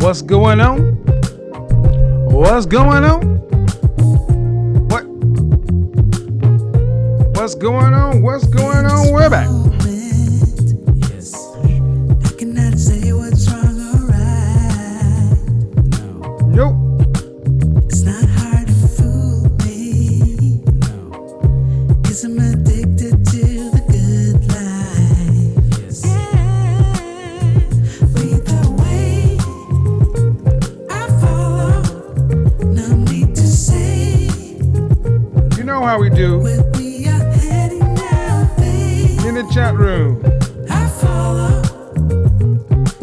What's going on? What's going on? What? What's going on? What's going on? We're back. Yes. I cannot say what's wrong or right. No. Nope. It's not hard to fool me. No. 'Cause I'm addicted to the good life. Yes. Yeah. Either way, I follow. No need to say. You know how we do Where we are heading now, babe. in the chat room. I follow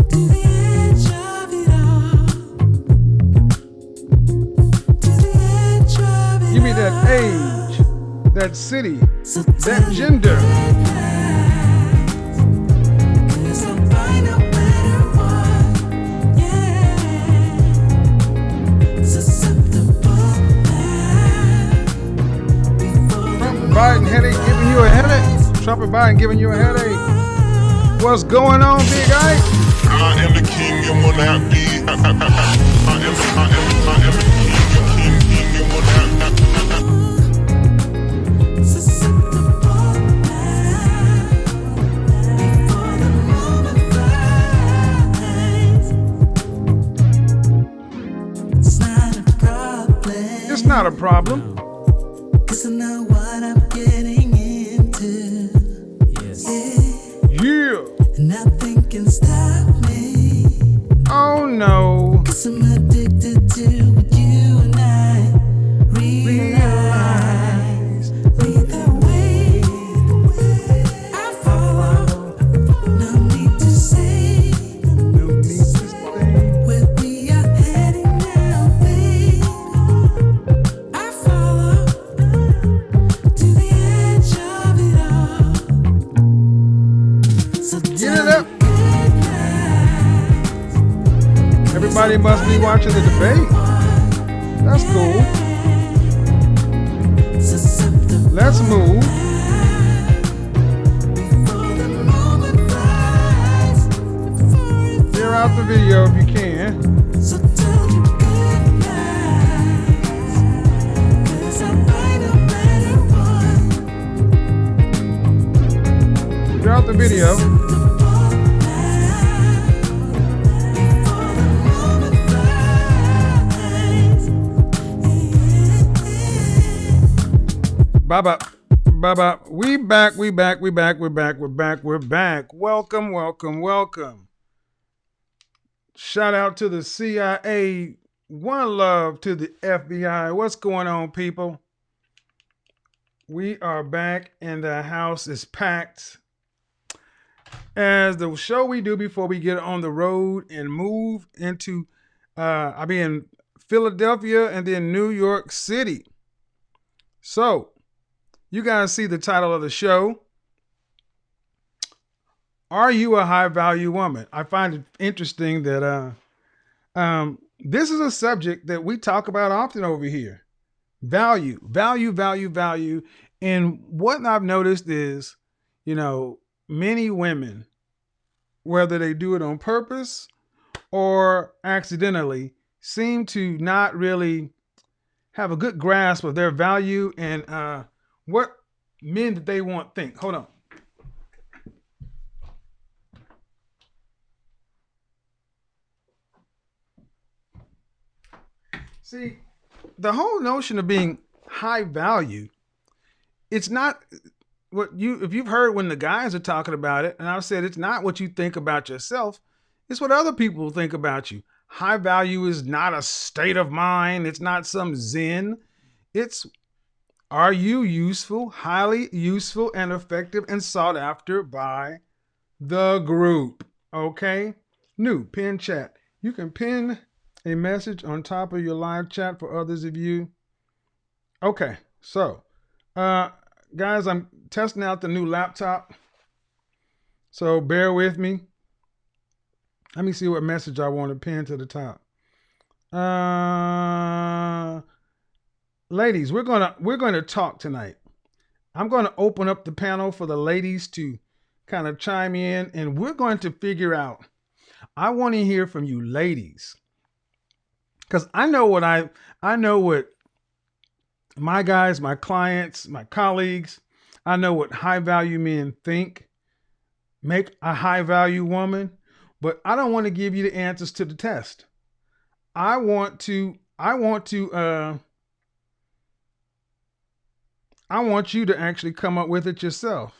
to the edge of it all. To the edge of it Give me that all. age, that city, So that tell me gender. good lies, 'cause I'll find no matter what. Yeah. Susceptible now. Before the Trump Biden headache giving you a headache. Trump and Biden giving you a headache. What's going on, big guy? I am the king, you will not be. I am the king, you will not susceptible now. Before the moment flies. It's not a problem. It's not a problem. 'Cause I know what I'm getting into. Yes. Yeah. Yeah. Nothing can stop me. Oh no. 'Cause I'm addicted to what you and I realize. Either way, I follow. No need to say No need to stay. where we are heading now, babe. I follow to the edge of it all. So Get tell it me up. good lies. Everybody must be watching the debate. That's cool. Susceptible Let's move. before the moment flies. Clear out the video if you can. So tell me good lies. 'Cause I'll find no matter what. Clear out the video. Susceptible before the moment flies. Bye bye. Bye bye. We back. We're back. Welcome, welcome, welcome. Shout out to the CIA. One love to the FBI. What's going on, people? We are back and the house is packed. As the show we do before we get on the road and move into, I'll be in Philadelphia and then New York City. So, you guys see the title of the show. Are you a high value woman? I find it interesting that this is a subject that we talk about often over here. Value. And what I've noticed is, many women, whether they do it on purpose or accidentally, seem to not really have a good grasp of their value and what men that they want think. Hold on. See, the whole notion of being high value, it's not if you've heard when the guys are talking about it, and I've said it's not what you think about yourself, it's what other people think about you. High value is not a state of mind. It's not some zen. It's, are you useful, highly useful and effective and sought after by the group? Okay. New pin chat. You can pin a message on top of your live chat for others of you. Okay. So, guys, I'm testing out the new laptop. So bear with me. Let me see what message I want to pin to the top. Ladies, we're gonna talk tonight. I'm gonna open up the panel for the ladies to kind of chime in, and we're going to figure out. I want to hear from you, ladies. Because I know what my guys, my clients, my colleagues, I know what high value men think make a high value woman, but I don't want to give you the answers to the test. I want you to actually come up with it yourself.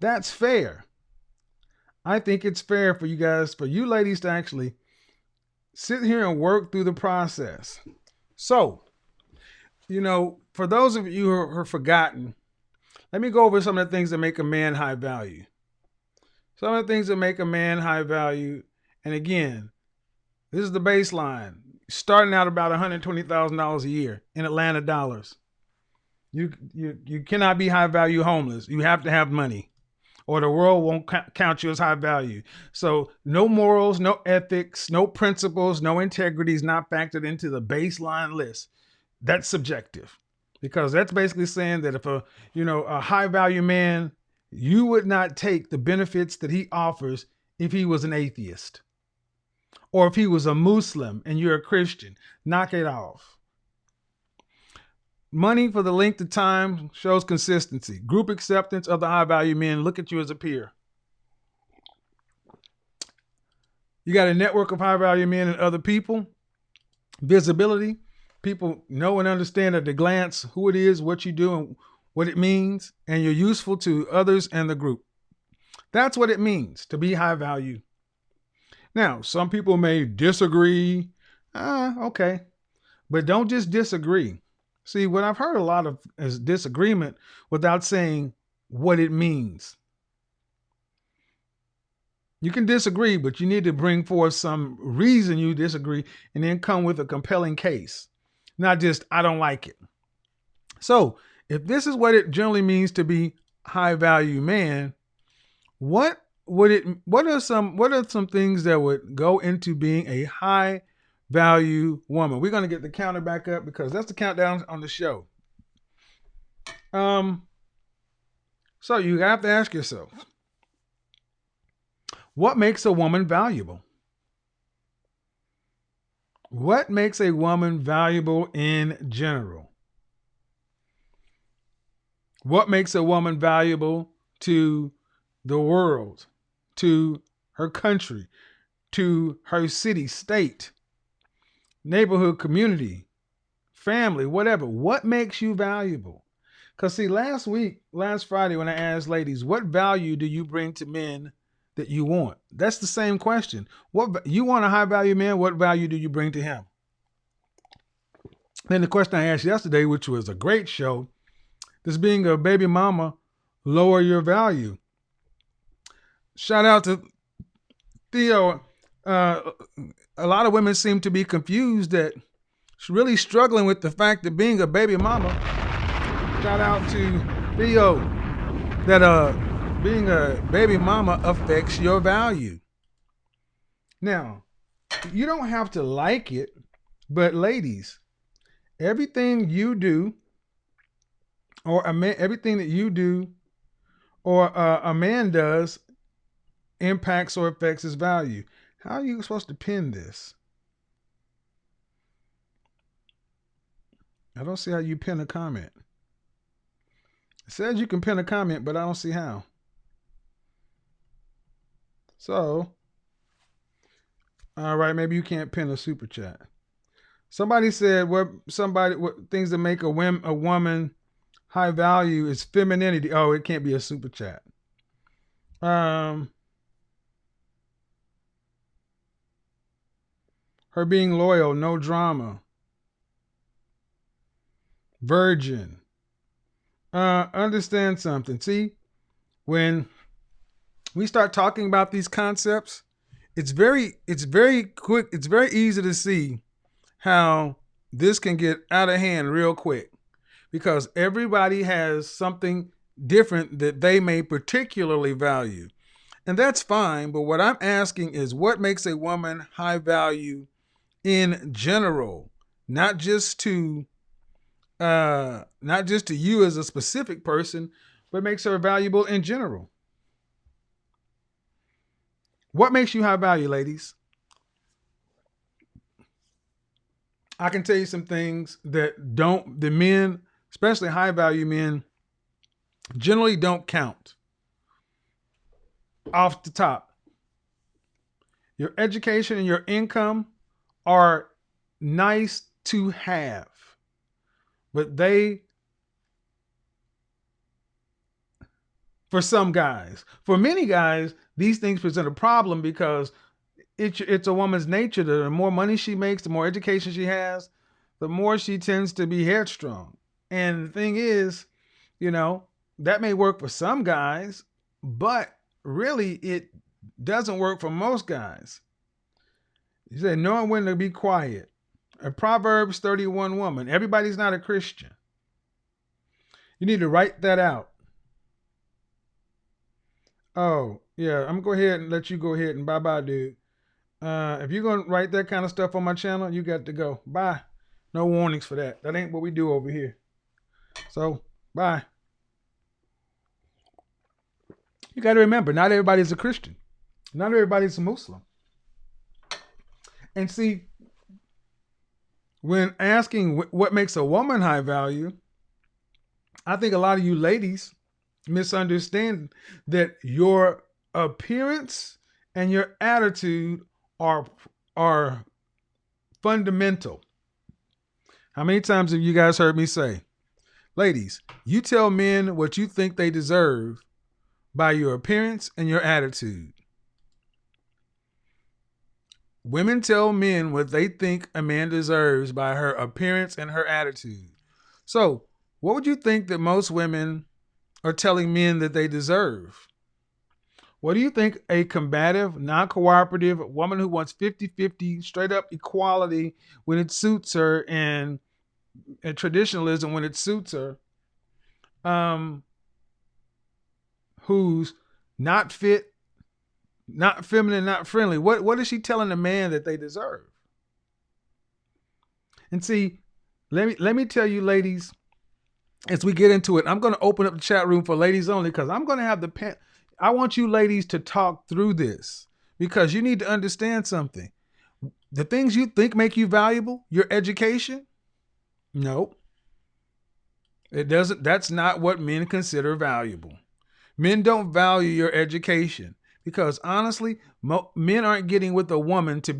That's fair. I think it's fair for you guys, for you ladies to actually sit here and work through the process. So, for those of you who are forgotten, let me go over some of the things that make a man high value. Some of the things that make a man high value, and again, this is the baseline. Starting out about $120,000 a year in Atlanta dollars. You cannot be high value homeless. You have to have money, or the world won't count you as high value. So no morals, no ethics, no principles, no integrity is not factored into the baseline list. That's subjective, because that's basically saying that if a high value man, you would not take the benefits that he offers if he was an atheist, or if he was a Muslim and you're a Christian. Knock it off. Money for the length of time shows consistency. Group acceptance of the high value men look at you as a peer. You got a network of high value men and other people. Visibility. People know and understand at a glance who it is, what you do, and what it means, and you're useful to others and the group. That's what it means to be high value. Now, some people may disagree. Okay. But don't just disagree. See, what I've heard a lot of is disagreement without saying what it means. You can disagree, but you need to bring forth some reason you disagree and then come with a compelling case, not just, I don't like it. So if this is what it generally means to be high value man, what are some things that would go into being a high value woman? We're going to get the counter back up because that's the countdown on the show. So you have to ask yourself, what makes a woman valuable? What makes a woman valuable in general? What makes a woman valuable to the world, to her country, to her city, state, neighborhood, community, family, whatever? What makes you valuable? Because see, last Friday, when I asked ladies, what value do you bring to men that you want? That's the same question. What you want a high value man? What value do you bring to him? Then the question I asked yesterday, which was a great show, does being a baby mama lower your value? Shout out to Theo. A lot of women seem to be confused that she's really struggling with the fact that being a baby mama. Shout out to Theo that being a baby mama affects your value. Now, you don't have to like it, but ladies, everything you do, or everything that you do, or a man does, impacts or affects his value. How are you supposed to pin this? I don't see how you pin a comment. It says you can pin a comment, but I don't see how. So, all right, maybe you can't pin a super chat. Somebody said what things that make a woman high value is femininity. Oh, it can't be a super chat. Her being loyal, no drama. Virgin. Understand something. See, when we start talking about these concepts, it's very quick. It's very easy to see how this can get out of hand real quick, because everybody has something different that they may particularly value. And that's fine. But what I'm asking is, what makes a woman high value in general, not just to you as a specific person, but makes her valuable in general? What makes you high value, ladies? I can tell you some things that the men, especially high value men, generally don't count off the top. Your education and your income are nice to have, but for some guys, for many guys, these things present a problem because it's a woman's nature. The more money she makes, the more education she has, the more she tends to be headstrong. And the thing is, you know, that may work for some guys, but really it doesn't work for most guys. He said, knowing when to be quiet. A Proverbs 31 woman. Everybody's not a Christian. You need to write that out. Oh, yeah, I'm going to go ahead and let you go ahead and bye-bye, dude. If you're going to write that kind of stuff on my channel, you got to go. Bye. No warnings for that. That ain't what we do over here. So, bye. You got to remember, not everybody's a Christian. Not everybody's a Muslim. And see, when asking what makes a woman high value, I think a lot of you ladies misunderstand that your appearance and your attitude are fundamental. How many times have you guys heard me say, ladies, you tell men what you think they deserve by your appearance and your attitude. Women tell men what they think a man deserves by her appearance and her attitude. So, what would you think that most women are telling men that they deserve? What do you think a combative, non-cooperative woman who wants 50-50 straight up equality when it suits her and traditionalism when it suits her, who's not fit, not feminine, not friendly, what is she telling the man that they deserve? And see, let me tell you, ladies, as we get into it, I'm going to open up the chat room for ladies only because I'm going to have I want you ladies to talk through this because you need to understand something. The things you think make you valuable, your education, no, it doesn't. That's not what men consider valuable. Men don't value your education because honestly, men aren't getting with a woman to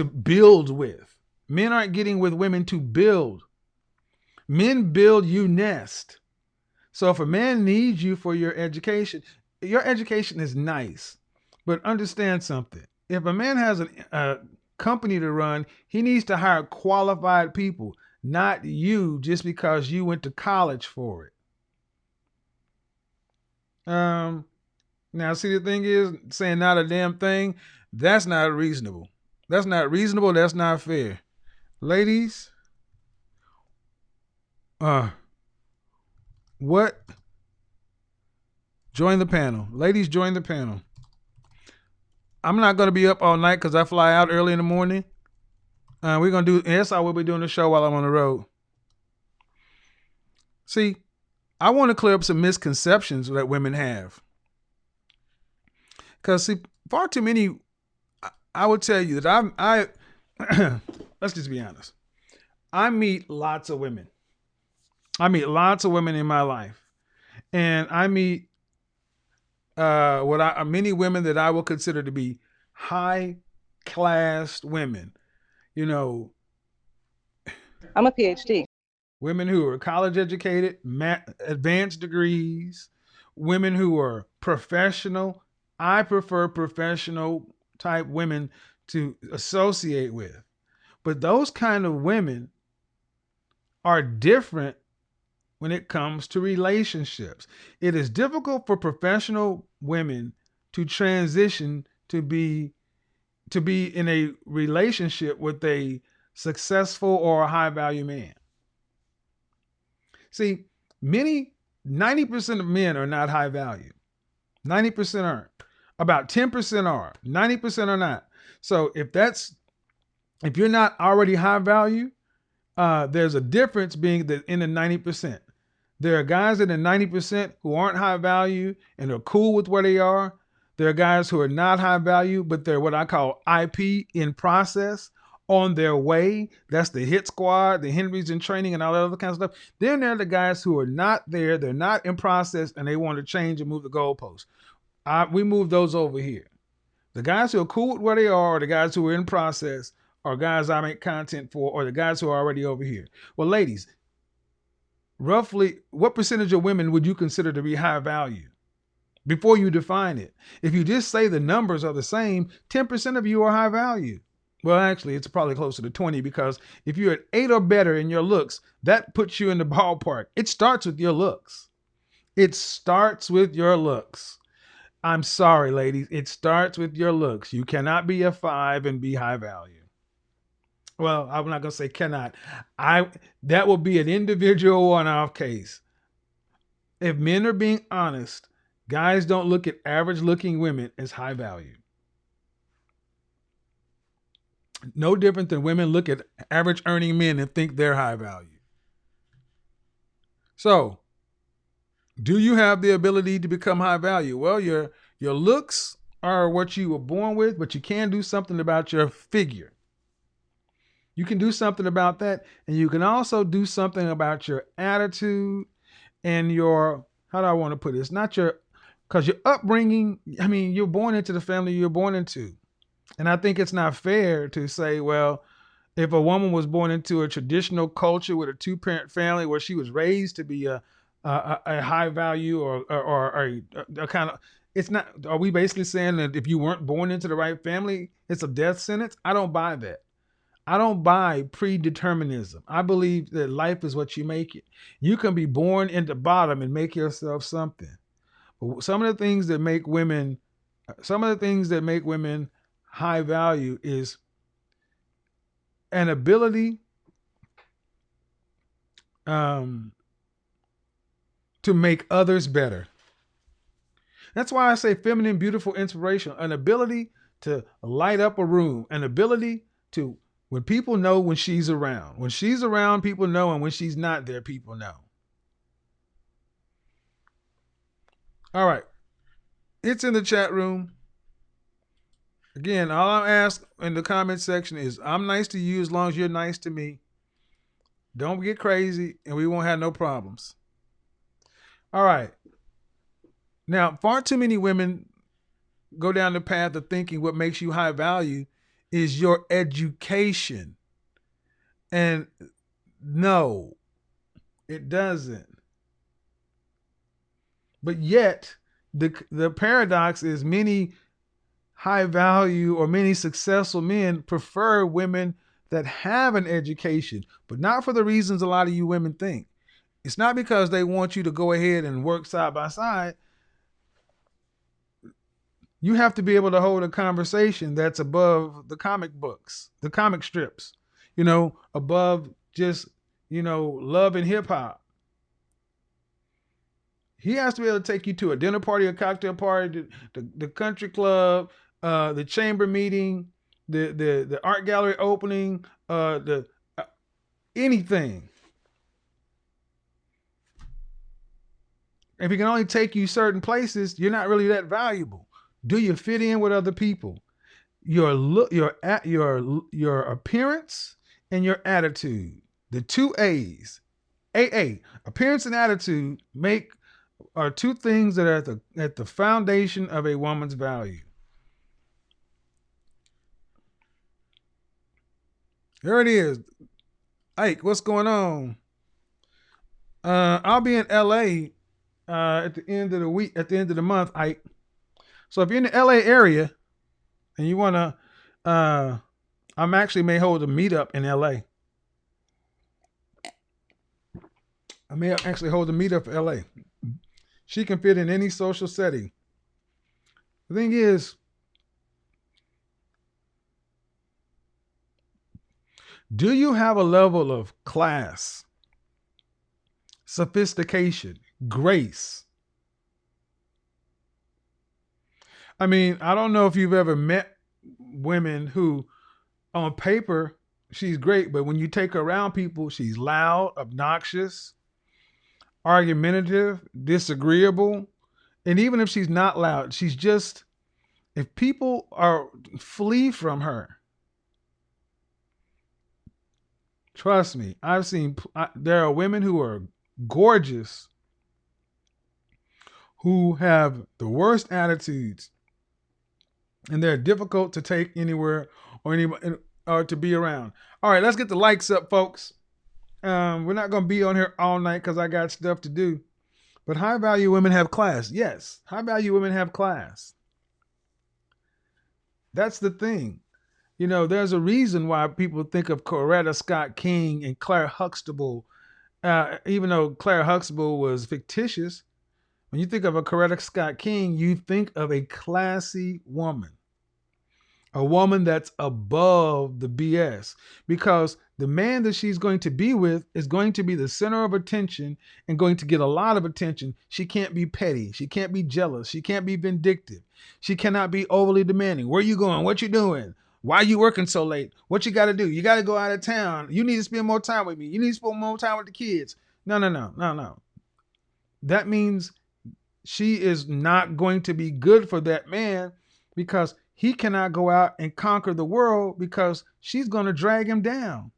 build with. Men aren't getting with women to build. Men build, you nest. So if a man needs you for your education is nice, but understand something. If a man has a company to run, he needs to hire qualified people, not you just because you went to college for it. Now, see, the thing is, saying not a damn thing, that's not reasonable. That's not reasonable. That's not fair. Ladies, what? Join the panel. Ladies, join the panel. I'm not going to be up all night because I fly out early in the morning. We're going to do, that's how we'll be doing the show while I'm on the road. See, I want to clear up some misconceptions that women have. Because, see, far too many, I would tell you that I let's just be honest. I meet lots of women. I meet lots of women in my life. And I meet many women that I will consider to be high-class women. You know, I'm a PhD. Women who are college educated, advanced degrees, women who are professional. I prefer professional type women to associate with. But those kind of women are different when it comes to relationships. It is difficult for professional women to transition to be in a relationship with a successful or a high value man. See, 90% of men are not high value. 90% aren't. About 10% are. 90% are not. So if you're not already high value, there's a difference being in the 90%. There are guys in the 90% who aren't high value and are cool with where they are. There are guys who are not high value, but they're what I call IP, in process, on their way. That's the hit squad, the Henrys in training, and all that other kind of stuff. Then there are the guys who are not there, they're not in process, and they want to change and move the goalposts. We move those over here. The guys who are cool with where they are, or the guys who are in process, or guys I make content for, or the guys who are already over here. Well, ladies, roughly what percentage of women would you consider to be high value before you define it? If you just say the numbers are the same, 10% of you are high value. Well, actually, it's probably closer to 20, because if you're at 8 or better in your looks, that puts you in the ballpark. It starts with your looks. It starts with your looks. I'm sorry, ladies. It starts with your looks. You cannot be a 5 and be high value. Well, I'm not going to say cannot. That will be an individual one-off case. If men are being honest, guys don't look at average-looking women as high value. No different than women look at average earning men and think they're high value. So, do you have the ability to become high value? Well, your looks are what you were born with, but you can do something about your figure. You can do something about that, and you can also do something about your attitude and your, how do I want to put it? It's not because your upbringing, I mean, you're born into the family you're born into. And I think it's not fair to say, well, if a woman was born into a traditional culture with a 2-parent family where she was raised to be a high value or a kind of, it's not, are we basically saying that if you weren't born into the right family, it's a death sentence? I don't buy that. I don't buy predeterminism. I believe that life is what you make it. You can be born in the bottom and make yourself something. But some of the things that make women high value is an ability to make others better. That's why I say feminine, beautiful, inspirational. An ability to light up a room. An ability to, when people know when she's around. When she's around, people know, and when she's not there, people know. All right. It's in the chat room. Again, all I ask in the comment section is, I'm nice to you as long as you're nice to me. Don't get crazy, and we won't have no problems. All right. Now, far too many women go down the path of thinking what makes you high value is your education. And no, it doesn't. But yet, the paradox is many high value or many successful men prefer women that have an education, but not for the reasons a lot of you women think. It's not because they want you to go ahead and work side by side. You have to be able to hold a conversation that's above the comic books, the comic strips, above just, love and hip hop. He has to be able to take you to a dinner party, a cocktail party, the country club, the chamber meeting, the art gallery opening, anything. If he can only take you certain places, you're not really that valuable. Do you fit in with other people? Your look, your appearance and your attitude. The 2 A's. AA, appearance and attitude are 2 things that are at the foundation of a woman's value. There it is. Ike, what's going on? I'll be in LA at the end of the week, at the end of the month, Ike. So if you're in the LA area and you want to, I'm actually may hold a meetup in LA. I may actually hold a meetup for LA. She can fit in any social setting. The thing is, do you have a level of class, sophistication, grace? I mean, I don't know if you've ever met women who, on paper, she's great, but when you take her around people, she's loud, obnoxious, argumentative, disagreeable. And even if she's not loud, she's just, if people flee from her, Trust me. There are women who are gorgeous who have the worst attitudes, and they're difficult to take anywhere or to be around. All right, let's get the likes up, folks. We're not going to be on here all night because I got stuff to do. But high value women have class. Yes, high value women have class. That's the thing. You know, there's a reason why people think of Coretta Scott King and Claire Huxtable, even though Claire Huxtable was fictitious. When you think of a Coretta Scott King, you think of a classy woman, a woman that's above the BS, because the man that she's going to be with is going to be the center of attention and going to get a lot of attention. She can't be petty. She can't be jealous. She can't be vindictive. She cannot be overly demanding. Where you going? What you doing? Why are you working so late? What you got to do? You got to go out of town. You need to spend more time with me. You need to spend more time with the kids. No. That means she is not going to be good for that man, because he cannot go out and conquer the world because she's going to drag him down.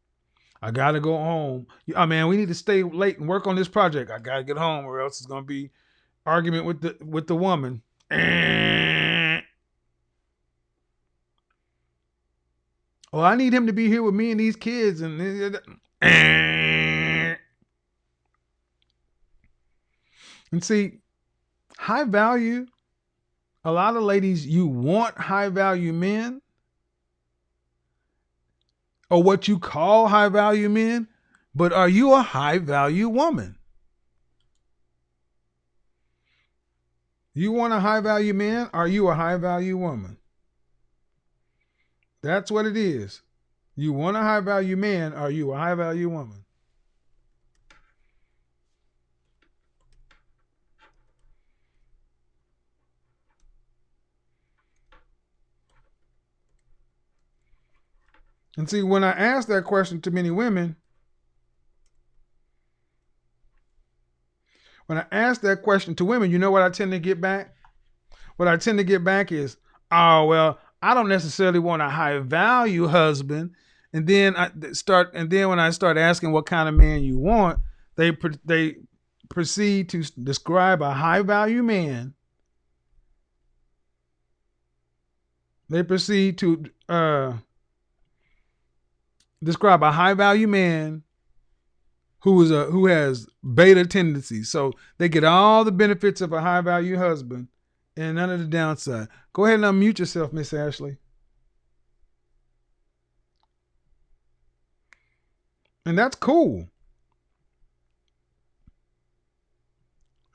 I got to go home. Oh, man, we need to stay late and work on this project. I got to get home or else it's going to be argument with the woman. Oh, I need him to be here with me and these kids. And see, high value, a lot of ladies, you want high value men, or what you call high value men, but are you a high value woman? You want a high value man? Are you a high value woman? That's what it is. You want a high value man? Are you a high value woman? And see, when I ask that question to many women, you know what I tend to get back? What I tend to get back is, oh, well, I don't necessarily want a high value husband. And then when I start asking what kind of man you want, they proceed to describe a high value man. They proceed to describe a high value man who has beta tendencies. So they get all the benefits of a high value husband and none of the downside. Go ahead and unmute yourself, Miss Ashley. And that's cool.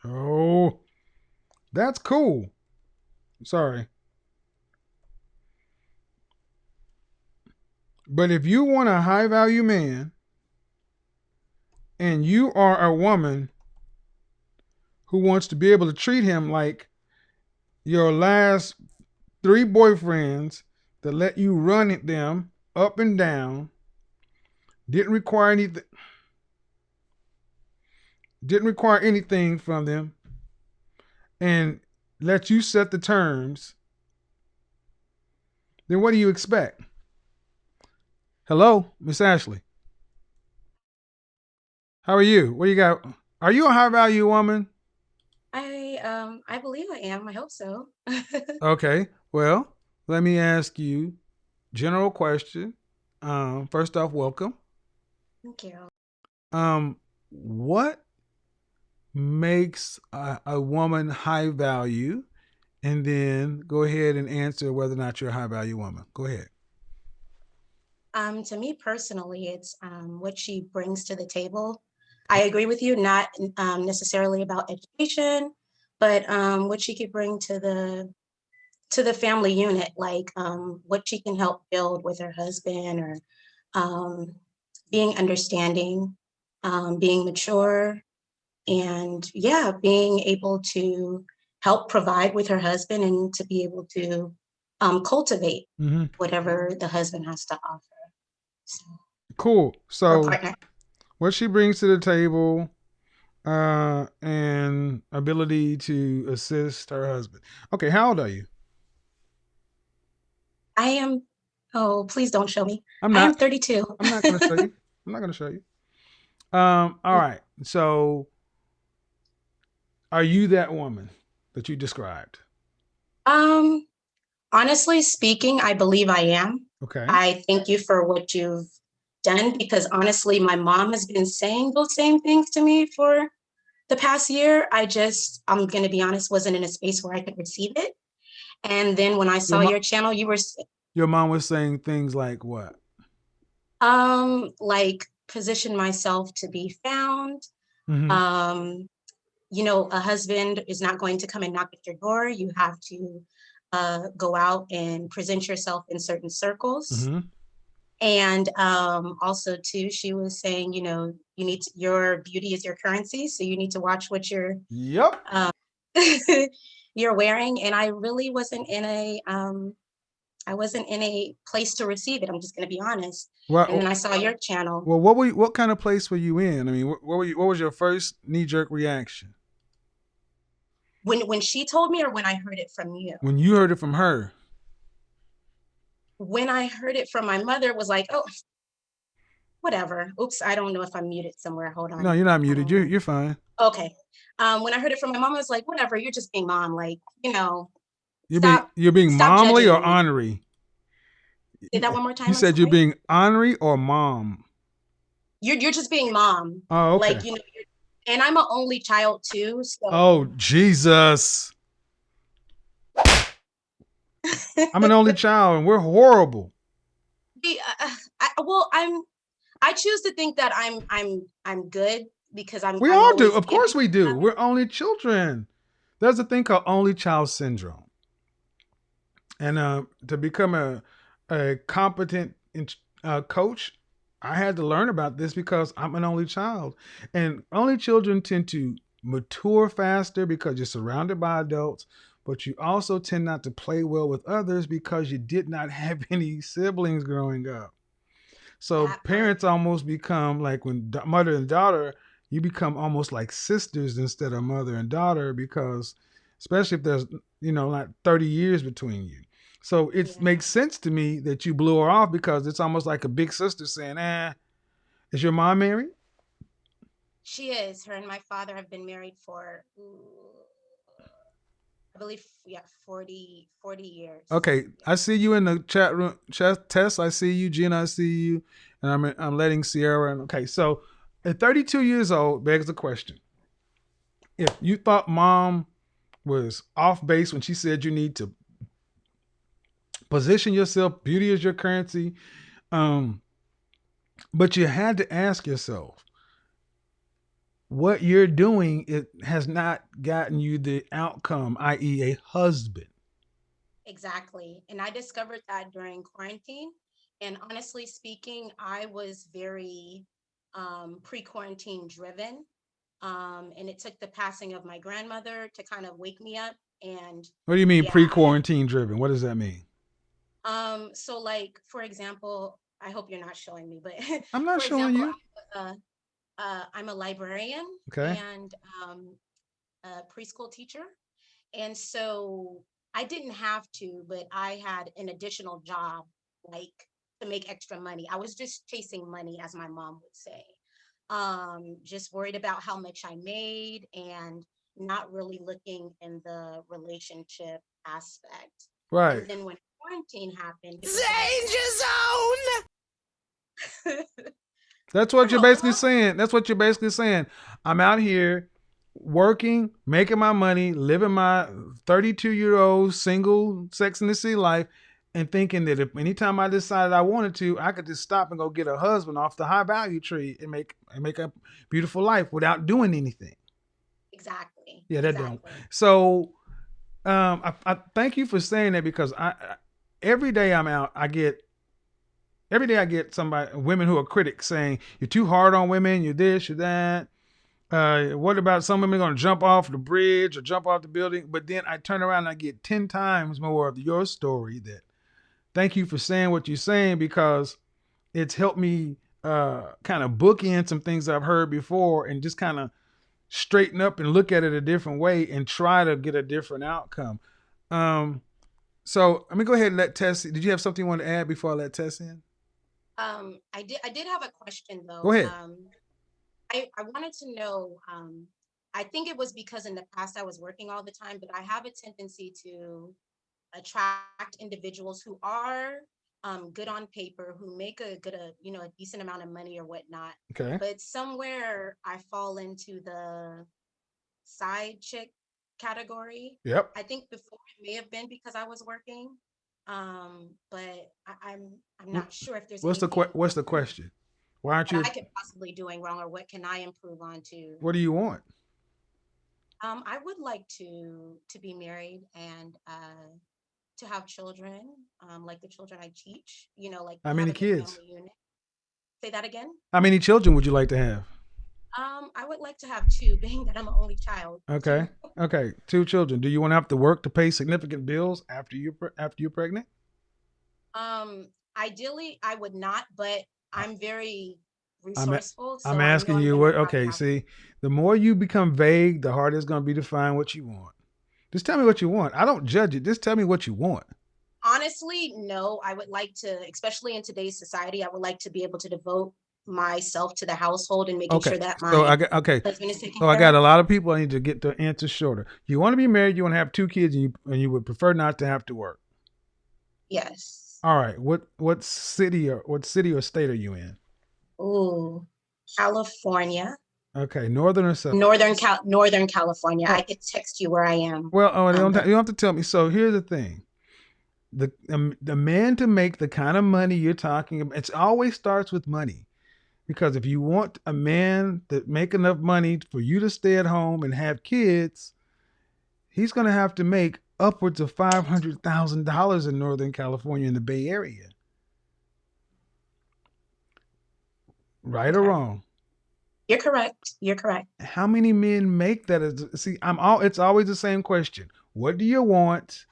Oh, that's cool. Sorry. But if you want a high value man and you are a woman who wants to be able to treat him like your last 3 boyfriends that let you run them up and down, didn't require anything from them, and let you set the terms, then what do you expect? Hello, Miss Ashley. How are you? What do you got? Are you a high value woman? I believe I am. I hope so. Okay. Well, let me ask you general question. First off, welcome. Thank you. What makes a woman high value? And then go ahead and answer whether or not you're a high value woman. Go ahead. To me personally, it's what she brings to the table. I agree with you, not necessarily about education, but what she could bring to the family unit, like what she can help build with her husband, or being understanding, being mature, and being able to help provide with her husband and to be able to cultivate whatever the husband has to offer. So, cool. So partner. What she brings to the table, and ability to assist her husband. Okay, how old are you? I am, oh, please don't show me. I'm I am not. 32. I'm not going to show you. I'm not going to show you. All right. So, are you that woman that you described? Um, Honestly speaking, I believe I am. Okay. I thank you for what you've done because honestly, my mom has been saying those same things to me for the past year. I'm going to be honest, wasn't in a space where I could receive it. And then when I Your saw mom, your channel, you were your mom was saying things like what? like position myself to be found. Mm-hmm. Um, a husband is not going to come and knock at your door. You have to go out and present yourself in certain circles. Mm-hmm. And also too, she was saying, your beauty is your currency. So you need to watch what Yep. uh, you're wearing. And I really I wasn't in a place to receive it. I'm just going to be honest. And then Well, I saw your channel. well, what kind of place were you in? I mean, what was your first knee jerk reaction When she told me or when I heard it from you? when you heard it from her? When I heard it from my mother, it was like, oh, whatever. Oops, I don't know if I'm muted somewhere. Hold No, on. you're not muted. You're fine. Okay. When I heard it from my mom, I was like, whatever, you're just being mom. Like, stop You're being stop momly or judging me. honorary. Say that one more You time, I'm said you're sorry. being honorary or mom. You're just being mom. Oh, okay. Like, and I'm an only child too. So Oh, Jesus. I'm an only child and we're horrible. I choose to think that I'm good because We I'm all do. always Of course giving. we do. We're only children. There's a thing called only child syndrome. And to become a competent coach, I had to learn about this because I'm an only child. And only children tend to mature faster because you're surrounded by adults, but you also tend not to play well with others because you did not have any siblings growing up. So That part. parents almost become like when mother and daughter, you become almost like sisters instead of mother and daughter because especially if there's, like 30 years between you. So it Yeah. makes sense to me that you blew her off because it's almost like a big sister saying, is your mom married? She is. Her and my father have been married for, I believe, yeah, 40 years. Okay, I see you in the chat room. Tess, I see you. Gina, I see you. And I'm letting Sierra. Okay, so at 32 years old, begs the question. If you thought mom was off base when she said you need to position yourself, beauty is your currency, but you had to ask yourself, what you're doing it has not gotten you the outcome, i.e., a husband. Exactly. And I discovered that during quarantine. And honestly speaking, I was very pre-quarantine driven. And it took the passing of my grandmother to kind of wake me up. And What do you mean yeah, pre-quarantine driven? What does that mean? so like, for example, I hope you're not showing me, but I'm not for showing example, you. I'm a librarian Okay. and a preschool teacher. And so I didn't have to, but I had an additional job, like to make extra money. I was just chasing money, as my mom would say. Just worried about how much I made and not really looking in the relationship aspect. Right. And then when quarantine happened, That's what you're girl, basically saying. That's what you're basically saying. I'm out here working, making my money, living my 32-year-old single Sex and the City life, and thinking that if anytime I decided I wanted to, I could just stop and go get a husband off the high value tree and make a beautiful life without doing anything. exactly. Yeah, that don't. Exactly. So I thank you for saying that because every day I'm out, every day I get women who are critics saying you're too hard on women, you're this, you're that. What about some women going to jump off the bridge or jump off the building? But then I turn around and I get 10 times more of your story that thank you for saying what you're saying because it's helped me kind of bookend some things I've heard before and just kind of straighten up and look at it a different way and try to get a different outcome. So let me go ahead and let Tess. Did you have something you want to add before I let Tess in? I did have a question Go though. ahead. I wanted to know, I think it was because in the past I was working all the time, but I have a tendency to attract individuals who are good on paper, who make a decent amount of money or whatnot. Okay. But somewhere I fall into the side chick category. Yep. I think before it may have been because I was working, but I'm not sure if there's anything What's the question? Why aren't that you? I could possibly doing wrong, or what can I improve on to. What do you want? I would like to be married and to have children, like the children I teach, like How have many a good kids? family unit. Say that again. How many children would you like to have? I would like to have two, being that I'm an only child. Okay. Okay. Two children. Do you want to have to work to pay significant bills after you're pregnant? Um, Ideally, I would not, but I'm very I'm resourceful, I'm so I know asking I'm you gonna what. probably Okay. have. See, the more you become vague, the harder it's going to be to find what you want. Just tell me what you want. I don't judge it. Just tell me what you want. Honestly, no, I would like to, especially in today's society, I would like to be able to devote myself to the household and making Okay. sure that So I my got okay. husband is taken So I care got of. a lot of people I need to get the answer shorter. You want to be married, you want to have two kids, and you would prefer not to have to work. Yes. All right. What city or state are you in? Ooh, California, Okay, northern or southern? Northern California. I Oh, could text you where I am. well, oh, But you don't have to tell me. So here's the thing: the man to make the kind of money you're talking about, it always starts with money. Because if you want a man to make enough money for you to stay at home and have kids, he's going to have to make upwards of $500,000 in Northern California in the Bay Area. Right or okay, wrong? you're correct. You're correct. How many men make that? See, it's always the same question. What do you want?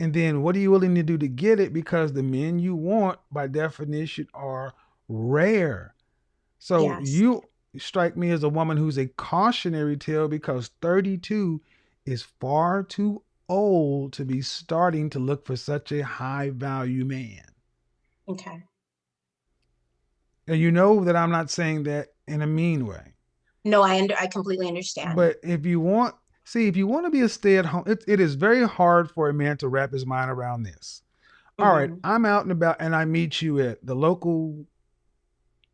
And then what are you willing to do to get it? Because the men you want, by definition, are rare. So Yes. you strike me as a woman who's a cautionary tale because 32 is far too old to be starting to look for such a high value man. Okay. And you know that I'm not saying that in a mean way. No, I completely understand. But if you want to be a stay at home, it is very hard for a man to wrap his mind around this. All right, Hmm. I'm out and about and I meet you at the local,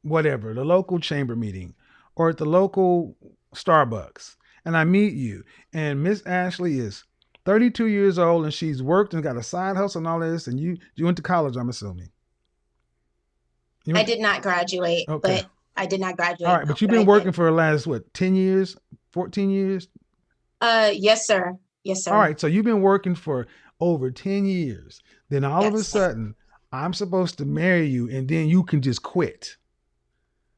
whatever, the local chamber meeting or at the local Starbucks. And I meet you. And Miss Ashley is 32 years old and she's worked and got a side hustle and all this. And you went to college, I'm assuming. You I went did not graduate, okay. but I did not All graduate, right. no, But you've but been I working did. for the last, what, 10 years, 14 years? Yes, sir. Yes, All sir. right. So you've been working for over 10 years. Then all of a Yes, sudden, I'm supposed to marry you and then you can just quit.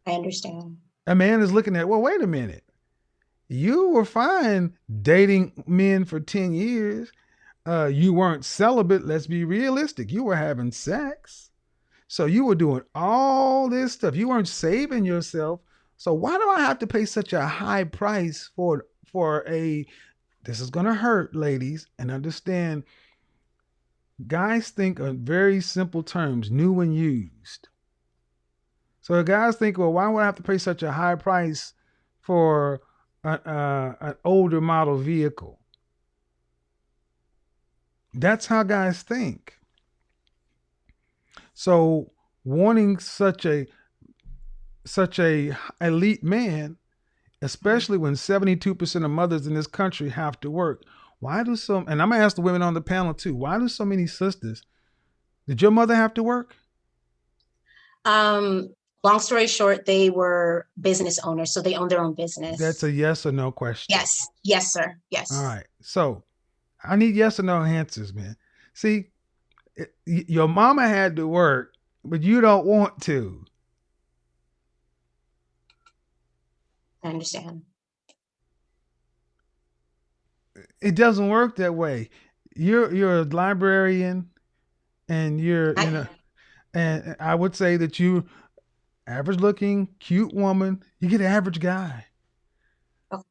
I understand. A man is looking at, well, wait a minute. You were fine dating men for 10 years. You weren't celibate. Let's be realistic. You were having sex. So you were doing all this stuff. You weren't saving yourself. So why do I have to pay such a high price for a this is going to hurt, ladies, and understand guys think of very simple terms, new and used. So guys think, well, why would I have to pay such a high price for an older model vehicle? That's how guys think. So wanting such a elite man, Mhm. especially when 72% of mothers in this country have to work. Why do some and I'm gonna ask the women on the panel too, why do so many sisters did your mother have to work? Um, Long story short, they were business owners, so they own their own That's business. a yes or no question. Yes, yes, sir. All Yes, right. So I need yes or no answers, man. See, your mama had to work, but you don't want to. I understand. It doesn't work that way. You're a librarian and I, and I would say that you average looking, cute woman, you get an average guy. oh,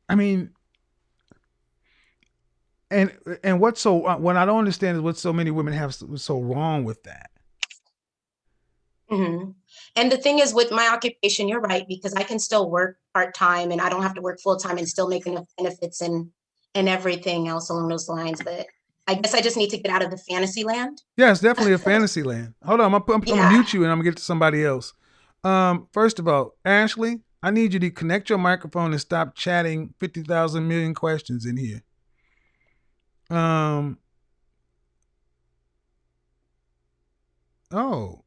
I mean, and and what I don't understand is what so many women have so wrong with that. Hmm. And the thing is, with my occupation, you're right, because I can still work part-time and I don't have to work full-time and still make enough benefits and everything else along those lines. But I guess I just need to get out of the fantasy land. Yeah, it's definitely a fantasy land. Hold on, I'm gonna Yeah. mute you and I'm gonna get to somebody else. First of all, Ashley, I need you to connect your microphone and stop chatting 50,000 million questions in here. Um, oh,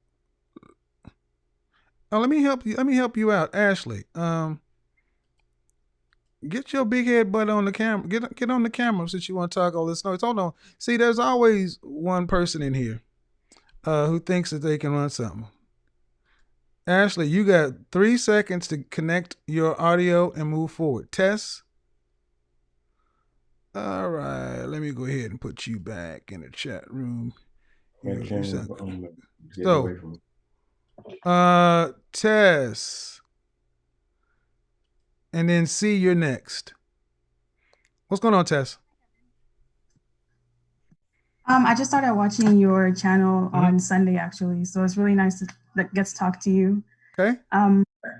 let me help you. Let me help you out, Ashley. Get your big head butt on the camera. Get on the camera since you want to talk all this noise. Hold on. See, there's always one person in here who thinks that they can run something. Ashley, you got 3 seconds to connect your audio and move forward. Tess. All right, let me go ahead and put you back in the chat room. You sound good. So, Tess, and then C, you're next. What's going on, Tess? I just started watching your channel on Sunday, actually. So it's really nice to get to talk to you. Okay.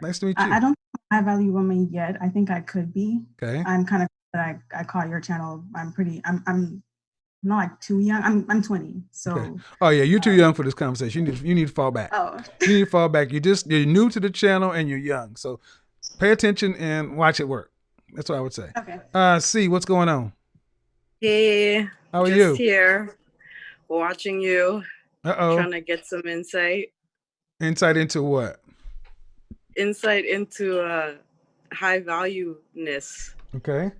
Nice to meet you. I don't think I'm a high value woman yet. I think I could be. Okay. I'm kind of that I caught your channel. I'm not like too young. I'm 20. So okay. Oh yeah, you're too young for this conversation. You need to fall back. Oh. You need to fall back. You're new to the channel and you're young. So pay attention and watch it work. That's what I would say. Okay. C, what's going on? Hey, how are just you? Here, watching you. Uh-oh. Trying to get some insight. Insight into what? Insight into high valueness. Okay.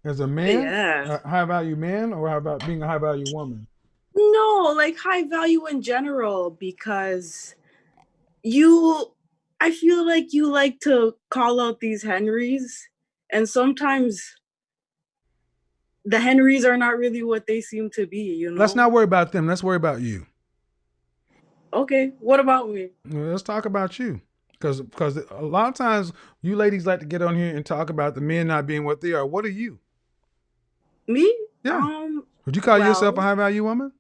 As a man? Yeah. A high value man, or how about being a high value woman? No, like high value in general, because I feel like you like to call out these Henrys, and sometimes the Henrys are not really what they seem to be, you know? Let's not worry about them. Let's worry about you. Okay, what about me? Let's talk about you. Because a lot of times you ladies like to get on here and talk about the men not being what they are. What are you? Me? Yeah. Would you call yourself a high value woman?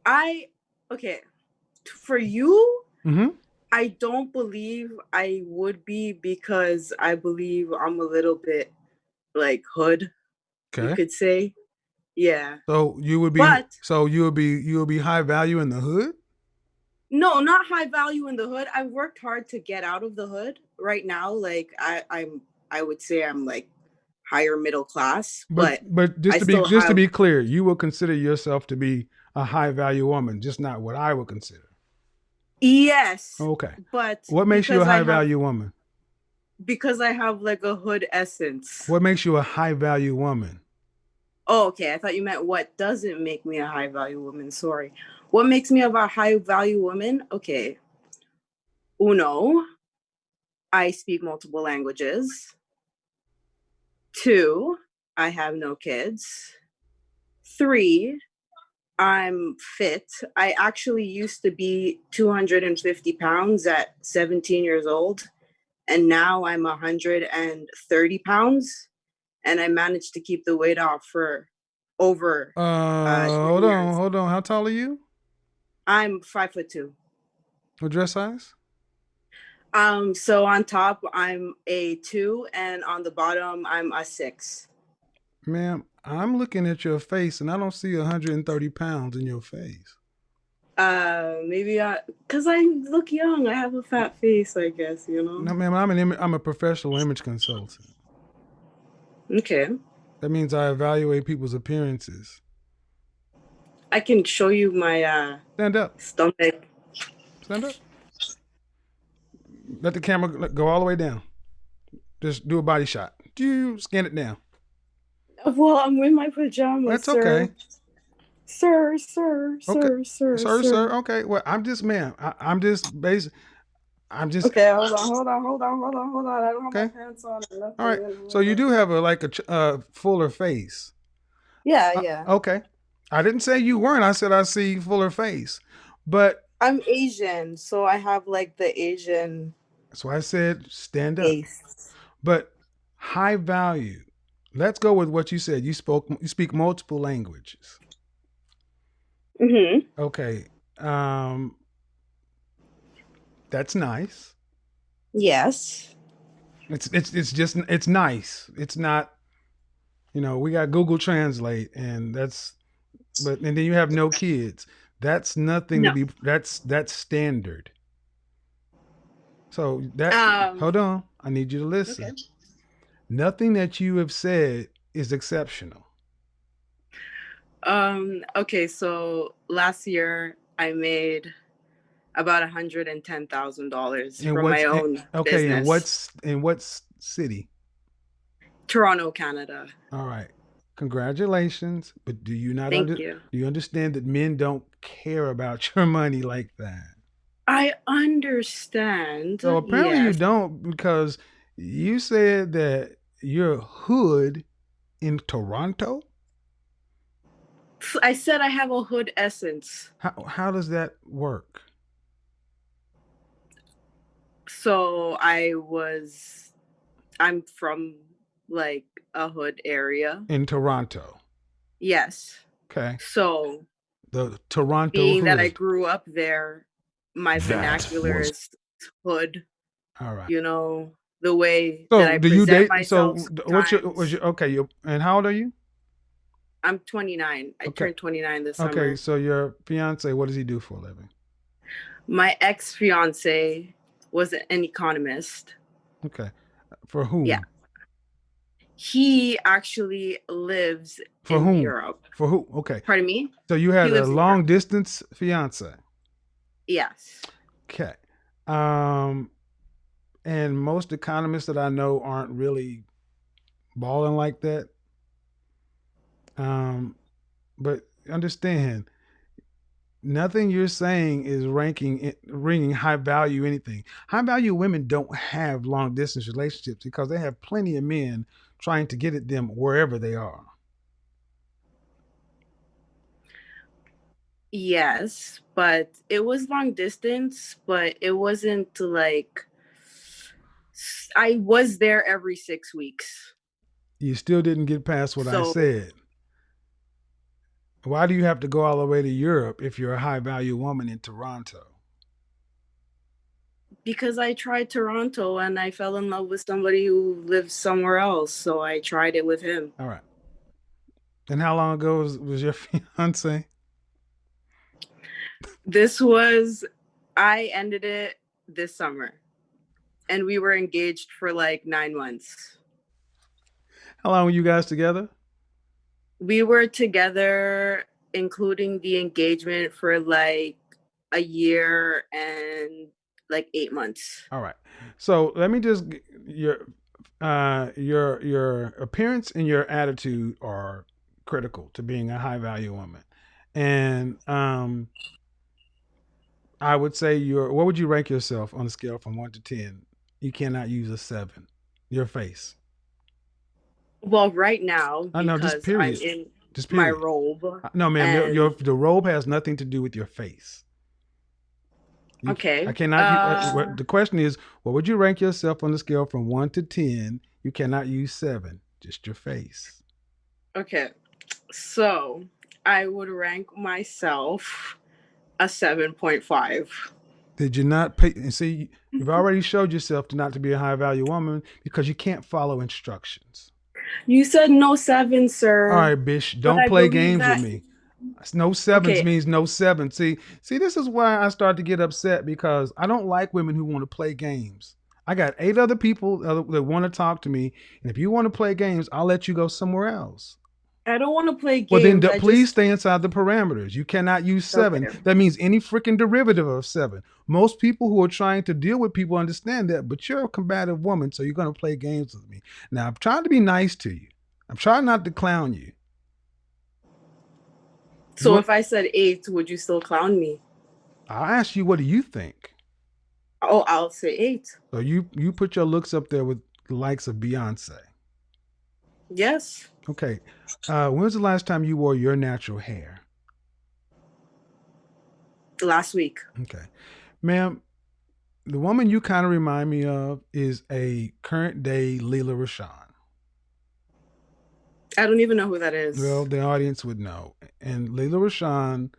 Okay. For you, mm-hmm. I don't believe I would be, because I believe I'm a little bit like hood, you could say. Yeah. So you would be you would be high value in the hood? No, not high value in the hood. I worked hard to get out of the hood. Right now, like I would say I'm like higher middle class. But just to be clear, you will consider yourself to be a high value woman, just not what I would consider. Yes. Okay. But what makes you a high value woman? Because I have like a hood essence. What makes you a high value woman? Oh, okay. I thought you meant what doesn't make me a high value woman. Sorry. What makes me a high value woman? Okay. Uno, I speak multiple languages. 2, I have no kids. 3, I'm fit. I actually used to be 250 pounds at 17 years old, and now I'm 130 pounds, and I managed to keep the weight off for over hold on. How tall are you? I'm 5'2". What dress size? So on top I'm a 2, and on the bottom I'm a 6. Ma'am, I'm looking at your face and I don't see 130 pounds in your face. Maybe because I look young. I have a fat face, I guess, you know. No, ma'am, I'm a professional image consultant. Okay. That means I evaluate people's appearances. I can show you my stand up stomach. Stand up. Let the camera go all the way down. Just do a body shot. Do you scan it down? Well, I'm in my pajamas. That's okay. Sir. Okay. Well, I'm just, ma'am. I'm just basic. I'm just. Okay. Hold on. I don't have my pants on. All right. So you do have a fuller face. Yeah. Okay. I didn't say you weren't. I said I see fuller face, but I'm Asian, so I have like the Asian. That's why I said stand up. Face. But high value. Let's go with what you said. You speak multiple languages. Mm-hmm. Okay. That's nice. Yes. It's nice. It's not, we got Google Translate and and then you have no kids. That's nothing to No. be that's standard. So that Um, hold on, I need you to okay. listen. Nothing that you have said is exceptional. Okay, so last year I made about $110,000 And from my what's own okay, and business. what's city? Toronto, Canada. All right. Congratulations, but Thank you. do you understand that men don't care about your money like that? I understand. So apparently you Yes. don't, because you said that you're hood in Toronto. I said I have a hood essence. How does that work? So I'm from like a hood area. In Toronto. Yes. Okay. So The Toronto being that I hood. grew up there, my That vernacular was is hood, All right. the way that So I do you present date? myself So what's your was sometimes. your okay? And how old are you? I'm 29. I Okay. turned 29 this Okay. summer. So your fiance, what does he do for a living? My ex-fiance was an economist. Okay. For Yeah. whom? He actually lives For in whom? Europe. For who? Okay. Pardon me? So you He had a lives in long Europe. distance fiance. Yes. Okay. Um, and most economists that I know aren't really balling like that. Um, but understand, nothing you're saying is ringing high value anything. High value women don't have long distance relationships because they have plenty of men trying to get at them wherever they are. Yes, but it was long distance, but it wasn't like I was there every 6 weeks. You still didn't get past what I So said. Why do you have to go all the way to Europe if you're a high value woman in Toronto? because I tried Toronto and I fell in love with somebody who lives somewhere else, so I tried it with him. All right. And how long ago was your fiance? I ended it this summer and we were engaged for like 9 months. How long were you guys together? We were together, including the engagement, for like a year and like 8 months. All right. So let me just your appearance and your attitude are critical to being a high value woman. And I would say what would you rank yourself on a scale from 1 to 10? You cannot use a 7. Your face. Well, right now, I know, just because I'm period. in Just my period. robe No, ma'am, and the robe has nothing to do with your face. I okay. cannot. The question is, what would you rank yourself on the scale from 1 to 10? You cannot use 7. Just your face. Okay. So I would rank myself a 7.5. Did you not pay? And see, you've already showed yourself to not to be a high value woman because you can't follow instructions. You said no 7, All sir. right, bitch, But don't I play believe games with that me. No sevens okay. means no seven. See, this is why I start to get upset because I don't like women who want to play games. I got 8 other people that want to talk to me, and if you want to play games, I'll let you go somewhere else. I don't want to play Well, then games. I please just stay inside the parameters. You cannot use 7. okay. That means any freaking derivative of 7. Most people who are trying to deal with people understand that, but you're a combative woman, so you're going to play games with me. Now, I'm trying to be nice to you. I'm trying not to clown you. So if I said 8, would you still clown me? I'll ask you, what do you think? Oh, I'll say 8. So you put your looks up there with the likes of Beyonce. Yes. Okay. When was the last time you wore your natural hair? Last week. Okay. Ma'am, the woman you kind of remind me of is a current day Leela Rashawn. I don't even know who that is. Well, the audience would know. And Leela Rashawn,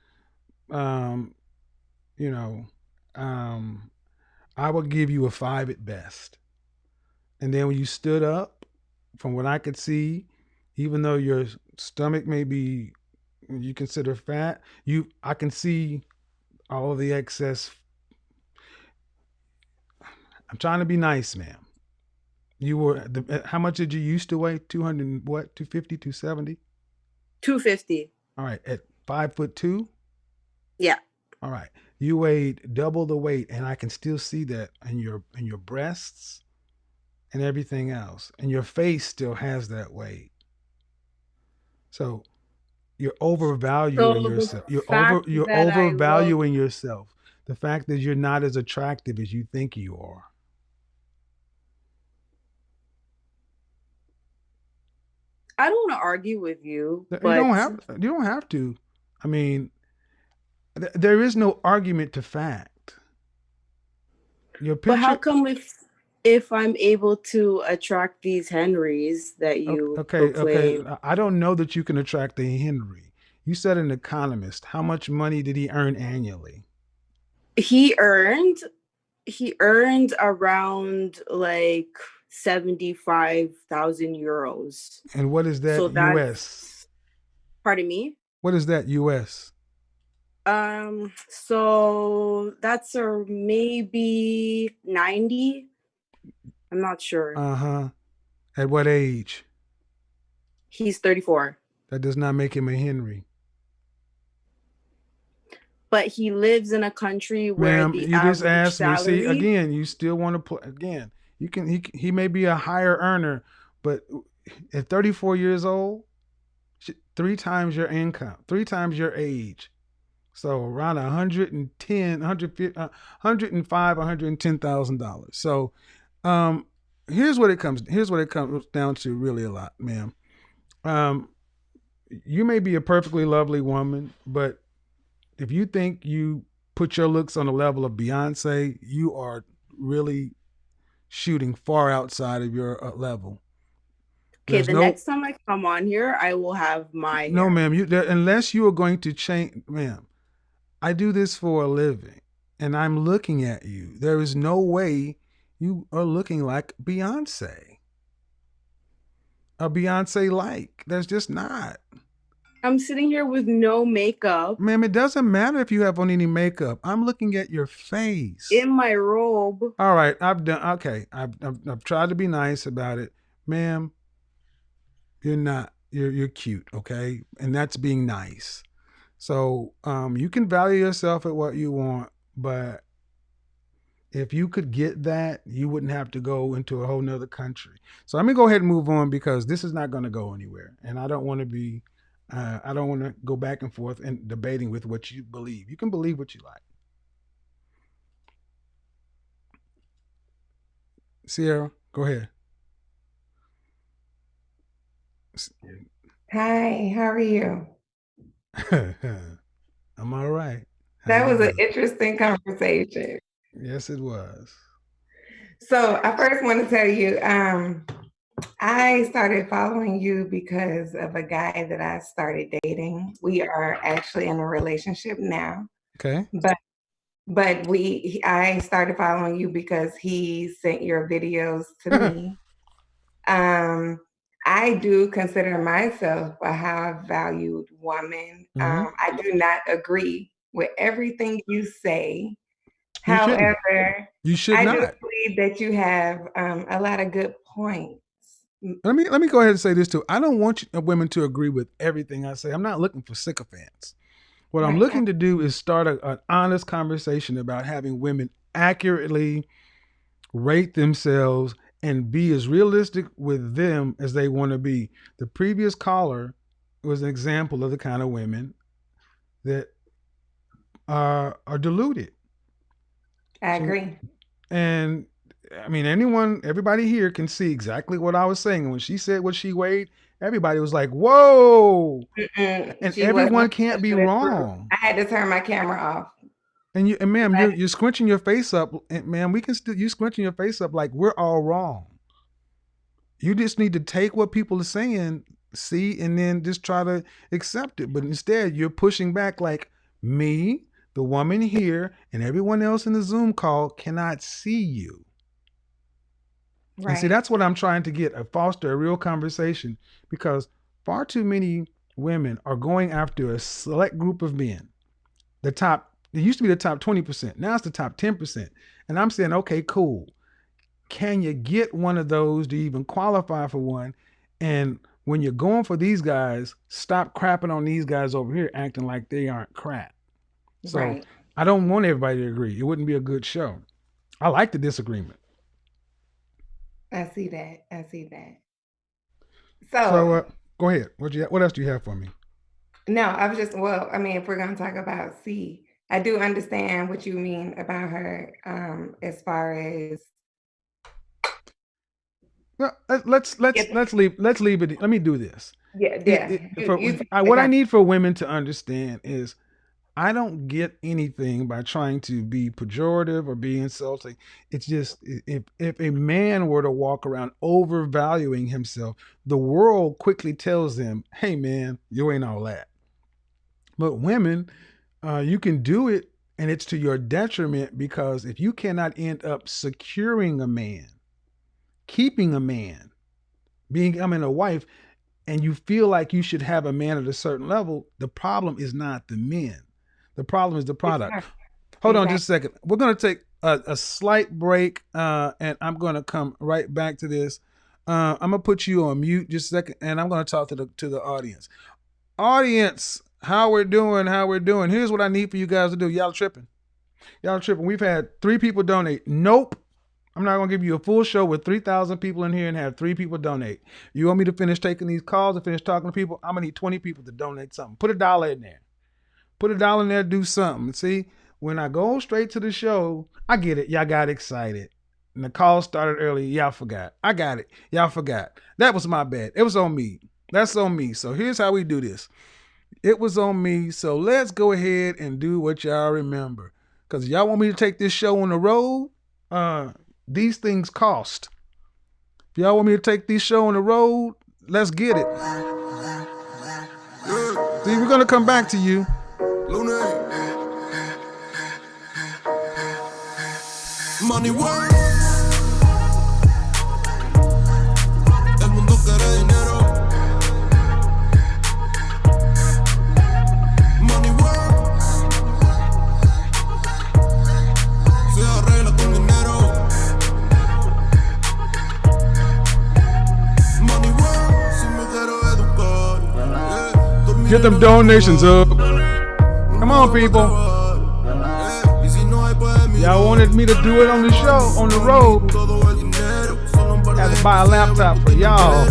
you know, I would give you a 5 at best. And then when you stood up, from what I could see, even though your stomach may be you consider fat, I can see all of the excess. I'm trying to be nice, ma'am. You were how much did you used to weigh? 200 what? 250, 270? 250. All right, at 5'2"? Yeah. All right. You weighed double the weight, and I can still see that in your breasts and everything else. And your face still has that weight. So you're overvaluing So the yourself. fact You're that I look, overvaluing yourself. The fact that you're not as attractive as you think you are. I don't want to argue with you, You but don't have to. I mean, there is no argument to fact. Your how picture. come if I'm able to attract these Henrys that you Okay. proclaim? I don't know that you can attract a Henry. You said an economist. How much money did he earn annually? He earned around like 75,000 euros. And what is So that US? that's, pardon me. What is that US? So that's maybe 90. I'm not sure. Uh-huh. At what age? He's 34. That does not make him a Henry. But he lives in a country where Ma'am, the you just average asked me. See, salary. again, you still want to play. Again, you can. He may be a higher earner, but at 34 years old, 3 times your income, 3 times your age. So around 110, 150, 105, $110,000. So here's what it comes down to really a lot, ma'am. You may be a perfectly lovely woman, but if you think you put your looks on the level of Beyonce, you are really shooting far outside of your level. Okay, the next time I come on here, I will have my no, hair. ma'am. Unless you are going to change, ma'am. I do this for a living, and I'm looking at you. There is no way you are looking like Beyonce. A Beyonce like. There's just not. I'm sitting here with no makeup. Ma'am, it doesn't matter if you have on any makeup. I'm looking at your face. In my robe. All right, I've done. Okay, I've tried to be nice about it, ma'am. You're not. You're cute, okay, and that's being nice. So you can value yourself at what you want, but if you could get that, you wouldn't have to go into a whole nother country. So let me go ahead and move on because this is not going to go anywhere, and I don't want to be. I don't want to go back and forth and debating with what you believe. You can believe what you like. Sierra, go ahead. Hi, how are you? I'm all right. That was an interesting conversation. Yes, it was. So I first want to tell you, I started following you because of a guy that I started dating. We are actually in a relationship now. Okay. But I started following you because he sent your videos to me. I do consider myself a high valued woman. I do not agree with everything you say. However, you should I not. do believe that you have a lot of good points. Let me go ahead and say this too. I don't want women to agree with everything I say. I'm not looking for sycophants. What I'm looking to do is start an honest conversation about having women accurately rate themselves and be as realistic with them as they want to be. The previous caller was an example of the kind of women that are deluded. I agree. And I mean, everybody here can see exactly what I was saying. When she said what she weighed, everybody was like, whoa. And everyone can't be wrong. I had to turn my camera off. And ma'am, you're squinching your face up. And ma'am, you squinching your face up like we're all wrong. You just need to take what people are saying, see, and then just try to accept it. But instead, you're pushing back like, me? the woman here and everyone else in the Zoom call cannot see you. Right. And see, that's what I'm trying to get, foster a real conversation, because far too many women are going after a select group of men. It used to be the top 20%. Now it's the top 10%. And I'm saying, okay, cool. Can you get one of those to even qualify for one? And when you're going for these guys, stop crapping on these guys over here, acting like they aren't crap. So Right. I don't want everybody to agree. It wouldn't be a good show. I like the disagreement. I see that. So go ahead. What else do you have for me? No, I was just, well, I mean, if we're going to talk about C, I do understand what you mean about her, as far as. Well, let's leave it. Let me do this. Yeah. What I need for women to understand is, I don't get anything by trying to be pejorative or be insulting. It's just, if a man were to walk around overvaluing himself, the world quickly tells them, hey man, you ain't all that. But women, you can do it, and it's to your detriment, because if you cannot end up securing a man, keeping a man, becoming a wife, and you feel like you should have a man at a certain level, the problem is not the men. The problem is the product. Hold on just a second. We're going to take a slight break, and I'm going to come right back to this. I'm going to put you on mute just a second, and I'm going to talk to the audience. Audience, how we're doing. Here's what I need for you guys to do. Y'all tripping. We've had 3 people donate. Nope. I'm not going to give you a full show with 3,000 people in here and have 3 people donate. You want me to finish taking these calls and finish talking to people? I'm going to need 20 people to donate something. Put $1 in there. Put $1 in there, do something. See, when I go straight to the show, I get it. Y'all got excited. And the call started early. Y'all forgot. I got it. Y'all forgot. That was my bad. It was on me. That's on me. So here's how we do this. It was on me. So let's go ahead and do what y'all remember. Because y'all want me to take this show on the road, these things cost. If y'all want me to take this show on the road, let's get it. See, we're going to come back to you. Money work. El mundo quiere dinero. Money work. Se arregla con dinero. Money work. Si me quiero educar. Get them donations up. Come on, people. Y'all wanted me to do it on the show, on the road. Had to buy a laptop for y'all.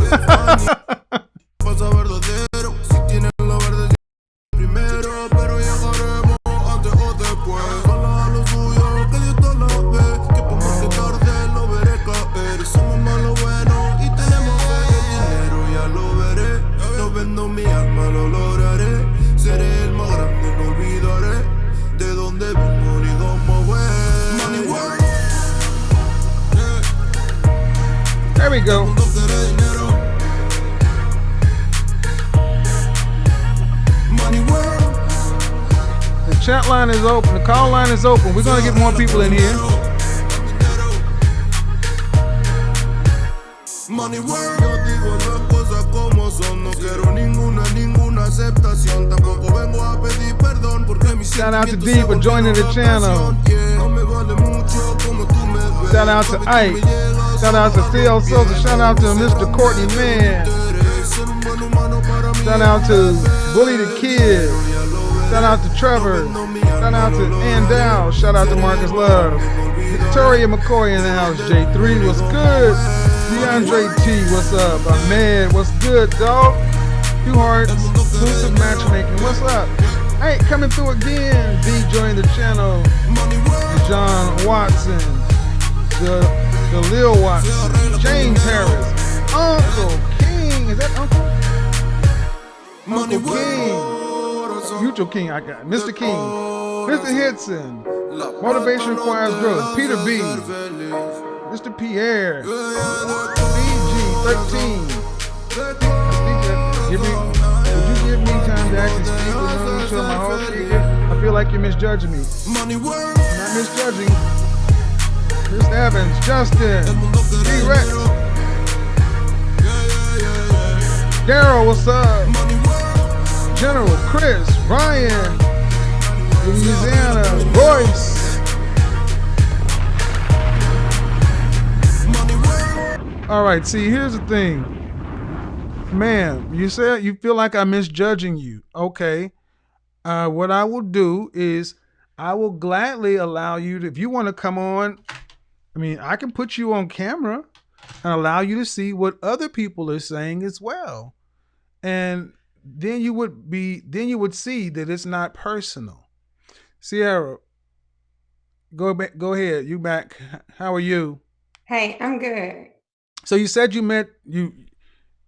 There we go. The chat line is open. The call line is open. We're going to get more people in here. Money work. Yo digo las cosas como son. No quiero ninguna aceptación. Tampoco vengo a pedir perdón porque mis Shout out to D for joining the channel. Shout out to Ike. Shout out to Theo Sosa. Shout out to Mr. Courtney Mann. Shout out to Bully the Kid. Shout out to Trevor. Shout out to Andal. Shout out to Marcus Love. Victoria McCoy in the house. J3, what's good? DeAndre T, what's up? Ahmed, what's good, dog? Two Hearts, exclusive matchmaking, what's up? Hey, coming through again. D joined the channel. John Watson. The Lil Watson. James Harris. Uncle King. Is that Uncle? Uncle King. Mutual King, I got. Mr. King. Mr. Hitson. Motivation requires growth. Peter B. Mr. Pierre. BG13. Would you give me time to actually speak and show my whole figure? I feel like you're misjudging me. Money world. I'm not misjudging. Chris Evans, Justin, El mundo quiere T-Rex, dinero. Yeah, yeah, yeah, yeah. Daryl, what's up? Money world. General, Chris, Ryan, Louisiana, Royce. Money world. All right, see, here's the thing. Ma'am, you said you feel like I'm misjudging you. Okay. What I will do is I will gladly allow you to, if you want to come on, I mean, I can put you on camera and allow you to see what other people are saying as well. And then you would see that it's not personal. Sierra, go ahead. You back. How are you? Hey, I'm good. So you said you met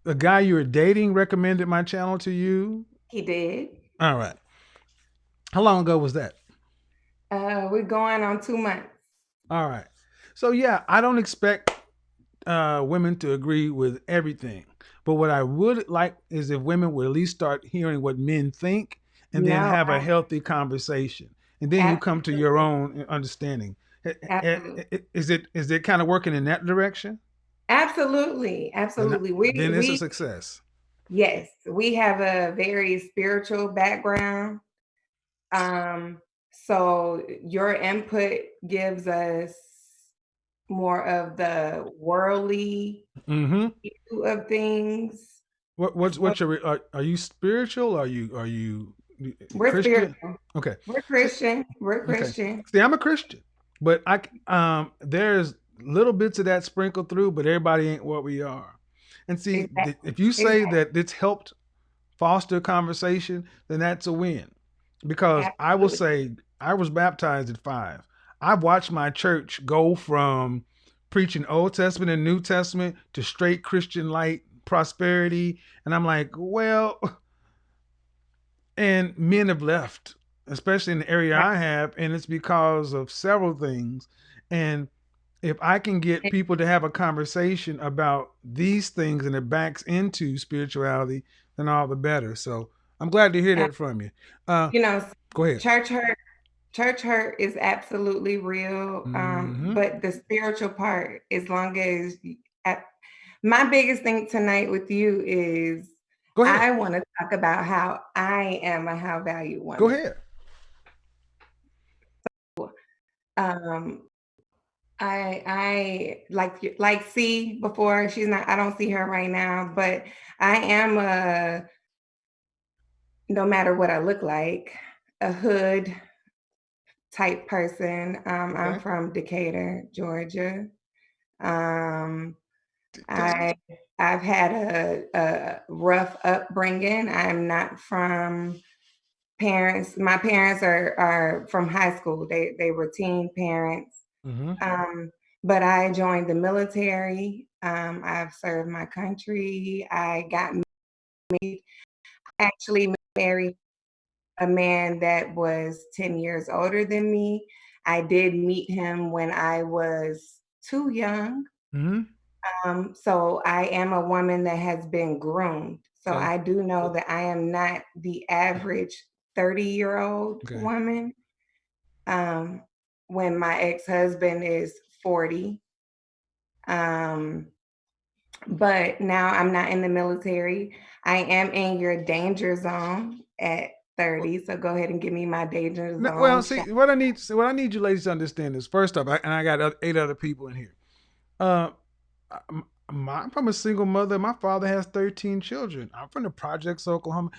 a guy you were dating recommended my channel to you? He did. All right. How long ago was that? We're going on 2 months. All right. So yeah, I don't expect women to agree with everything. But what I would like is if women would at least start hearing what men think and then have a healthy conversation. And then you come to your own understanding. Absolutely. Is it kind of working in that direction? Absolutely. Absolutely. Then it's a success. Yes, we have a very spiritual background. So your input gives us more of the worldly view of things. What's your are you spiritual? Are you We're Christian? spiritual. Okay. We're Christian. We're Christian. Okay. See, I'm a Christian, but there's little bits of that sprinkled through, but everybody ain't what we are. And see, if you say that it's helped foster conversation, then that's a win. Because I will say I was baptized at 5. I've watched my church go from preaching Old Testament and New Testament to straight Christian light prosperity. And I'm like, well, and men have left, especially in the area I have, and it's because of several things. And if I can get people to have a conversation about these things and it backs into spirituality, then all the better. So I'm glad to hear that from you. Go ahead. Church hurt is absolutely real. But the spiritual part, as long as my biggest thing tonight with you is I want to talk about how I am a high value woman. Go ahead. So, I like C before. She's not, I don't see her right now, but I am no matter what I look like, a hood type person. I'm from Decatur, Georgia. I've had a rough upbringing. I'm not from parents. My parents are from high school. They were teen parents. But I joined the military. I've served my country. I got married. I actually married a man that was 10 years older than me. I did meet him when I was too young. So I am a woman that has been groomed. So I do know that I am not the average 30-year-old woman. When my ex-husband is 40. But now I'm not in the military. I am in your danger zone at 30. So go ahead and give me my danger zone. Well, see, what I need you ladies to understand is, first off, and I got 8 other people in here. I'm from a single mother. My father has 13 children. I'm from the projects, Oklahoma.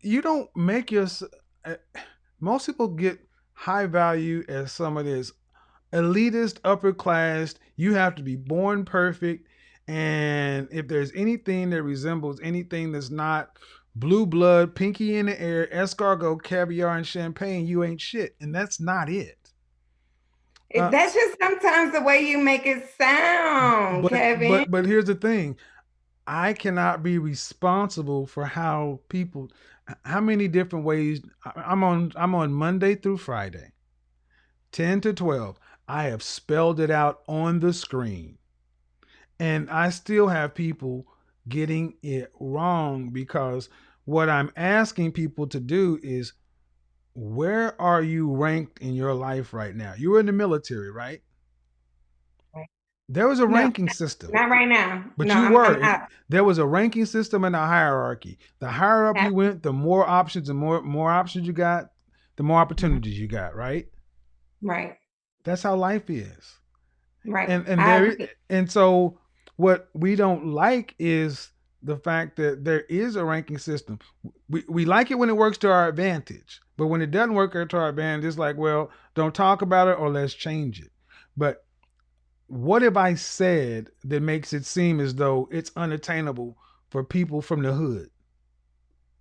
You don't make most people get high value as some of this elitist, upper class. You have to be born perfect. And if there's anything that resembles anything that's not blue blood, pinky in the air, escargot, caviar, and champagne, you ain't shit. And that's not it. That's just sometimes the way you make it sound, Kevin. But here's the thing. I cannot be responsible for how many different ways. I'm on Monday through Friday, 10 to 12. I have spelled it out on the screen. And I still have people getting it wrong, because what I'm asking people to do is where are you ranked in your life right now? You were in the military, right? Right. There was a No, ranking system, not right now. but No, you I'm were. out. There was a ranking system and a hierarchy. The higher up you went, the more options and more options you got, the more opportunities you got, right? Right. That's how life is. Right. And I there agree. and so what we don't like is the fact that there is a ranking system. We like it when it works to our advantage, but when it doesn't work to our advantage, it's like, well, don't talk about it or let's change it. But what have I said that makes it seem as though it's unattainable for people from the hood?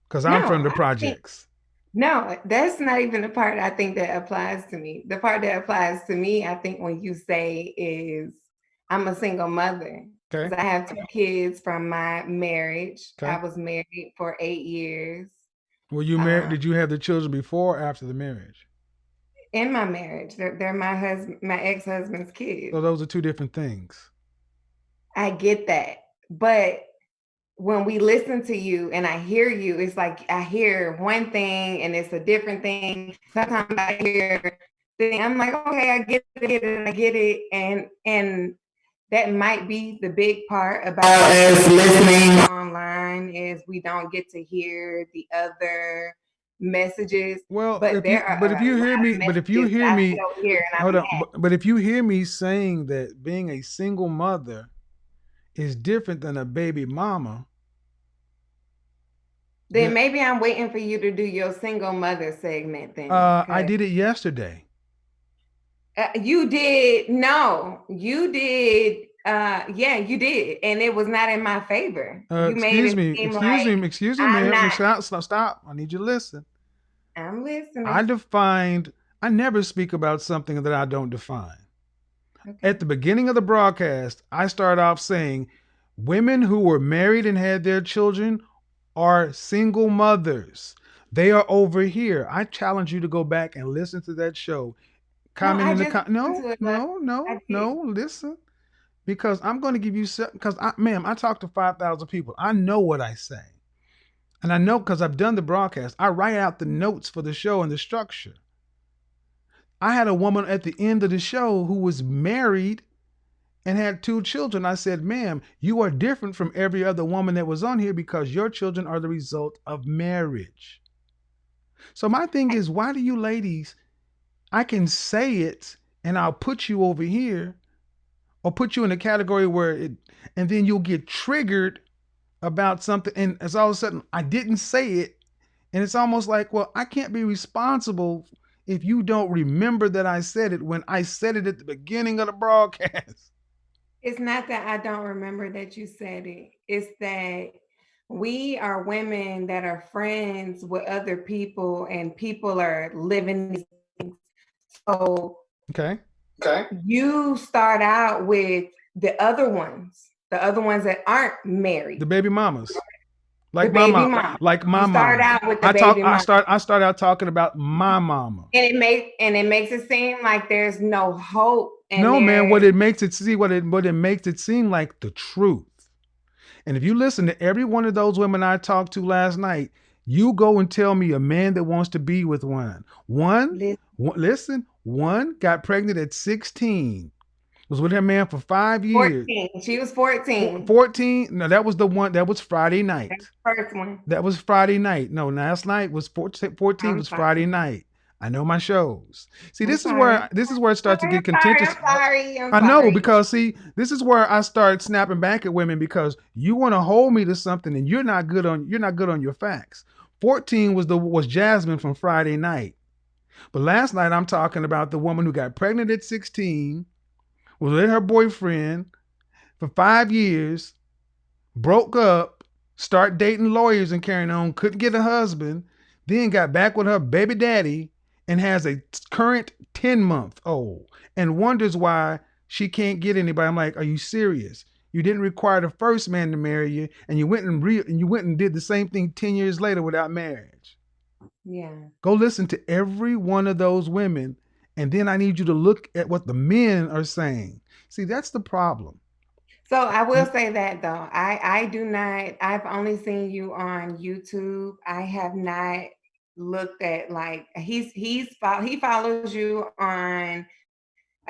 Because I'm No, from the I think projects. no, that's not even the part I think that applies to me. The part that applies to me, I think when you say is I'm a single mother. Okay. Because I have 2 kids from my marriage. I Okay. was married for 8 years. Were you married? Did you have the children before or after the marriage? In my marriage, they're my husband, my ex-husband's kids. So those are two different things. I get that. But when we listen to you and I hear you, it's like I hear one thing and it's a different thing. Sometimes I hear thing, I'm like, okay, I get it, I get it. And that might be the big part about us listening online is we don't get to hear the other messages. Well, But there are if you a hear lot me, of but if you messages hear that I me, still hear and hold I'm on. mad. But if you hear me saying that being a single mother is different than a baby mama, Then maybe I'm waiting for you to do your single mother segment then. I did it yesterday. You did. No, you did. Yeah, you did. And it was not in my favor. You made it seem like Excuse me, I'm ma'am. not. Stop. I need you to listen. I'm listening. I never speak about something that I don't define. Okay. At the beginning of the broadcast, I start off saying women who were married and had their children are single mothers. They are over here. I challenge you to go back and listen to that show. Comment in the listen, because I'm going to give you because ma'am, I talk to 5,000 people. I know what I say, and I know because I've done the broadcast. I write out the notes for the show and the structure. I had a woman at the end of the show who was married and had 2 children. I said, ma'am, you are different from every other woman that was on here because your children are the result of marriage. So my thing is, why do you ladies, I can say it and I'll put you over here or put you in a category where and then you'll get triggered about something. And it's all of a sudden, I didn't say it. And it's almost like, well, I can't be responsible if you don't remember that I said it when I said it at the beginning of the broadcast. It's not that I don't remember that you said it. It's that we are women that are friends with other people and people are living these things. So Okay. You start out with the other ones that aren't married. The baby mamas. Like the my baby mom. mama. Like my You start mama. out with the baby mama. I start out talking about my mama. And it makes it seem like there's no hope. And no, man, what it makes it seem like the truth. And if you listen to every one of those women I talked to last night, you go and tell me a man that wants to be with one. One got pregnant at 16. Was with her man for 5 years. 14. She was 14. 14? No, that was the one. That was Friday night. First one. That was Friday night. No, last night was 14 was Friday night. I know my shows. See, this is where it starts to get contentious. I'm I know sorry. because see, this is where I start snapping back at women because you want to hold me to something and you're not good on your facts. 14 was Jasmine from Friday night. But last night I'm talking about the woman who got pregnant at 16, was with her boyfriend for 5 years, broke up, start dating lawyers and carrying on, couldn't get a husband, then got back with her baby daddy and has a current 10-month-old and wonders why she can't get anybody. I'm like, are you serious? You didn't require the first man to marry you, and you went and did the same thing 10 years later without marriage. Yeah. Go listen to every one of those women, and then I need you to look at what the men are saying. See, that's the problem. So I will say that though, I do not, I've only seen you on YouTube. I have not looked at like he follows you on.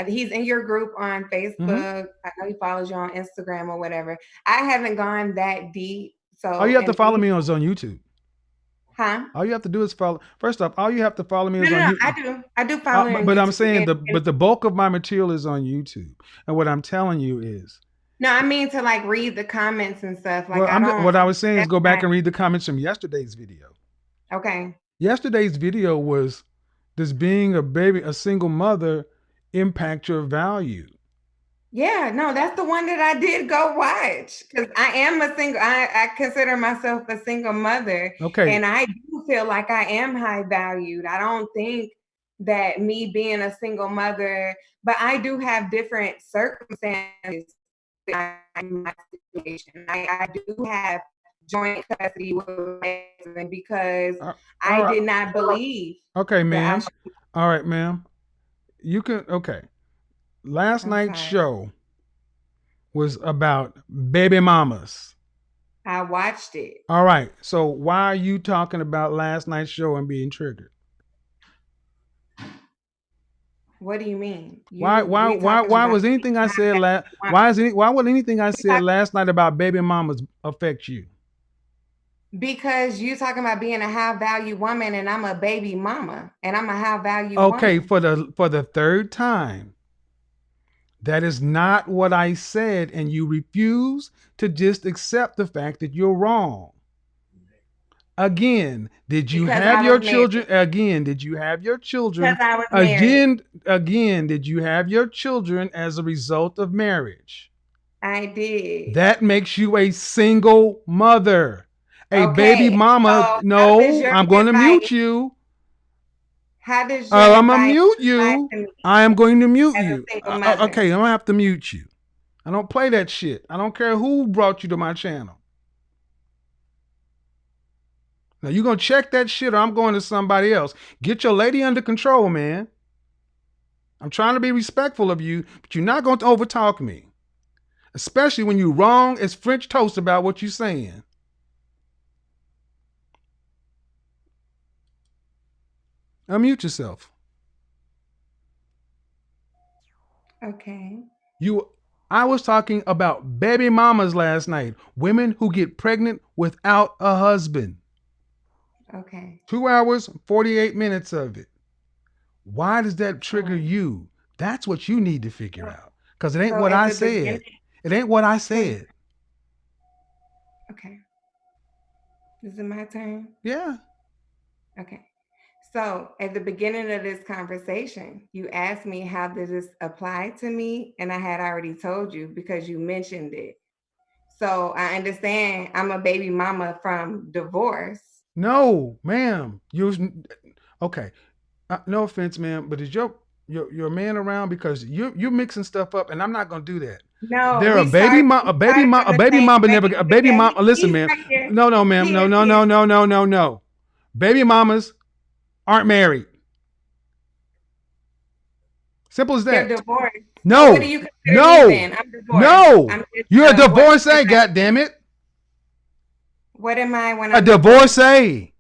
He's in your group on Facebook. I know he follows you on Instagram or whatever. I haven't gone that deep. So all you have to follow me is on YouTube. Huh? All you have to do is follow. First off, all you have to follow me is No, on YouTube. I do follow you on but I'm YouTube. saying but the bulk of my material is on YouTube. And what I'm telling you is, no, I mean to like read the comments and stuff. Like what I was saying is go back and read the comments from yesterday's video. Okay. Yesterday's video was, does being a single mother impact your value? Yeah, no, that's the one that I did go watch because I am a single. I consider myself a single mother. Okay. And I do feel like I am high valued. I don't think that me being a single mother, but I do have different circumstances in my situation. I do have joint custody with my husband because I did not believe. Okay, ma'am. All right, ma'am. You can, okay. Last night's show was about baby mamas. I watched it. All right. So why are you talking about last night's show and being triggered? What do you mean? Why was anything I said why would anything I said last night about baby mamas affect you? Because you talking about being a high value woman and I'm a baby mama and I'm a high value okay, woman. for the third time. That is not what I said, and you refuse to just accept the fact that you're wrong. Again, did you have your children? Again, did you have your children? Because I was married. Again, did you have your children as a result of marriage? I did. That makes you a single mother. A baby mama. So no, I'm going to mute you. How does I'm going to mute you. I am going to mute you. Okay, I'm going to have to mute you. I don't play that shit. I don't care who brought you to my channel. Now, you're going to check that shit or I'm going to somebody else. Get your lady under control, man. I'm trying to be respectful of you, but you're not going to overtalk me. Especially when you're wrong as French toast about what you're saying. Unmute yourself. Okay. I was talking about baby mamas last night. Women who get pregnant without a husband. Okay. 2 hours, 48 minutes of it. Why does that trigger you? That's what you need to figure out. Because it ain't what I said. It ain't what I said. Okay. Is it my turn? Yeah. Okay. So at the beginning of this conversation, you asked me how does this apply to me? And I had already told you because you mentioned it. So I understand I'm a baby mama from divorce. No, ma'am. Okay. No offense, ma'am, but is your man around? Because you're mixing stuff up, and I'm not gonna do that. No, a baby mama never. Listen, man. No, ma'am. No. Baby mamas aren't married. Simple as that. They're divorced. No. So what do you consider me then? I'm divorced. No. You're a divorcee, goddammit. What am I when I'm a divorcee?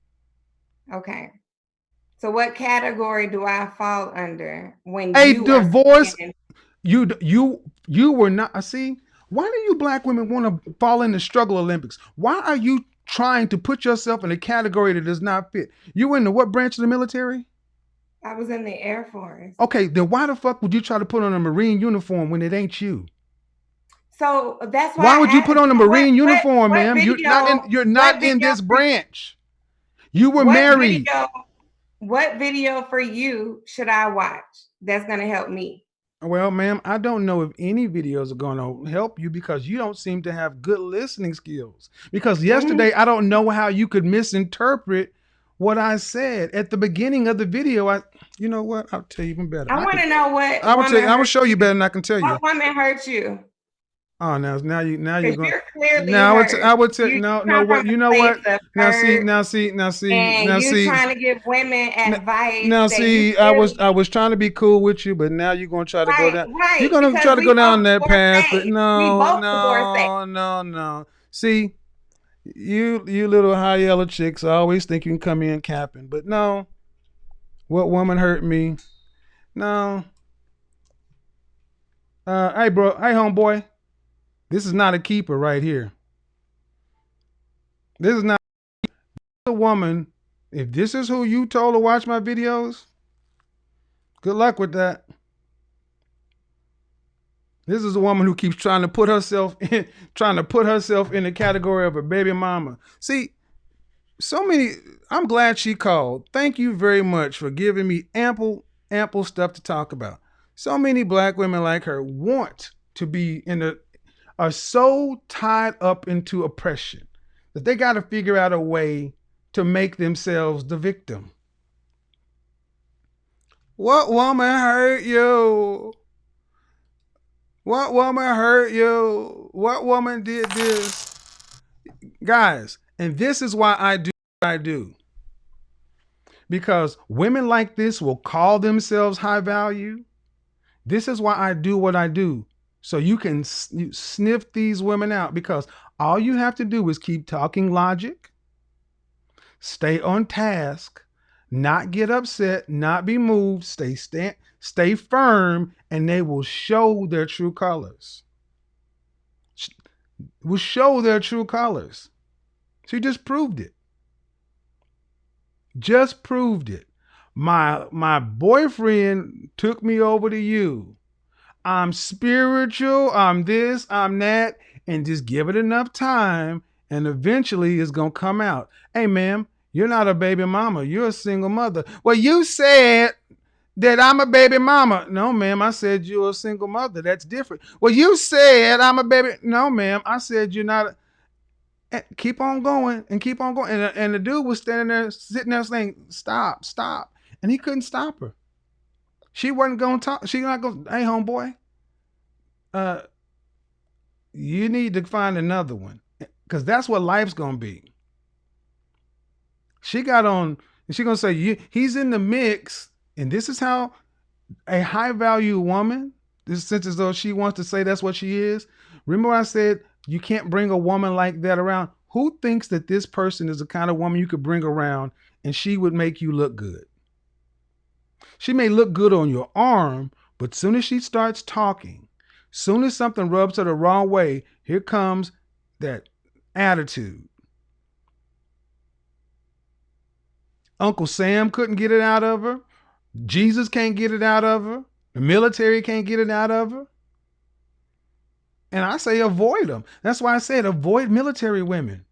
Okay. So what category do I fall under when a divorce? You were not. See, why do you black women want to fall in the struggle Olympics? Why are you trying to put yourself in a category that does not fit? You in the what branch of the military? I was in the Air Force. Okay, then why the fuck would you try to put on a Marine uniform when it ain't you? So that's why would you put on a Marine uniform, ma'am? You're not in this branch. You were married. What video for you should I watch that's going to help me? Well, ma'am, I don't know if any videos are going to help you because you don't seem to have good listening skills. Because yesterday, I don't know how you could misinterpret what I said at the beginning of the video. You know what? I'll tell you even better. I want to know what. I will show you better than I can tell you. What woman hurt you? Oh, now you're going. You're clearly now hurt. I would tell what you know what. Now see. And you're trying to give women advice. Now see, I was trying to be cool with you, but now you're gonna try to go down. Right, you're gonna try to go down that path, but no. See, You little high yellow chicks always think you can come in capping, but no. What woman hurt me? No. Hey bro, hey homeboy. This is not a keeper right here. This is not a woman. If this is who you told to watch my videos, good luck with that. This is a woman who keeps trying to put herself in the category of a baby mama. See, so many. I'm glad she called. Thank you very much for giving me ample stuff to talk about. So many black women like her want to be are so tied up into oppression that they got to figure out a way to make themselves the victim. What woman hurt you? What woman hurt you? What woman did this? Guys, and this is why I do what I do. Because women like this will call themselves high value. This is why I do what I do. So you can sniff these women out, because all you have to do is keep talking logic, stay on task, not get upset, not be moved, stay firm, and they will show their true colors. Will show their true colors. She just proved it. Just proved it. My boyfriend took me over to you. I'm spiritual, I'm this, I'm that, and just give it enough time, and eventually it's going to come out. Hey, ma'am, you're not a baby mama. You're a single mother. Well, you said that I'm a baby mama. No, ma'am, I said you're a single mother. That's different. Well, you said I'm a baby. No, ma'am, I said you're not. Keep on going and keep on going. And the dude was standing there, sitting there saying, stop, stop. And he couldn't stop her. She wasn't going to talk. She not going, hey, homeboy, you need to find another one, because that's what life's going to be. She got on, and she going to say, he's in the mix. And this is how a high value woman, this sense as though she wants to say that's what she is. Remember I said, you can't bring a woman like that around. Who thinks that this person is the kind of woman you could bring around and she would make you look good? She may look good on your arm, but soon as she starts talking, soon as something rubs her the wrong way, here comes that attitude. Uncle Sam couldn't get it out of her. Jesus can't get it out of her. The military can't get it out of her. And I say avoid them. That's why I said avoid military women.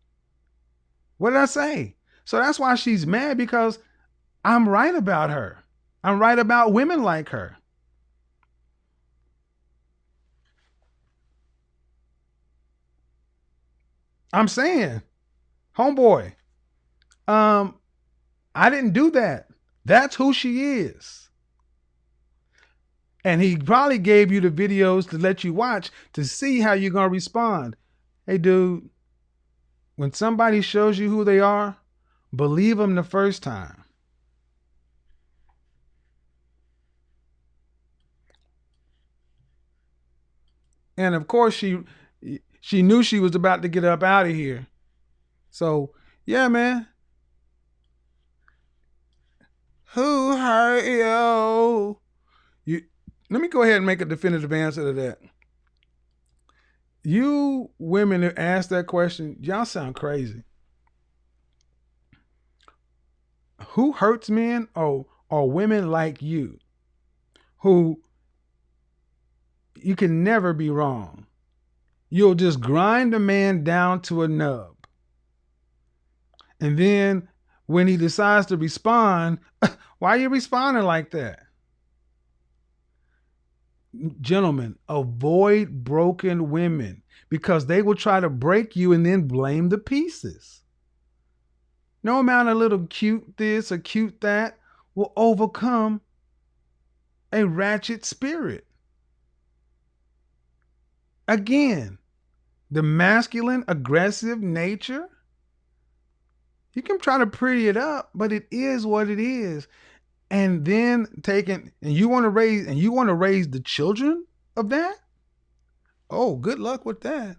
What did I say? So that's why she's mad, because I'm right about her. I'm right about women like her. I'm saying, homeboy, I didn't do that. That's who she is. And he probably gave you the videos to let you watch to see how you're going to respond. Hey, dude, when somebody shows you who they are, believe them the first time. And of course, she knew she was about to get up out of here. So, yeah, man. Who hurt you? Let me go ahead and make a definitive answer to that. You women that ask that question, y'all sound crazy. Who hurts men are women like you, who you can never be wrong. You'll just grind a man down to a nub. And then when he decides to respond, why are you responding like that? Gentlemen, avoid broken women, because they will try to break you and then blame the pieces. No amount of little cute this or cute that will overcome a ratchet spirit. Again, the masculine, aggressive nature, you can try to pretty it up, but it is what it is. And then you want to raise the children of that? Oh, good luck with that.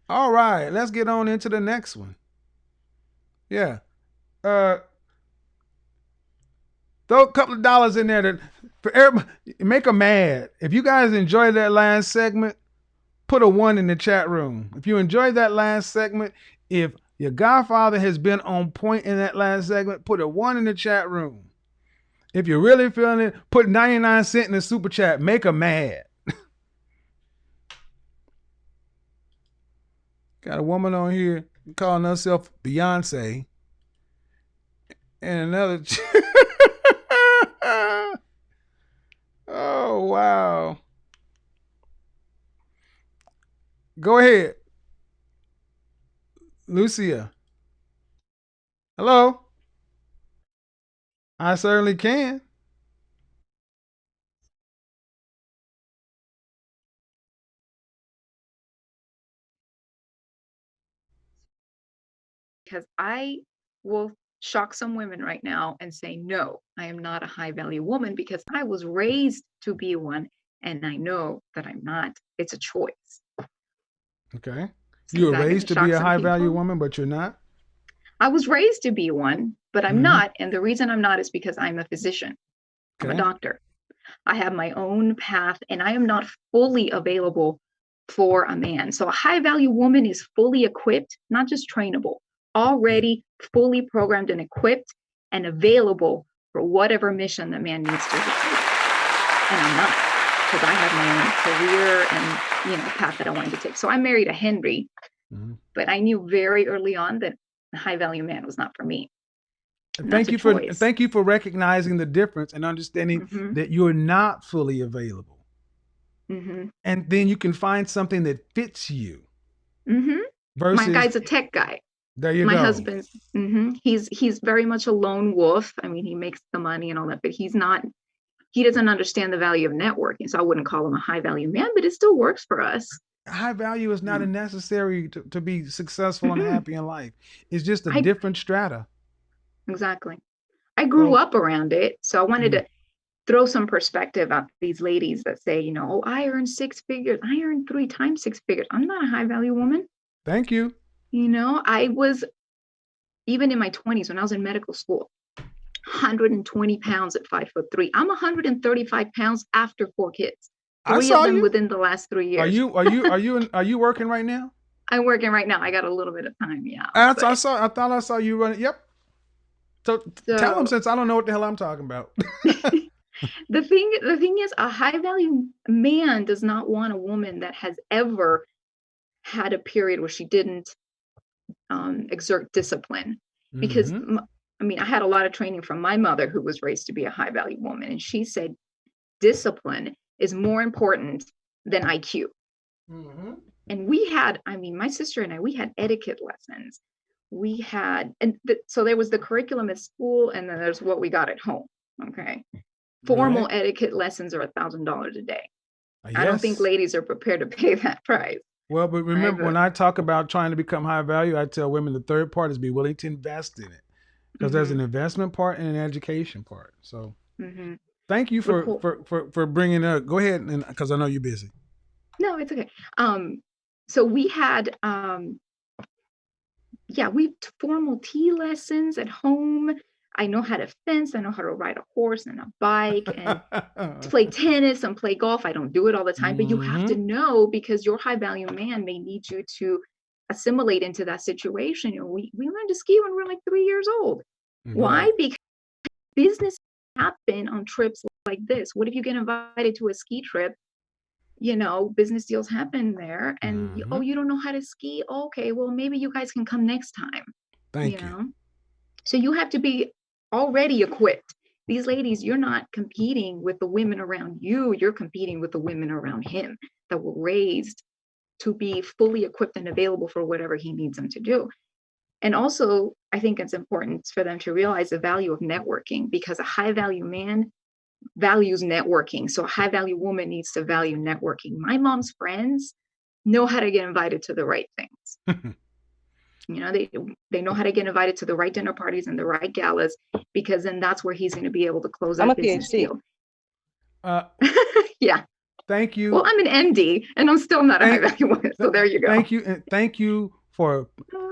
All right, let's get on into the next one. Yeah. Throw a couple of dollars in there for everybody, make them mad. If you guys enjoyed that last segment, put a 1 in the chat room. If you enjoyed that last segment, if your godfather has been on point in that last segment, put a 1 in the chat room. If you're really feeling it, put 99 cents in the super chat. Make them mad. Got a woman on here calling herself Beyonce. And another. Oh, wow. Go ahead. Lucia. Hello? I certainly can. Because I will shock some women right now and say, no, I am not a high value woman because I was raised to be one and I know that I'm not. It's a choice. Okay. You were raised to be a high value woman, but you're not? I was raised to be one, but I'm not. And the reason I'm not is because I'm a physician. I'm a doctor. I have my own path and I am not fully available for a man. So a high value woman is fully equipped, not just trainable, already fully programmed and equipped and available for whatever mission the man needs to achieve. And I'm not, because I have my own career and path that I wanted to take. So I married a Henry, but I knew very early on that a high value man was not for me. Thank you for recognizing the difference and understanding that you're not fully available. And then you can find something that fits you. Versus, my guy's a tech guy. There you go. My husband's he's very much a lone wolf. I mean, he makes the money and all that, but he doesn't understand the value of networking. So I wouldn't call him a high value man, but it still works for us. High value is not necessary to be successful and happy in life. It's just a different strata. Exactly. I grew up around it. So I wanted to throw some perspective on these ladies that say, oh, I earn 6 figures. I earn 3 times 6 figures. I'm not a high value woman. Thank you. I was, even in my 20s when I was in medical school, 120 pounds at 5'3". I'm 135 pounds after 4 kids. 3 of them within the last 3 years. Are you working right now? I'm working right now. I got a little bit of time. Yeah. I thought I saw you running. Yep. So tell them, since I don't know what the hell I'm talking about. The thing is, a high value man does not want a woman that has ever had a period where she didn't exert discipline. Because I had a lot of training from my mother, who was raised to be a high value woman. And she said, discipline is more important than IQ. And we had, my sister and I, we had etiquette lessons. We had, so there was the curriculum at school, and then there's what we got at home. Okay. Formal etiquette lessons are $1,000 a day. Yes. I don't think ladies are prepared to pay that price. Well, but remember, when I talk about trying to become high value, I tell women the third part is be willing to invest in it, because there's an investment part and an education part. So thank you for bringing it up. Go ahead, and because I know you're busy. No, it's okay. So we had, we formal tea lessons at home. I know how to fence. I know how to ride a horse and a bike and to play tennis and play golf. I don't do it all the time, but you have to know, because your high value man may need you to assimilate into that situation. We learned to ski when we were like 3 years old. Why? Because business happen on trips like this. What if you get invited to a ski trip? Business deals happen there, and you don't know how to ski. Okay, well, maybe you guys can come next time. Thank you. So you have to be already equipped. These ladies, you're not competing with the women around you. You're competing with the women around him that were raised to be fully equipped and available for whatever he needs them to do. And also, I think it's important for them to realize the value of networking, because a high value man values networking. So a high value woman needs to value networking. My mom's friends know how to get invited to the right things. They know how to get invited to the right dinner parties and the right galas, because then that's where he's going to be able to close up business deal. I'm a PhD. Yeah. Thank you. Well, I'm an ND, and I'm still not a high value woman. So there you go. Thank you, and thank you for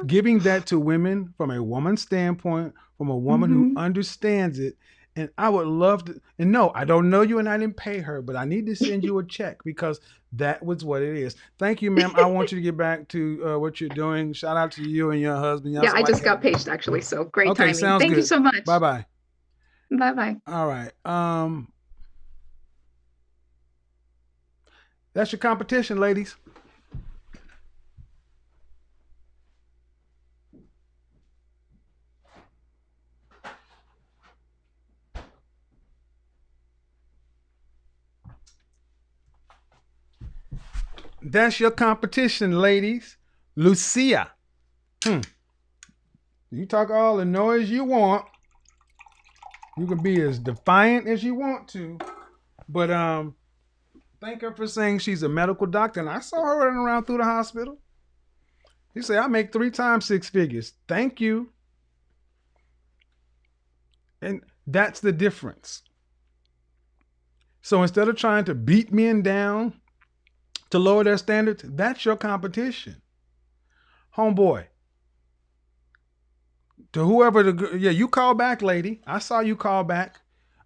giving that to women from a woman's standpoint, from a woman who understands it. And I would love to. And no, I don't know you, and I didn't pay her, but I need to send you a check because that was what it is. Thank you, ma'am. I want you to get back to what you're doing. Shout out to you and your husband. Yeah, I just got paged actually, so great Okay, timing. sounds Thank good. you so much. Bye bye. Bye bye. All right. That's your competition, ladies. That's your competition, ladies. Lucia. You talk all the noise you want. You can be as defiant as you want to. But thank her for saying she's a medical doctor. And I saw her running around through the hospital. You say, I make 3 times 6 figures. Thank you. And that's the difference. So instead of trying to beat men down to lower their standards, that's your competition. Homeboy. To whoever you call back, lady. I saw you call back.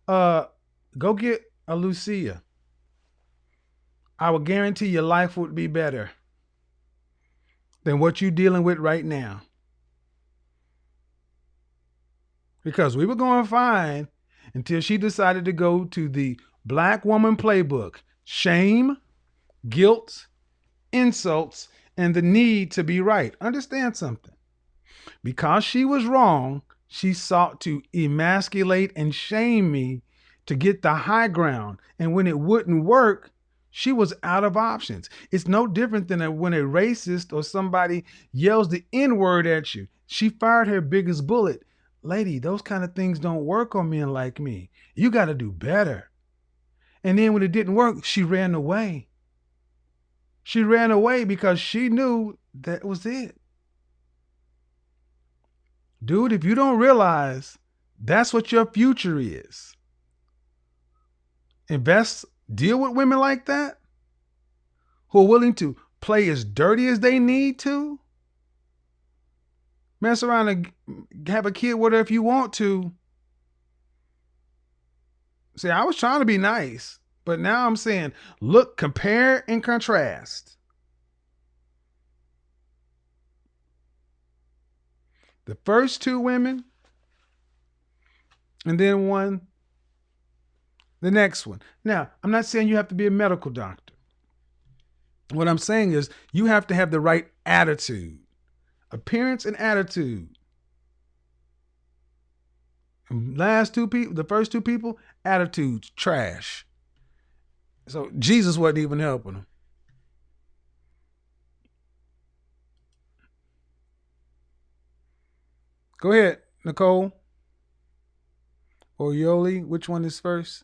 Go get a Lucia. I will guarantee your life would be better than what you're dealing with right now. Because we were going fine until she decided to go to the Black Woman Playbook. Shame, guilt, insults, and the need to be right. Understand something. Because she was wrong, she sought to emasculate and shame me to get the high ground. And when it wouldn't work, she was out of options. It's no different than when a racist or somebody yells the N-word at you. She fired her biggest bullet. Lady, those kind of things don't work on men like me. You got to do better. And then when it didn't work, she ran away. She ran away because she knew that was it. Dude, if you don't realize that's what your future is, deal with women like that who are willing to play as dirty as they need to, mess around and have a kid with her if you want to. See, I was trying to be nice, but now I'm saying, look, compare and contrast. The first 2 women, and then the next one. Now, I'm not saying you have to be a medical doctor. What I'm saying is you have to have the right attitude, appearance and attitude. And the first 2 people, attitudes, trash. So Jesus wasn't even helping them. Go ahead, Nicole. Or Yoli, which one is first?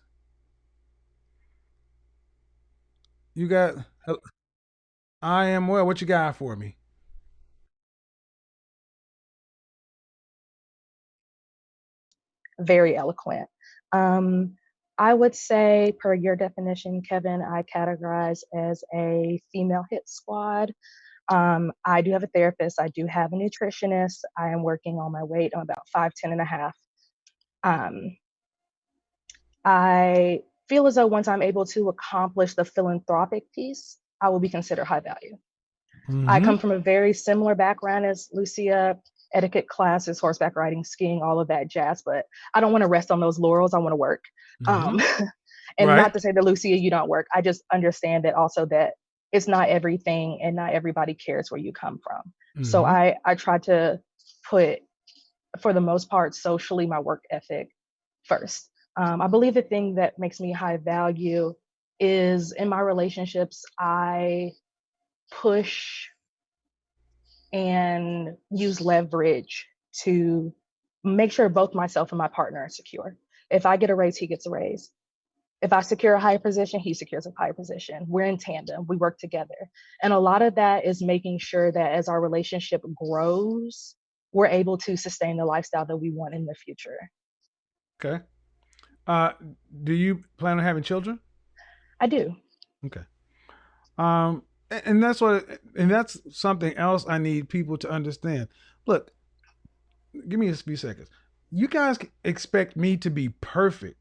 You got, I am well. What you got for me? Very eloquent. I would say, per your definition, Kevin, I categorize as a female hit squad. I do have a therapist. I do have a nutritionist. I am working on my weight. I'm about 5'10" and a half. I feel as though once I'm able to accomplish the philanthropic piece, I will be considered high value. I come from a very similar background as Lucia, etiquette classes, horseback riding, skiing, all of that jazz, but I don't want to rest on those laurels. I want to work. And Right. not to say that, Lucia, you don't work. I just understand that also that it's not everything and not everybody cares where you come from. So I try to put, for the most part, socially, my work ethic first. I believe the thing that makes me high value is in my relationships, I push and use leverage to make sure both myself and my partner are secure. If I get a raise, he gets a raise. If I secure a higher position, he secures a higher position. We're in tandem, we work together. And a lot of that is making sure that as our relationship grows, we're able to sustain the lifestyle that we want in the future. Okay. Do you plan on having children? I do. Okay. And that's and that's something else I need people to understand. Look, give me a few seconds. You guys expect me to be perfect.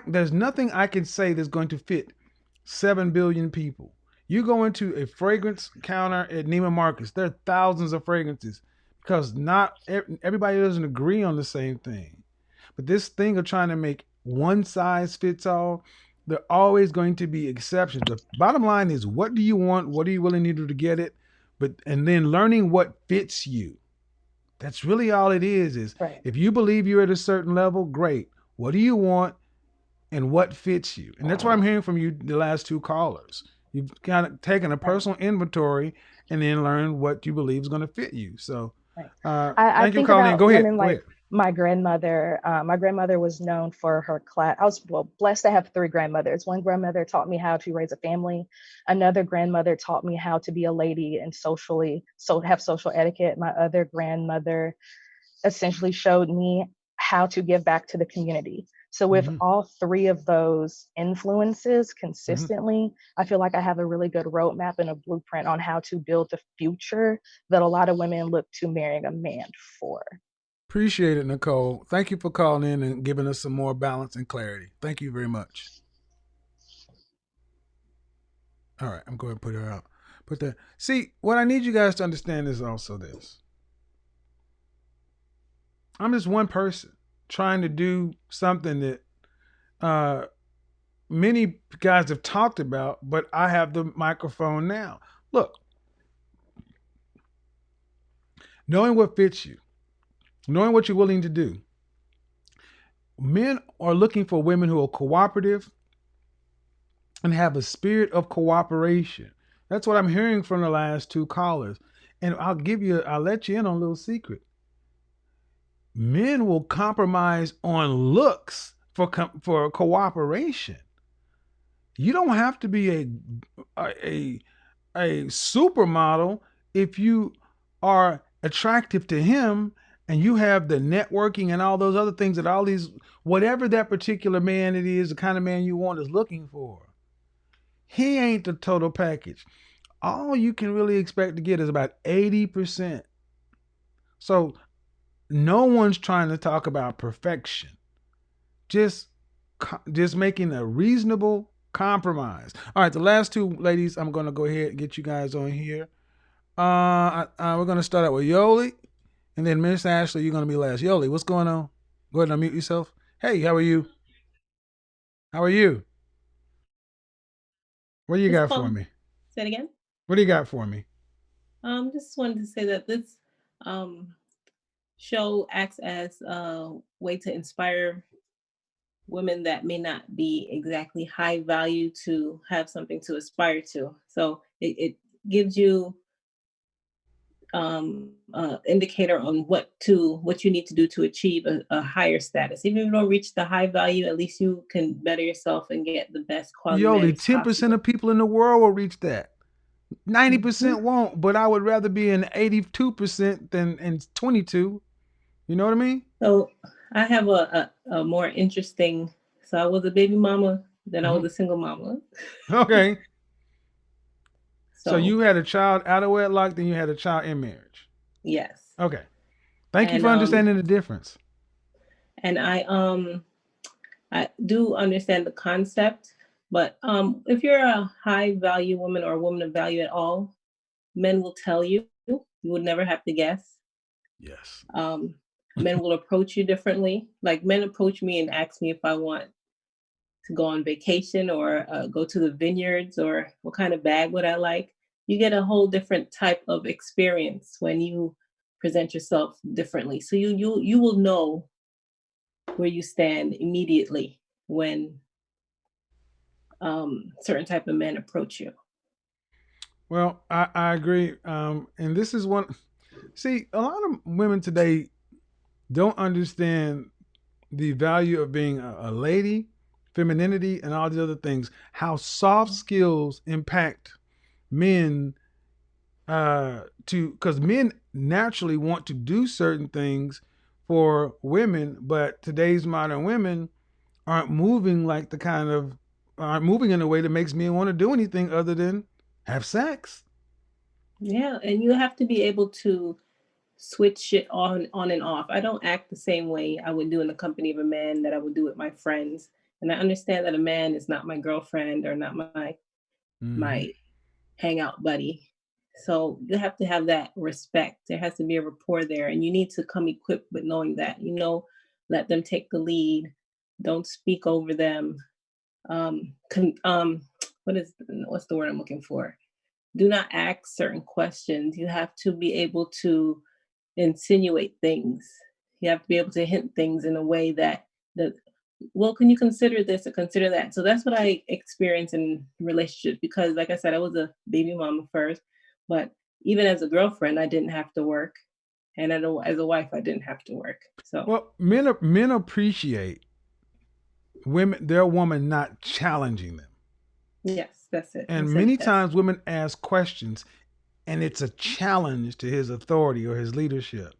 There's nothing I can say that's going to fit 7 billion people. You go into a fragrance counter at Neiman Marcus, there are thousands of fragrances because not everybody doesn't agree on the same thing. But this thing of trying to make one size fits all, there are always going to be exceptions. The bottom line is, what do you want? What are you willing to do to get it? And then learning what fits you. That's really all it is. Right. If you believe you're at a certain level, great. What do you want and what fits you? And that's what I'm hearing from you, the last two callers. You've kind of taken a personal inventory and then learned what you believe is going to fit you. So I thank you for think calling in. about Go ahead. women Go like ahead. my grandmother. My grandmother was known for her class. I was blessed to have three grandmothers. One grandmother taught me how to raise a family. Another grandmother taught me how to be a lady and have social etiquette. My other grandmother essentially showed me how to give back to the community. So with Mm-hmm. all three of those influences Mm-hmm. consistently, I feel like I have a really good roadmap and a blueprint on how to build the future that a lot of women look to marrying a man for. Appreciate it, Nicole. Thank you for calling in and giving us some more balance and clarity. Thank you very much. All right, I'm going to put her out. Put that. See, what I need you guys to understand is also this. I'm just one person trying to do something that uh, many guys have talked about, but I have the microphone now. Look, knowing what fits you, knowing what you're willing to do. Men are looking for women who are cooperative and have a spirit of cooperation. That's what I'm hearing from the last two callers. And I'll let you in on a little secret. Men will compromise on looks for cooperation. You don't have to be a supermodel if you are attractive to him and you have the networking and all those other things that all these whatever that particular man it is, the kind of man you want is looking for. He ain't the total package. All you can really expect to get is about 80%. So no one's trying to talk about perfection. Just making a reasonable compromise. All right, the last two ladies, I'm going to go ahead and get you guys on here. We're going to start out with Yoli, and then Miss Ashley, you're going to be last. Yoli, what's going on? Go ahead and unmute yourself. Hey, how are you? How are you? What do you got for me? Say it again. What do you got for me? Just wanted to say that this show acts as a way to inspire women that may not be exactly high value to have something to aspire to. So it gives you indicator on what you need to do to achieve a higher status. Even if you don't reach the high value, at least you can better yourself and get the best quality. Yoli, 10% of people in the world will reach that. 90% won't, but I would rather be in 82% than in 22. You know what I mean? So I have a more interesting. So I was a baby mama, then I was a single mama. Okay. So you had a child out of wedlock, then you had a child in marriage. Yes. Okay. Thank you for understanding the difference. And I do understand the concept, but if you're a high value woman or a woman of value at all, men will tell you. You would never have to guess. Yes. Men will approach you differently. Like men approach me and ask me if I want to go on vacation or go to the vineyards or what kind of bag would I like. You get a whole different type of experience when you present yourself differently. So you will know where you stand immediately when certain type of men approach you. Well, I agree. And this is one. See, a lot of women today don't understand the value of being a lady, femininity, and all the other things. How soft skills impact men because men naturally want to do certain things for women, but today's modern women aren't moving like the kind of aren't moving in a way that makes me want to do anything other than have sex. Yeah, and you have to be able to switch it on and off. I don't act the same way I would do in the company of a man that I would do with my friends. And I understand that a man is not my girlfriend or not my hangout buddy. So you have to have that respect. There has to be a rapport there, and you need to come equipped with knowing that. Let them take the lead. Don't speak over them. What's the word I'm looking for? Do not ask certain questions. You have to be able to insinuate things. You have to be able to hint things in a way that well, can you consider this or consider that? So that's what I experience in relationships, because like I said, I was a baby mama first, but even as a girlfriend, I didn't have to work. And as a wife, I didn't have to work. So Well, men appreciate their woman not challenging them. yes, that's it. And many times women ask questions and it's a challenge to his authority or his leadership,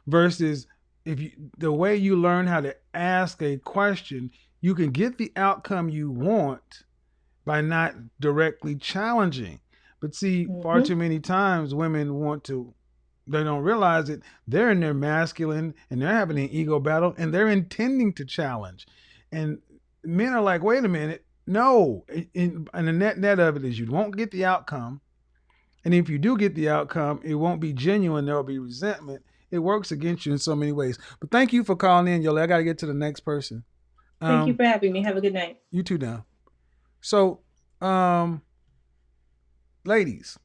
versus the way you learn how to ask a question, you can get the outcome you want by not directly challenging. But see, far too many times women they don't realize it. They're in their masculine and they're having an ego battle and they're intending to challenge. And men are like, wait a minute, no. And the net of it is you won't get the outcome. And if you do get the outcome, it won't be genuine. There will be resentment. It works against you in so many ways. But thank you for calling in, Yoli. I got to get to the next person. Thank you for having me. Have a good night. You too now. So, ladies,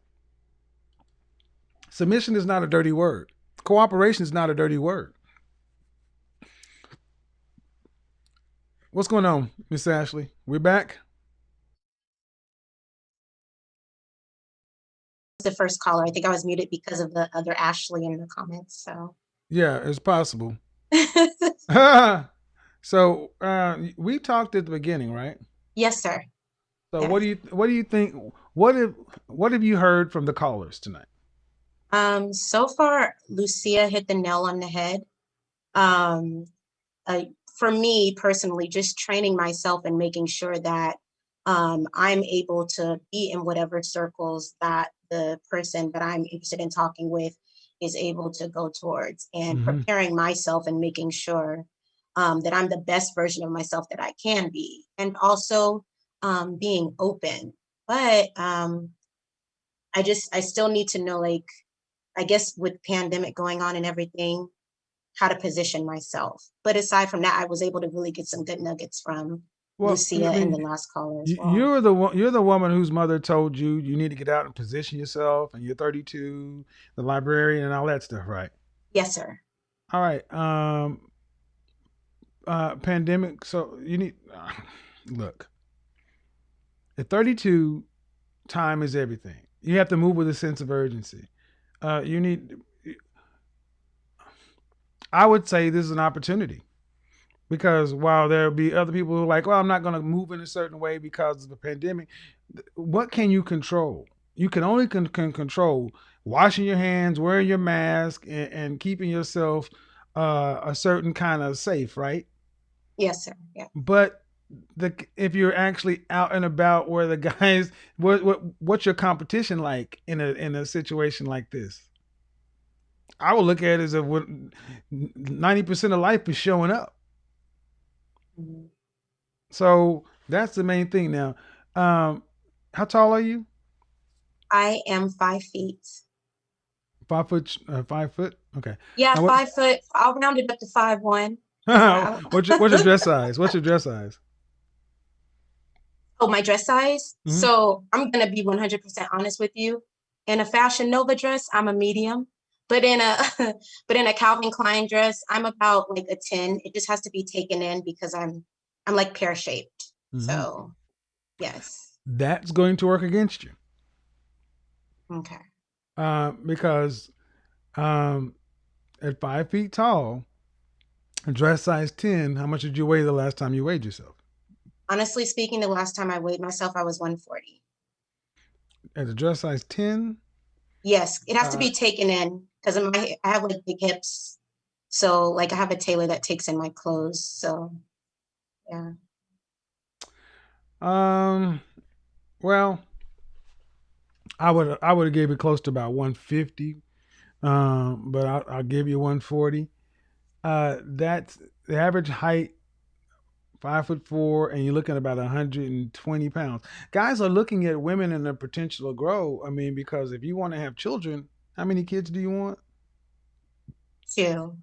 submission is not a dirty word. Cooperation is not a dirty word. What's going on, Miss Ashley? We're back. The first caller. I think I was muted because of the other Ashley in the comments. So yeah, it's possible. So we talked at the beginning, right? Yes, sir. So yes. What do you think? What have you heard from the callers tonight? So far, Lucia hit the nail on the head. For me personally, just training myself and making sure that I'm able to be in whatever circles that the person that I'm interested in talking with is able to go towards, and preparing myself and making sure that I'm the best version of myself that I can be, and also being open. But I still need to know, like, I guess with pandemic going on and everything, how to position myself. But aside from that, I was able to really get some good nuggets from Lucia and the last caller as well. You're the woman whose mother told you need to get out and position yourself, and you're 32, the librarian and all that stuff, right? Yes, sir. All right. Pandemic. So you need look. At 32, time is everything. You have to move with a sense of urgency. I would say this is an opportunity, because while there'll be other people who are like, well, I'm not going to move in a certain way because of the pandemic. What can you control? You can only can control washing your hands, wearing your mask, and keeping yourself a certain kind of safe, right? Yes, sir. Yeah. But if you're actually out and about, where the guys, what's your competition like in a situation like this? I would look at it as if 90% of life is showing up. So that's the main thing. Now, how tall are you? I am 5 feet. 5 foot. 5 foot. Okay. Yeah, now, 5 foot. I'll round it up to 5'1". What's your dress size? What's your dress size? Oh, my dress size? So I'm gonna be 100% honest with you. In a Fashion Nova dress, I'm a medium. But in a Calvin Klein dress, I'm about like a 10. It just has to be taken in because I'm like pear-shaped. So yes. That's going to work against you. Okay. Because at 5 feet tall, dress size 10, how much did you weigh the last time you weighed yourself? Honestly speaking, the last time I weighed myself, I was 140. At a dress size 10? Yes, it has to be taken in because I have like big hips. So like I have a tailor that takes in my clothes. So yeah. Um. Well, I would have gave it close to about 150. But I'll give you 140. That's the average height, 5'4", and you're looking at about 120 pounds. Guys are looking at women and their potential to grow. I mean, because if you want to have children, how many kids do you want? 2.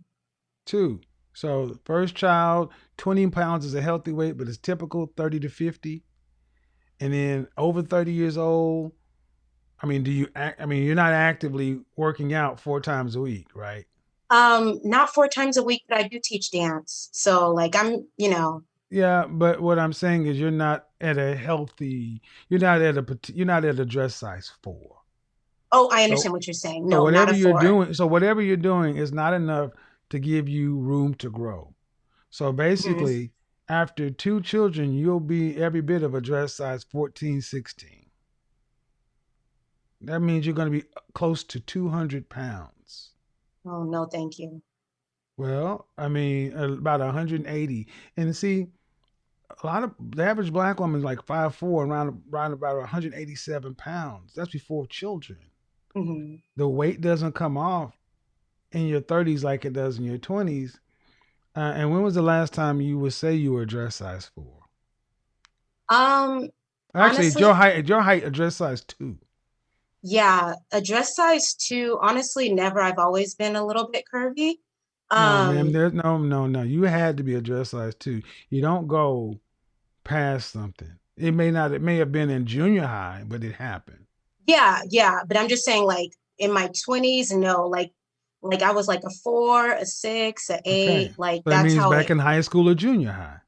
Two. So the first child, 20 pounds is a healthy weight, but it's typical 30 to 50. And then over 30 years old, I mean, I mean, you're not actively working out 4 times a week, right? Not 4 times a week, but I do teach dance. So like Yeah, but what I'm saying is you're not at a healthy, you're not at a dress size 4. oh, I So understand what you're saying. No, not a whatever you're doing is not enough to give you room to grow. So Mhm. basically, after 2 children, you'll be every bit of a dress size 14, 16. That means you're going to be close to 200 pounds. Oh, no, thank you. Well, I mean, about 180. And see, a lot of the average black woman is like 5'4", around about 187 pounds. That's before children. Hmm. The weight doesn't come off in your 30s like it does in your 20s. And when was the last time you would say you were dress size 4? Um, Actually, honestly, at your height, a dress size 2. yeah, a dress size 2, honestly, never. I've always been a little bit curvy. No, ma'am. Um, There's no. You had to be a dress size 2. You don't go past something. It may have been in junior high, but it happened. yeah, yeah, but I'm just saying like in my 20s, no, like I was like a 4, a 6, a Okay. 8, like So that that's means how back it in high school or junior high.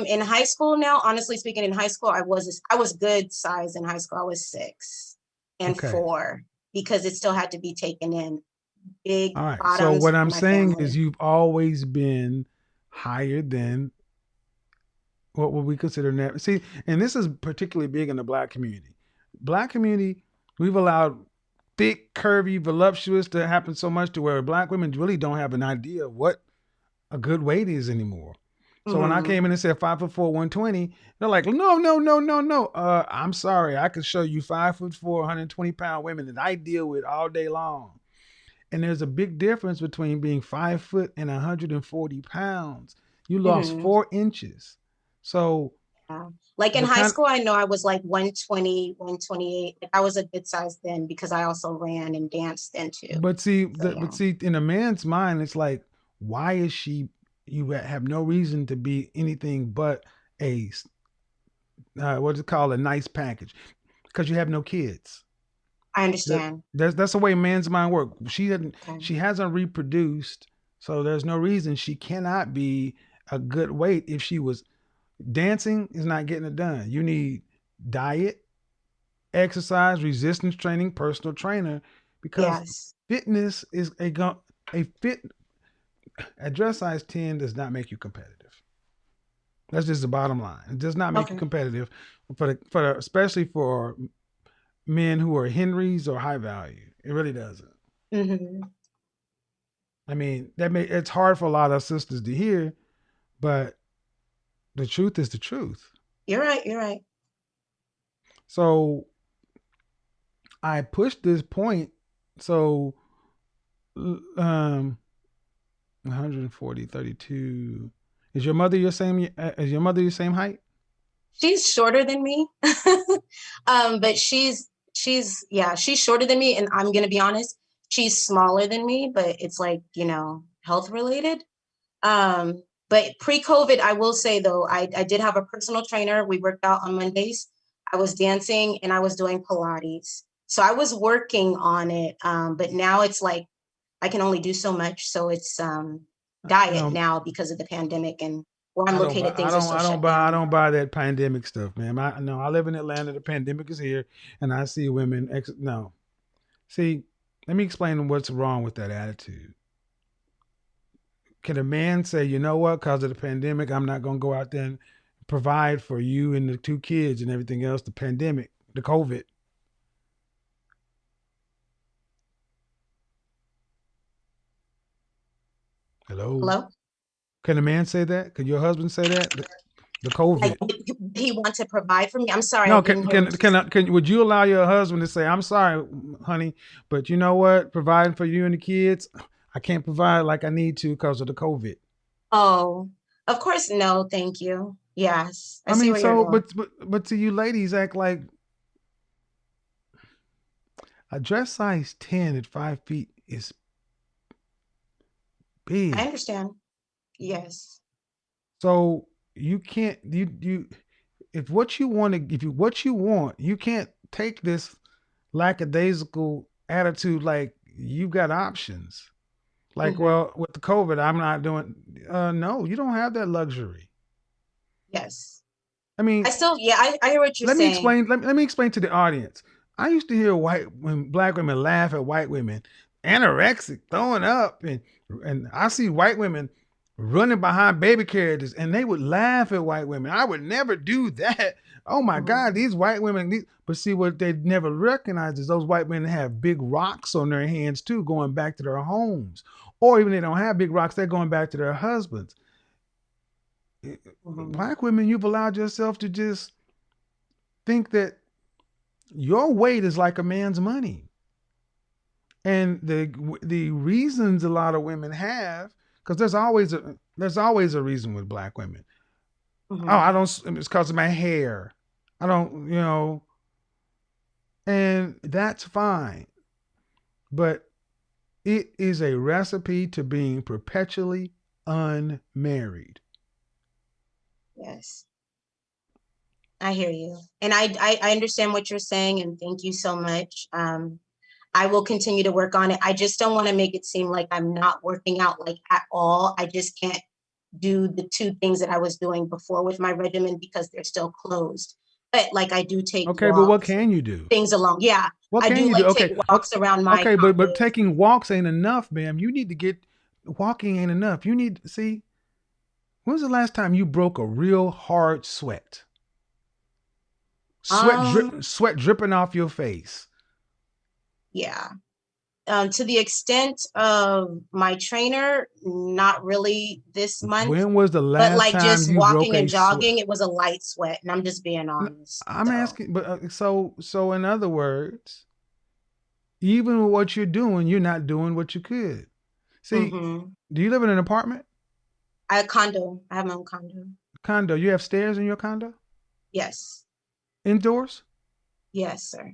in high school now, honestly speaking, in high school, I was good size in high school. I was 6 and Okay. 4 because it still had to be taken in big All right. So bottoms what for I'm my saying is family. you've always been higher than what would we consider net. See, and this is particularly big in the black community. Black community, we've allowed thick, curvy, voluptuous to happen so much to where black women really don't have an idea of what a good weight is anymore. So when I Hmm. came in and said 5'4", 120, they're like, no, no, no, no, no. I'm sorry, I could show you 5'4", 120-pound women that I deal with all day long. And there's a big difference between being 5 foot and 140 pounds. You lost Hmm. 4 inches. So Yeah. Like in the high kind, school, I know I was like 120, 128. Like I was a good size then because I also ran and danced then too. So but yeah. see, in a man's mind, it's like, why is she? You have no reason to be anything but a what's it called, a nice package, because you have no kids. I That, understand. that's the way man's mind works. Okay. She hasn't reproduced, so there's no reason she cannot be a good weight. If she was dancing, is not getting it done. You need diet, exercise, resistance training, personal trainer, because Yes. fitness is a fit a dress size 10 does not make you competitive. That's just the bottom line. It does not make you Okay. competitive especially for men who are Henrys or high value. It really doesn't. Hmm. I mean, it's hard for a lot of sisters to hear, but the truth is the truth. You're right. You're right. So I pushed this point. So 140, 32. Is your mother your same? Is your mother your same height? She's shorter than me. But she's shorter than me. And I'm gonna be honest, she's smaller than me, but it's like, health related. But pre-COVID, I will say though, I did have a personal trainer. We worked out on Mondays. I was dancing and I was doing Pilates. So I was working on it. But now it's like I can only do so much. So it's diet No, now because of the pandemic and where I'm I don't buy. located, things are still I don't shut buy. I down. don't buy that pandemic stuff, man. I no. I live in Atlanta. The pandemic is here, and I see women. No, see. Let me explain what's wrong with that attitude. Can a man say, you know what, because of the pandemic, I'm not going to go out there and provide for you and the 2 kids and everything else? The pandemic, the COVID. Hello. Hello? Can a man say that? Can your husband say that? The COVID. Like, he want to provide for me? I'm sorry, I No, didn't hear what you said. would you allow your husband to say, "I'm sorry, honey, but you know what? Providing for you and the kids, I can't provide like I need to because of the COVID." Oh, of course, no, thank you. Yes, I I see mean, where you're so going. but to you ladies act like a dress size 10 at 5 feet is I big. understand. Yes. So you can't you if what you want to if you what you want, you can't take this lackadaisical attitude like you've got options. Like, Hmm. well, with the COVID, I'm not doing. No, you don't have that luxury. Yes. I mean, I still, yeah, I hear what you're let me saying. explain. Let me explain to the audience. I used to hear black women laugh at white women, anorexic, throwing up, and I see white women running behind baby carriages, and they would laugh at white women. I would never do that. Oh my God, Mhm. these white women. But see, what they never recognize is those white women have big rocks on their hands too, going back to their homes, or even they don't have big rocks, they're going back to their husbands. Mhm. Black women, you've allowed yourself to just think that your weight is like a man's money. And the reasons a lot of women have, because there's always a reason with black women. Oh, I Mhm. don't. It's because of my hair. I don't. And that's fine. But it is a recipe to being perpetually unmarried. Yes. I hear you. And I understand what you're saying, and thank you so much. I will continue to work on it. I just don't want to make it seem like I'm not working out like at all. I just can't do the two things that I was doing before with my regimen because they're still closed. But like I do take Okay, but what walks and can you do? things along. Yeah, What I can do you do? like take Okay, okay, walks around my okay, but condo. taking walks ain't enough, ma'am. You need to get walking ain't enough. You need see. When's the last time you broke a real hard sweat? Um, Sweat dripping off your face. yeah. To the extent of my trainer, not really this month, When was the but last like time just you broke walking a and sweat? jogging, it was a light sweat, and I'm just being honest. I'm So, asking, but so in other words, even with what you're doing, you're not doing what you could. See, mm-hmm. do you live in an apartment? I have my own condo. Condo? You have stairs in your condo? Yes, Indoors? yes, sir.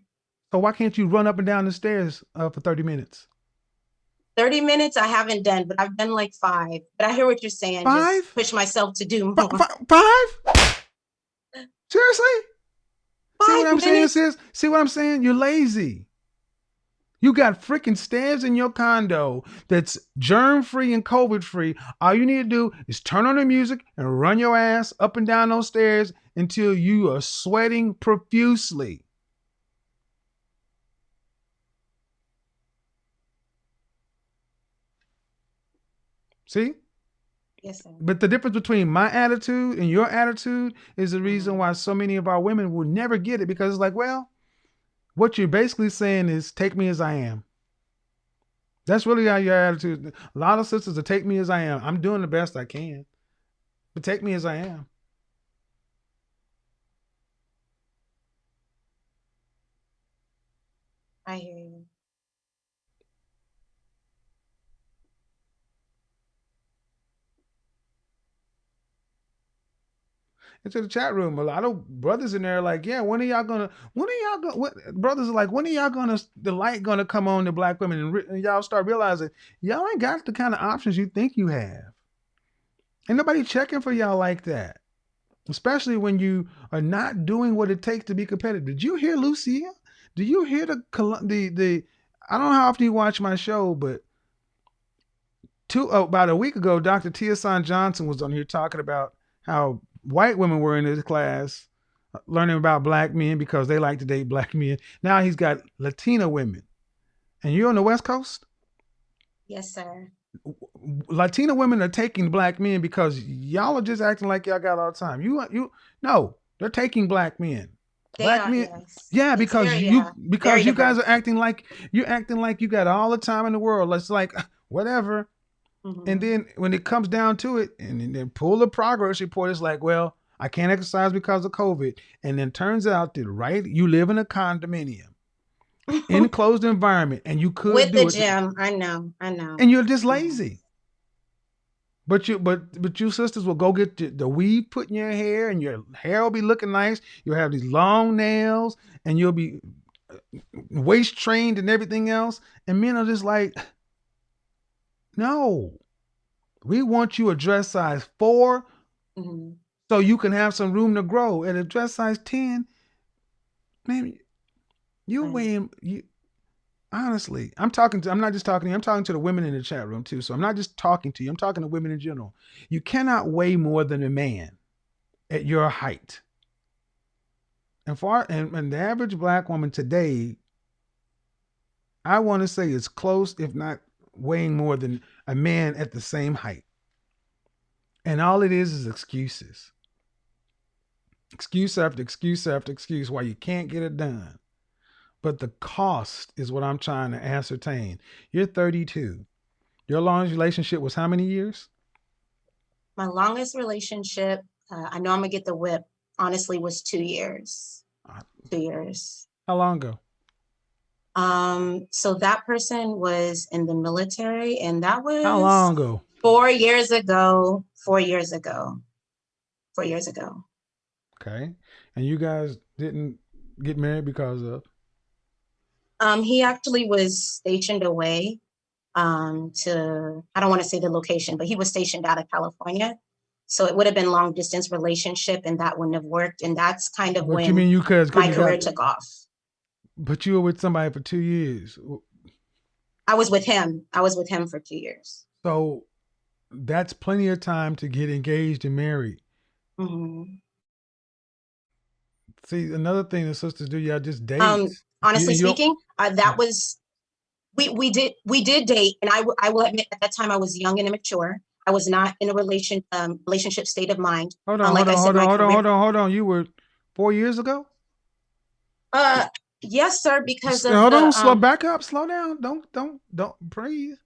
So why can't you run up and down the stairs for 30 minutes? 30 minutes I haven't done, but I've done like 5. But I hear what you're saying. Just Five? push myself to do more. Five? Seriously? See what Five I'm saying, minutes? sis? See what I'm saying? You're lazy. You got freaking stairs in your condo that's germ free and COVID free. All you need to do is turn on the music and run your ass up and down those stairs until you are sweating profusely. See? Yes, sir. But the difference between my attitude and your attitude is the reason Mm-hmm. why so many of our women will never get it, because it's like, well, what you're basically saying is take me as I am. That's really how your attitude. A lot of sisters are take me as I am. I'm doing the best I can, but take me as I am. I hear you. Into the chat room, a lot of brothers in there like, yeah, brothers are like, when are y'all gonna, the light gonna come on to black women, and y'all start realizing y'all ain't got the kind of options you think you have. Ain't nobody checking for y'all like that, especially when you are not doing what it takes to be competitive. Did you hear Lucia? Do you hear the I don't know how often you watch my show, but about a week ago, Dr. Tia Johnson was on here talking about how white women were in his class learning about black men because they like to date black men. Now he's got Latina women. And you're on the West Coast? Yes, sir. Latina women are taking black men because y'all are just acting like y'all got all the time. You no, they're taking black men. They Black are, men, yes. yeah, It's because very, yeah, very you guys diverse. are acting like you got all the time in the world. It's like whatever. And Mm-hmm. then when it comes down to it, and then pull the progress report, it's like, well, I can't exercise because of COVID. And then turns out that you live in a condominium, enclosed environment, and you could With do the it. gym. I know. And you're just lazy. But you sisters will go get the weave put in your hair, and your hair will be looking nice. You'll have these long nails, and you'll be waist trained and everything else. And men are just like, no, we want you a dress size 4, so you can have some room to grow. At a dress size 10, man, you weigh you. Honestly, I'm not just talking to you. I'm talking to the women in the chat room too. So I'm not just talking to you. I'm talking to women in general. You cannot weigh more than a man at your height. And the average black woman today, I want to say is close, if not weighing more than a man at the same height. And all it is excuses. Excuse after excuse after excuse why you can't get it done. But the cost is what I'm trying to ascertain. You're 32. Your longest relationship was how many years? My longest relationship, I know I'm gonna get the whip, honestly, was 2 years. 2 years. How long ago? So that person was in the military, and that was how long ago? 4 years ago. 4 years ago. 4 years ago. Okay. And you guys didn't get married because of? He actually was stationed away to, I don't want to say the location, but he was stationed out of California. So it would have been long distance relationship, and that wouldn't have worked. And that's kind of when my career took off. But you were with somebody for 2 years. I was with him. I was with him for 2 years. So that's plenty of time to get engaged and married. See, another thing that sisters do, y'all just date. Honestly speaking, that was, we did date, and I will admit at that time I was young and immature. I was not in a relationship state of mind. Hold on. You were 4 years ago? Yes, sir. Because back up, slow down. Don't breathe.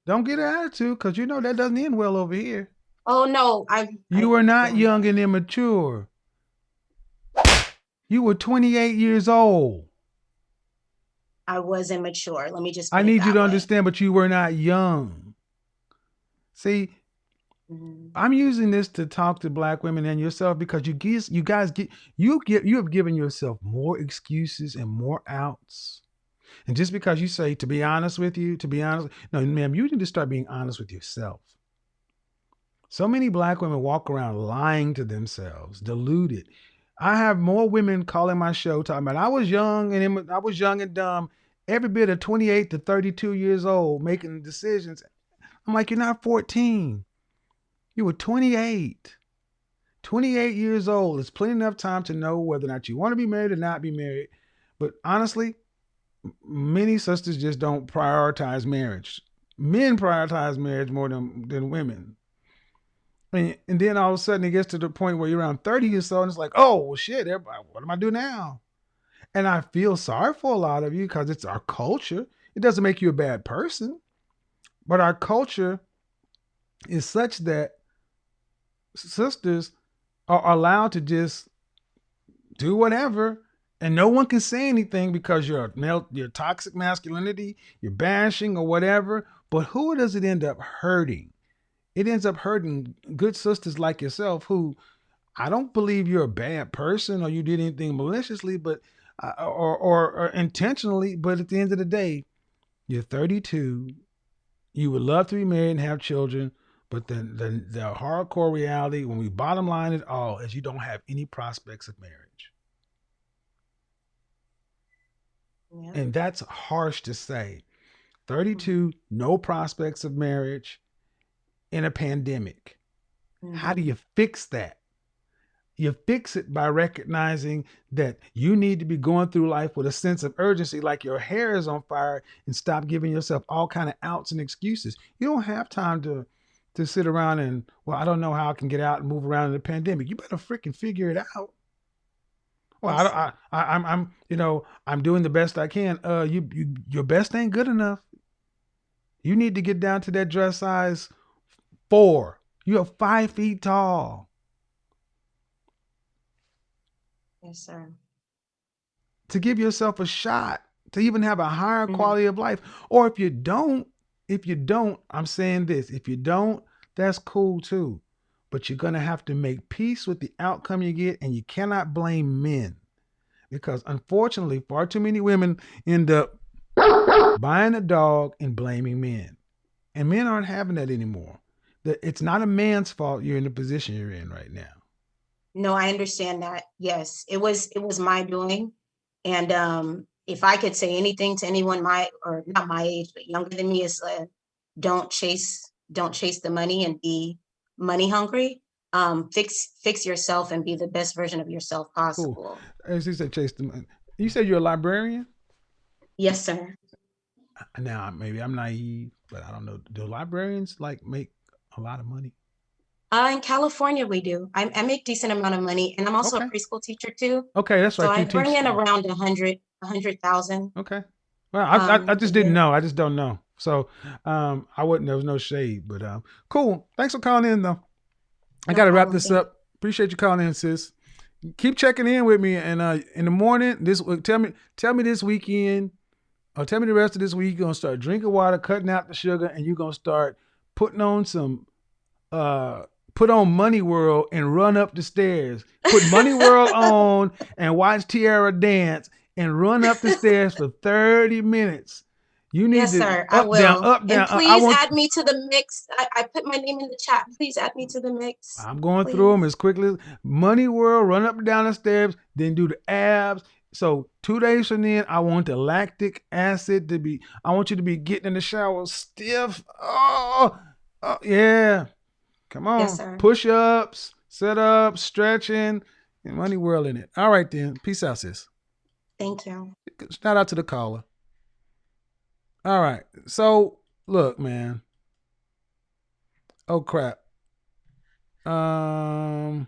Don't get an attitude, because you know that doesn't end well over here. Oh no, you were not young and immature. You were 28 years old. I was immature. Let me just. I need you to understand, but you were not young. See, I'm using this to talk to black women and yourself, because you have given yourself more excuses and more outs. And just because you say, to be honest, no, ma'am, you need to start being honest with yourself. So many black women walk around lying to themselves, deluded. I have more women calling my show talking about I was young and dumb, every bit of 28 to 32 years old, making decisions. I'm like, you're not 14. You were 28. 28 years old. It's plenty enough time to know whether or not you want to be married or not be married. But honestly, many sisters just don't prioritize marriage. Men prioritize marriage more than women. And then all of a sudden it gets to the point where you're around 30 or so, and it's like, oh, well, shit, everybody, what am I doing now? And I feel sorry for a lot of you, because it's our culture. It doesn't make you a bad person, but our culture is such that sisters are allowed to just do whatever, and no one can say anything because your toxic masculinity, you're bashing or whatever. But who does it end up hurting? It ends up hurting good sisters like yourself, who, I don't believe you're a bad person or you did anything maliciously, but or intentionally. But at the end of the day, you're 32. You would love to be married and have children, but then the hardcore reality, when we bottom line it all, is you don't have any prospects of marriage. Yeah. And that's harsh to say. 32, no prospects of marriage in a pandemic. How do you fix that? You fix it by recognizing that you need to be going through life with a sense of urgency, like your hair is on fire, and stop giving yourself all kind of outs and excuses. You don't have time to sit around and, well, I don't know how I can get out and move around in the pandemic. You better freaking figure it out. Well, I'm doing the best I can. Your best ain't good enough. You need to get down to that dress size 4. You're 5 feet tall. Yes, sir. To give yourself a shot to even have a higher Mhm. quality of life. Or if you don't, I'm saying this, if you don't, that's cool too. But you're going to have to make peace with the outcome you get, and you cannot blame men. Because unfortunately, far too many women end up buying a dog and blaming men. And men aren't having that anymore. It's not a man's fault you're in the position you're in right now. No, I understand that. Yes, it was my doing. And if I could say anything to anyone or not my age, but younger than me, is don't chase the money and be money hungry. Fix yourself and be the best version of yourself Cool. possible. As you said, chase the money. You said you're a librarian? Yes, sir. Now, maybe I'm naive, but I don't know. Do librarians like make a lot of money? In California, we do. I make decent amount of money, and I'm also a Okay. preschool teacher too. Okay, that's So right. I You bring teach. in around 100,000. Okay. Well, I just a didn't year. know. I just don't know. So I wouldn't. There was no shade, but cool. Thanks for calling in, though. I No got to wrap problem. this Thank up. Appreciate you calling in, sis. Keep checking in with me, and in the morning, tell me this weekend, or tell me the rest of this week. You're gonna start drinking water, cutting out the sugar, and you're gonna start putting on some put on Money World and run up the stairs. Put Money World on and watch Tiara dance and run up the stairs for 30 minutes. You need Yes, to sir. I up, down, will. up, And down. please add me to the mix. I put my name in the chat. Please add me to the mix. I'm going please. through them as quickly as Money World, run up and down the steps, then do the abs. So 2 days from then, I want the lactic acid to be, I want you to be getting in the shower stiff. Oh yeah. Come on. Yes, sir. Push-ups, sit-ups, stretching, and Money World in it. All right, then. Peace out, sis. Thank you. Shout out to the caller. All right. So, look, man. Oh, crap. I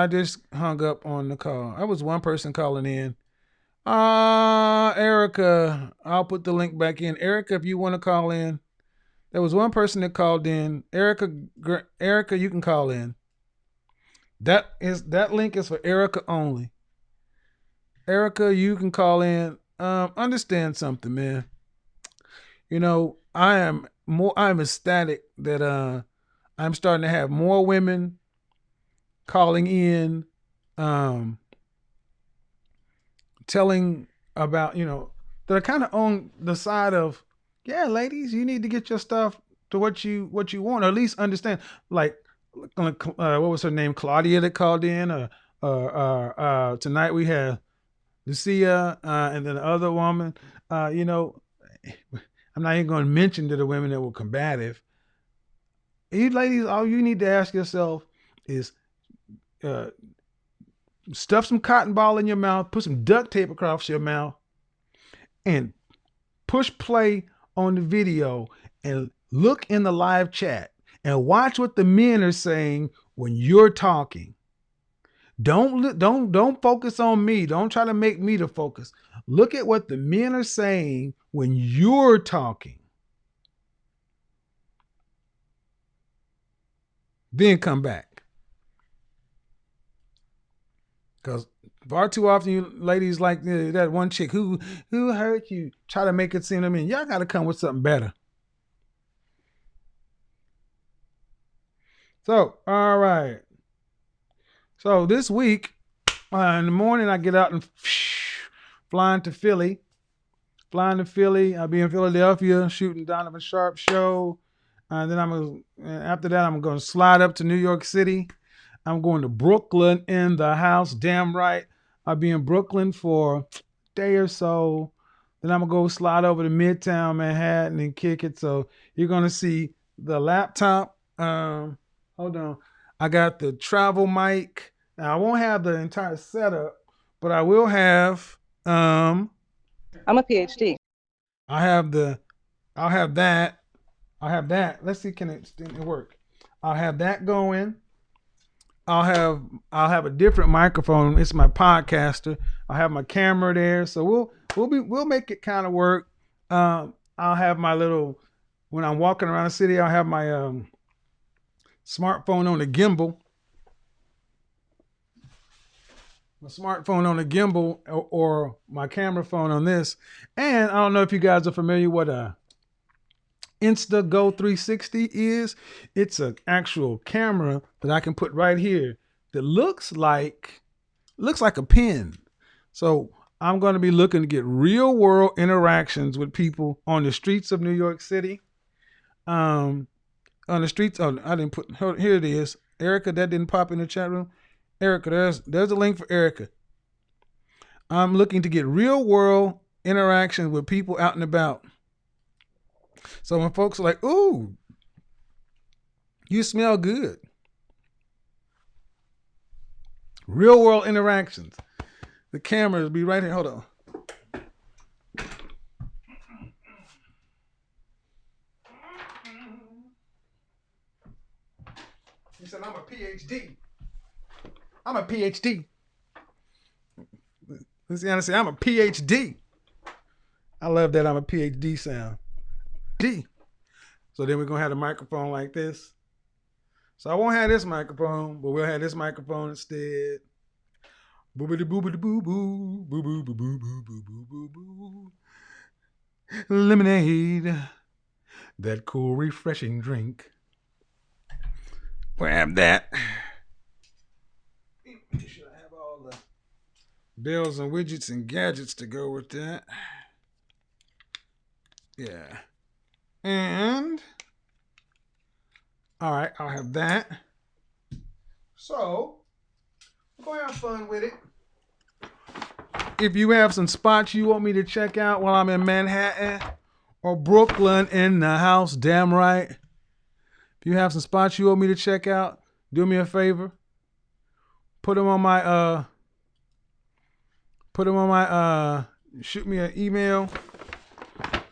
just hung up on the call. I was one person calling in. Erica. I'll put the link back in. Erica, if you want to call in. There was one person that called in. Erica, you can call in. That link is for Erica only. Erica, you can call in. Understand something, man. You know, I'm ecstatic that I'm starting to have more women calling in, telling about, that are kind of on the side of, yeah, ladies, you need to get your stuff to what you want, or at least understand. Like, what was her name? Claudia that called in, tonight we had Lucia, and then the other woman. I'm not even going to mention to the women that were combative. You ladies, all you need to ask yourself is, stuff some cotton ball in your mouth, put some duct tape across your mouth, and push play on the video and look in the live chat and watch what the men are saying when you're talking. Don't focus on me. Don't try to make me the focus. Look at what the men are saying when you're talking. Then come back. Because far too often you ladies like that one chick who hurt you, try to make it seem to me, y'all got to come with something better. So, all right. So this week, in the morning, I get out and flying to Philly. I'll be in Philadelphia shooting Donovan Sharp's show. And then after that, I'm going to slide up to New York City. I'm going to Brooklyn in the house. Damn right. I'll be in Brooklyn for a day or so. Then I'm going to go slide over to Midtown Manhattan and kick it. So you're going to see the laptop. Hold on. I got the travel mic. Now I won't have the entire setup, but I will have I'm a PhD. I'll have that. Let's see, can it work? I'll have that going. I'll have a different microphone. It's my podcaster. I'll have my camera there. So we'll make it kind of work. I'll have my little, when I'm walking around the city, I'll have my smartphone on the gimbal. my smartphone on a gimbal or my camera phone on this. And I don't know if you guys are familiar with a InstaGo 360 is. It's an actual camera that I can put right here that looks like a pen. So I'm going to be looking to get real world interactions with people on the streets of New York City. On the streets. Oh, I didn't put. Here it is. Erica, that didn't pop in the chat room. Erica, there's a link for Erica. I'm looking to get real world interactions with people out and about. So when folks are like, "Ooh, you smell good," real world interactions. The cameras be right here. Hold on. He said, "I'm a PhD. I'm a PhD." Luciana said, "I'm a PhD." I love that I'm a PhD sound. D. So then we're going to have the microphone like this. So I won't have this microphone, but we'll have this microphone instead. Boobity boobity boo boo. Boo boo boo boo boo boo boo boo boo. Lemonade. That cool, refreshing drink. We'll have that. Should I have all the bells and widgets and gadgets to go with that? Yeah. And all right, I'll have that. So we're gonna have fun with it. If you have some spots you want me to check out while I'm in Manhattan or Brooklyn in the house, damn right. If you have some spots you want me to check out, do me a favor. Put them on my shoot me an email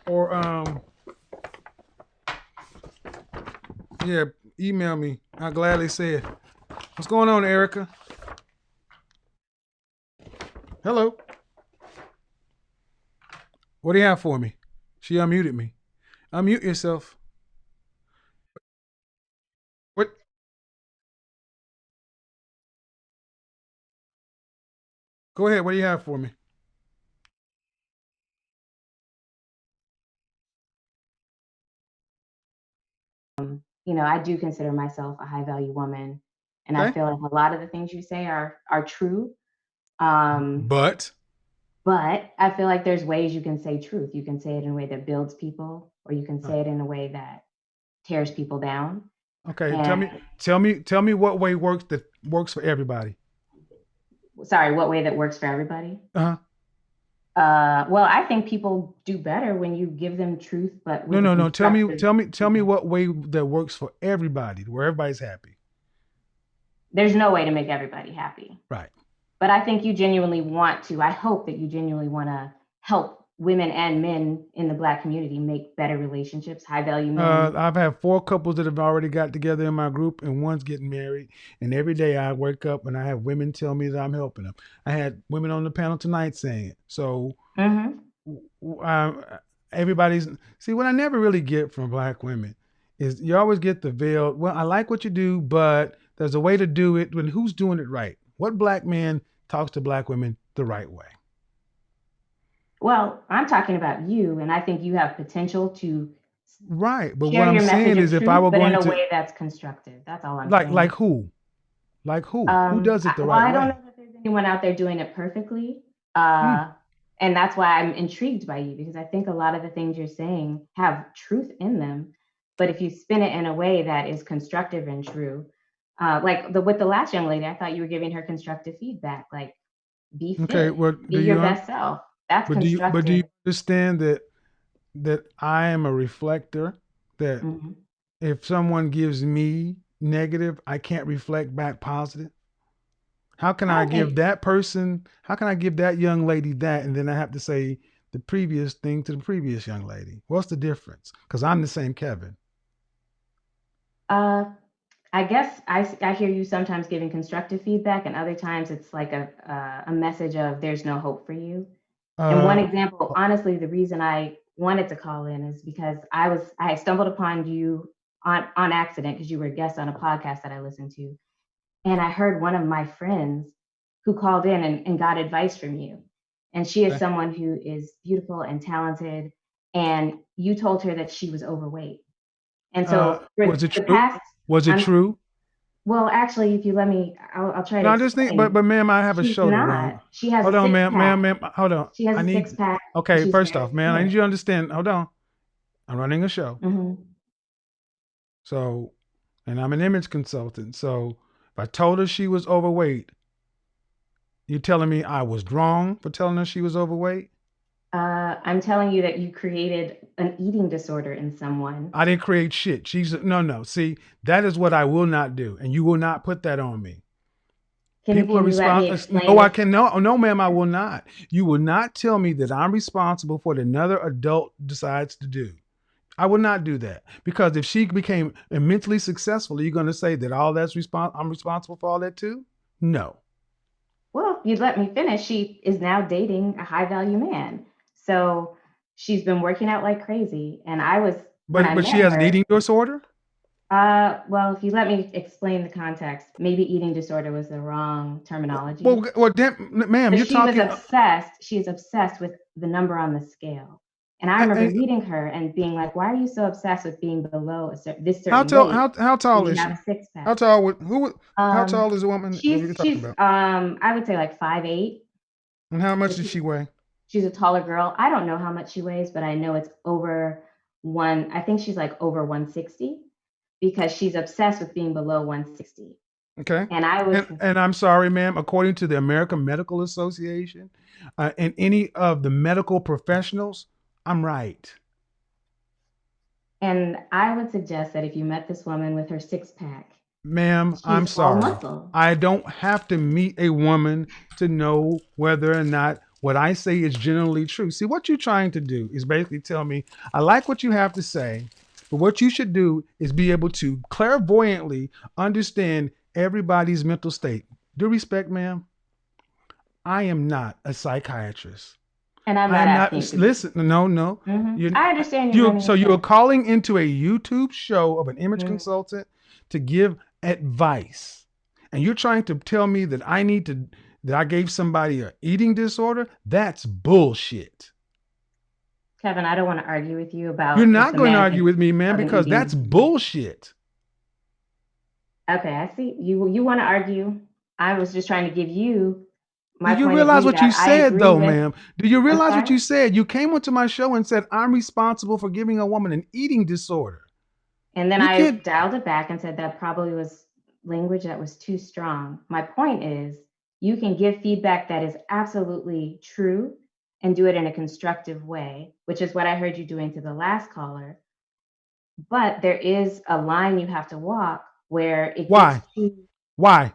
or yeah, email me. I'll gladly say it. What's going on, Erica? Hello. What do you have for me? She unmuted me. Unmute yourself. What? Go ahead. What do you have for me? You know, I do consider myself a high value woman, and I feel like a lot of the things you say are true. But I feel like there's ways you can say truth. You can say it in a way that builds people, or you can say it in a way that tears people down. Okay, And tell me what way works for everybody. Sorry, what way that works for everybody? Uh-huh. Well, I think people do better when you give them truth, but No. Tell me what way that works for everybody, where everybody's happy. There's no way to make everybody happy. Right. But I think you genuinely want to. I hope that you genuinely want to help women and men in the Black community make better relationships, high value men. I've had 4 couples that have already got together in my group, and one's getting married. And every day I wake up and I have women tell me that I'm helping them. I had women on the panel tonight saying it. So everybody's see what I never really get from Black women is you always get the veiled. Well, I like what you do, but there's a way to do it. When who's doing it right? What Black man talks to Black women the right way? Well, I'm talking about you, and I think you have potential to right. But what I'm saying is, if I were going to, in a way that's constructive, that's all I'm saying. Like who? Like who? Who does it the right way? I don't know if there's anyone out there doing it perfectly, and that's why I'm intrigued by you, because I think a lot of the things you're saying have truth in them. But if you spin it in a way that is constructive and true, like with the last young lady, I thought you were giving her constructive feedback, like be fit, okay, well, be your best self. That's constructive. Do you understand that I am a reflector? That if someone gives me negative, I can't reflect back positive. How can I give that person? How can I give that young lady that, and then I have to say the previous thing to the previous young lady? What's the difference? Because I'm the same Kevin. I guess I hear you sometimes giving constructive feedback, and other times it's like a message of there's no hope for you. And one example, honestly, the reason I wanted to call in is because I stumbled upon you on accident because you were a guest on a podcast that I listened to. And I heard one of my friends who called in and got advice from you. And she is Okay. someone who is beautiful and talented. And you told her that she was overweight. And so for Was it the true? past, Was it true? well, actually, if you let me, I'll try to No, I just think, explain. but ma'am, I have a She's show to not. run. She has Hold a on, six pack. ma'am, hold on. She has I a need, six pack. okay, She's first very off, man, I fit. need you to understand. Hold on. I'm running a show. Mm-hmm. So, and I'm an image consultant. So if I told her she was overweight, you telling me I was wrong for telling her she was overweight? I'm telling you that you created an eating disorder in someone. I didn't create shit. No. See, that is what I will not do. And you will not put that on me. Can People are you let me responsible. explain? No, I can. No, ma'am, I will not. You will not tell me that I'm responsible for what another adult decides to do. I will not do that, because if she became immensely successful, are you going to say that I'm responsible for all that too? No. Well, if you'd let me finish, she is now dating a high value man. So she's been working out like crazy. And when I But she met has an her, eating disorder. well, if you let me explain the context, maybe eating disorder was the wrong terminology. Ma'am, But you're she was talking. obsessed. She is obsessed with the number on the scale. And I remember meeting her and being like, "Why are you so obsessed with being below this How certain tall? weight? How tall You is have she? a six pack." How tall? How tall is the woman that you're talking She's about? I would say like 5'8". And how much does she weigh? She's a taller girl. I don't know how much she weighs, but I know it's over I think she's like over 160, because she's obsessed with being below 160. Okay. And I was And I'm sorry, ma'am. According to the American Medical Association, and any of the medical professionals, I'm right. And I would suggest that if you met this woman with her six pack, Ma'am, I'm she's all sorry. muscle. I don't have to meet a woman to know whether or not what I say is generally true. See, what you're trying to do is basically tell me, I like what you have to say, but what you should do is be able to clairvoyantly understand everybody's mental state. Due respect, ma'am, I am not a psychiatrist. And I'm I not am not. asking. Listen, no. I understand you're running So a you are show. calling into a YouTube show of an image consultant to give advice, and you're trying to tell me that that I gave somebody an eating disorder? That's bullshit. Kevin, I don't want to argue with you about You're if not the going to man argue can with me, man, have an because eating that's disorder. bullshit. Okay, I see. You want to argue. I was just trying to give you my Do you point of realize view what you that I said, agree though, with. ma'am? Do you I'm realize what sorry? you said? You came onto my show and said, I'm responsible for giving a woman an eating disorder. And then You I can't. dialed it back and said that probably was language that was too strong. My point is, you can give feedback that is absolutely true and do it in a constructive way, which is what I heard you doing to the last caller. But there is a line you have to walk where it Why? gets too, Why?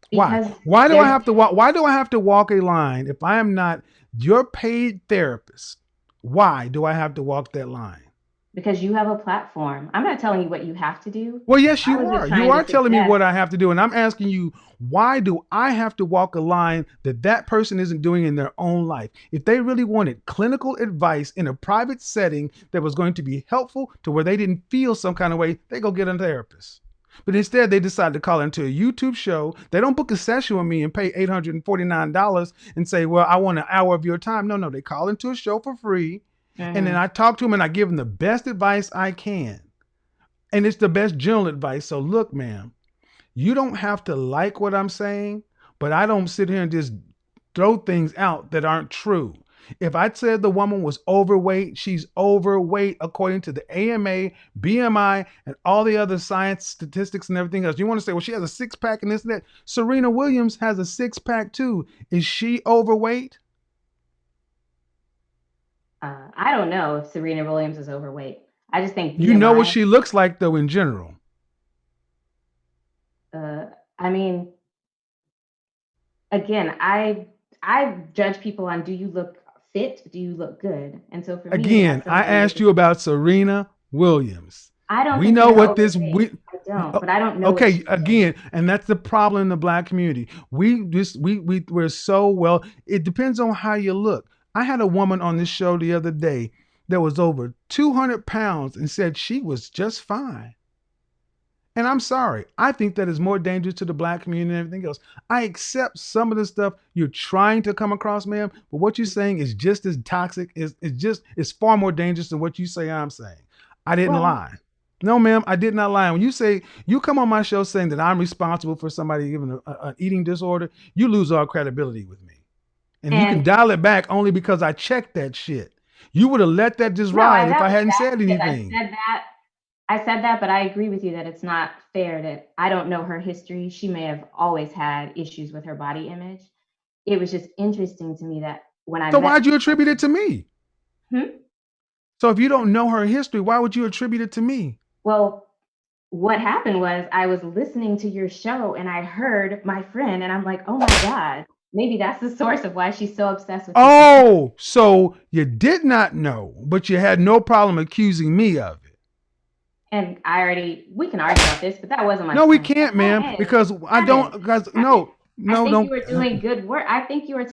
because Why do I there's have to walk? Why do I have to walk a line if I am not your paid therapist? Why do I have to walk that line? because you have a platform. I'm not telling you what you have to do. Well, yes, I you was are. just You trying to are telling me suggest. what I have to do, and I'm asking you, why do I have to walk a line that person isn't doing in their own life? If they really wanted clinical advice in a private setting that was going to be helpful to where they didn't feel some kind of way, they go get a therapist. But instead, they decide to call into a YouTube show. They don't book a session with me and pay $849 and say, well, I want an hour of your time. No, they call into a show for free. And then I talk to them and I give them the best advice I can. And it's the best general advice. So look, ma'am, you don't have to like what I'm saying, but I don't sit here and just throw things out that aren't true. If I said the woman was overweight, she's overweight according to the AMA, BMI, and all the other science statistics and everything else. You want to say, well, she has a six pack and this and that. Serena Williams has a six pack too. Is she overweight? I don't know if Serena Williams is overweight. I just think BMI. You know what she looks like though in general. I mean, again, I judge people on, do you look fit? Do you look good? And so for me, Again, I asked you about Serena Williams. I don't. We think know they're what this. overweight. I don't, but I don't know. Okay, again, and that's the problem in the Black community. We're so well. It depends on how you look. I had a woman on this show the other day that was over 200 pounds and said she was just fine. And I'm sorry. I think that is more dangerous to the black community than everything else. I accept some of the stuff you're trying to come across, ma'am, but what you're saying is just as toxic. It's far more dangerous than what you say I'm saying. I didn't Well, lie. No, ma'am, I did not lie. When you say you come on my show saying that I'm responsible for somebody giving an eating disorder, you lose all credibility with me. And you can and dial it back only because I checked that shit. You would have let that just no, I ride if dialed I it hadn't back said because anything. I said that, but I agree with you that it's not fair that I don't know her history. She may have always had issues with her body image. It was just interesting to me that when I So met why'd you attribute it to me? hmm? So if you don't know her history, why would you attribute it to me? Well, what happened was I was listening to your show and I heard my friend and I'm like, oh my God, maybe that's the source of why she's so obsessed with this. Oh, so you did not know, but you had no problem accusing me of it. And we can argue about this, but that wasn't my No, we point. can't, My ma'am, point is, because I don't, because no, I no, think you were don't. doing good work. I think you were.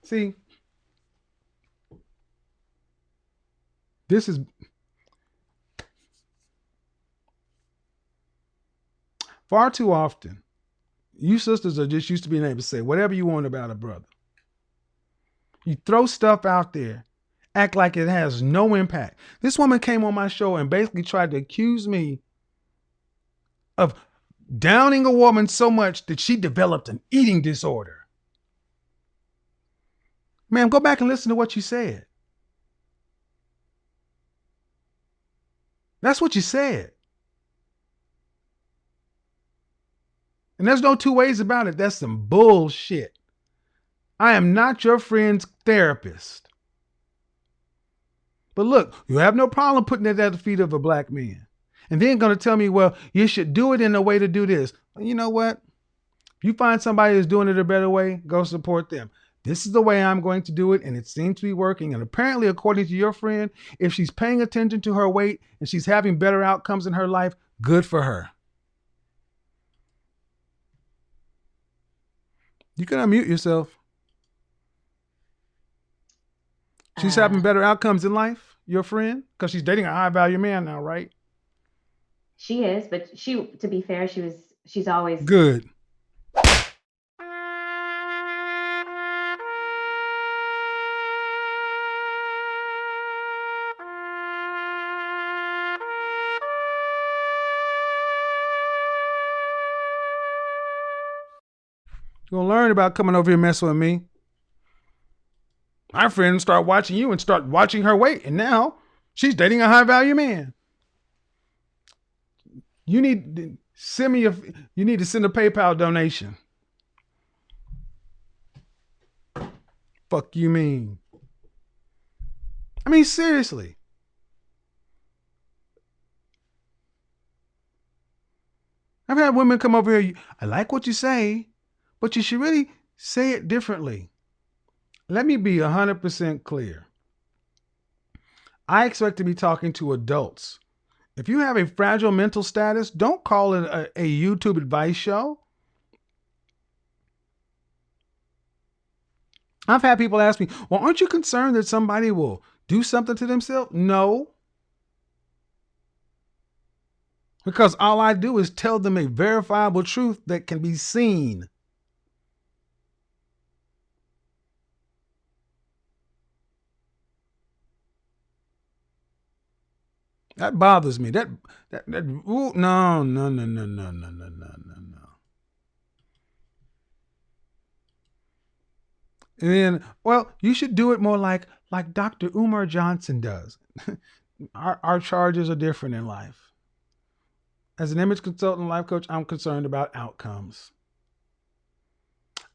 See, this is far too often. You sisters are just used to being able to say whatever you want about a brother. You throw stuff out there, act like it has no impact. This woman came on my show and basically tried to accuse me of downing a woman so much that she developed an eating disorder. Ma'am, go back and listen to what you said. That's what you said. And there's no two ways about it. That's some bullshit. I am not your friend's therapist. But look, you have no problem putting it at the feet of a black man. And then going to tell me, well, you should do it in a way to do this. Well, you know what? If you find somebody who's doing it a better way, go support them. This is the way I'm going to do it, and it seems to be working. And apparently, according to your friend, if she's paying attention to her weight and she's having better outcomes in her life, good for her. You can unmute yourself. She's having better outcomes in life, your friend? Because she's dating a high-value man now, right? She is, but to be fair, she's always good. You're gonna learn about coming over here messing with me. My friend start watching you and start watching her weight, and now she's dating a high-value man. You need to send a PayPal donation. Fuck you mean? I mean, seriously. I've had women come over here. I like what you say, but you should really say it differently. Let me be 100% clear. I expect to be talking to adults. If you have a fragile mental status, don't call it a YouTube advice show. I've had people ask me, well, aren't you concerned that somebody will do something to themselves? No. Because all I do is tell them a verifiable truth that can be seen. That bothers me. Ooh, no. And then, well, you should do it more like Dr. Umar Johnson does. Our charges are different in life. As an image consultant, life coach, I'm concerned about outcomes.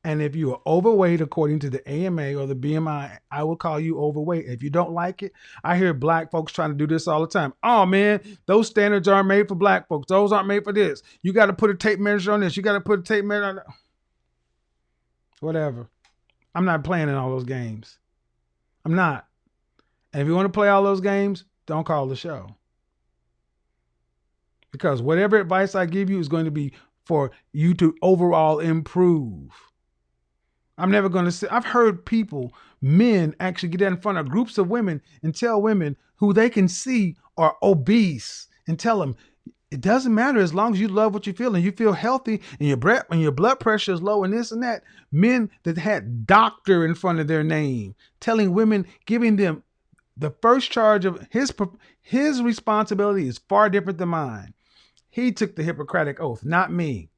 And if you are overweight, according to the AMA or the BMI, I will call you overweight. If you don't like it, I hear black folks trying to do this all the time. Oh man, those standards aren't made for black folks. Those aren't made for this. You got to put a tape measure on this. You got to put a tape measure on that. Whatever. I'm not playing in all those games. I'm not. And if you want to play all those games, don't call the show. Because whatever advice I give you is going to be for you to overall improve. I'm never going to say. I've heard men actually get in front of groups of women and tell women who they can see are obese and tell them it doesn't matter as long as you love what you feel and you feel healthy and your blood pressure is low and this and that. Men that had doctor in front of their name telling women, giving them the first charge of his responsibility is far different than mine. He took the Hippocratic oath, not me.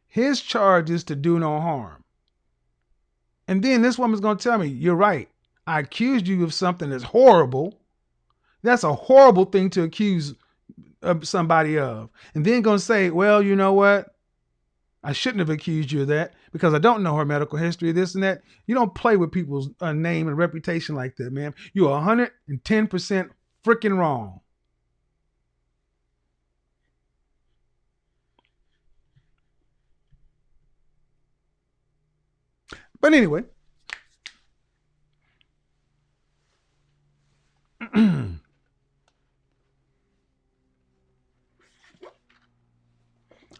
His charge is to do no harm. And then this woman's going to tell me, you're right. I accused you of something that's horrible. That's a horrible thing to accuse somebody of. And then going to say, well, you know what? I shouldn't have accused you of that because I don't know her medical history, this and that. You don't play with people's name and reputation like that, man. You're 110% freaking wrong. But anyway,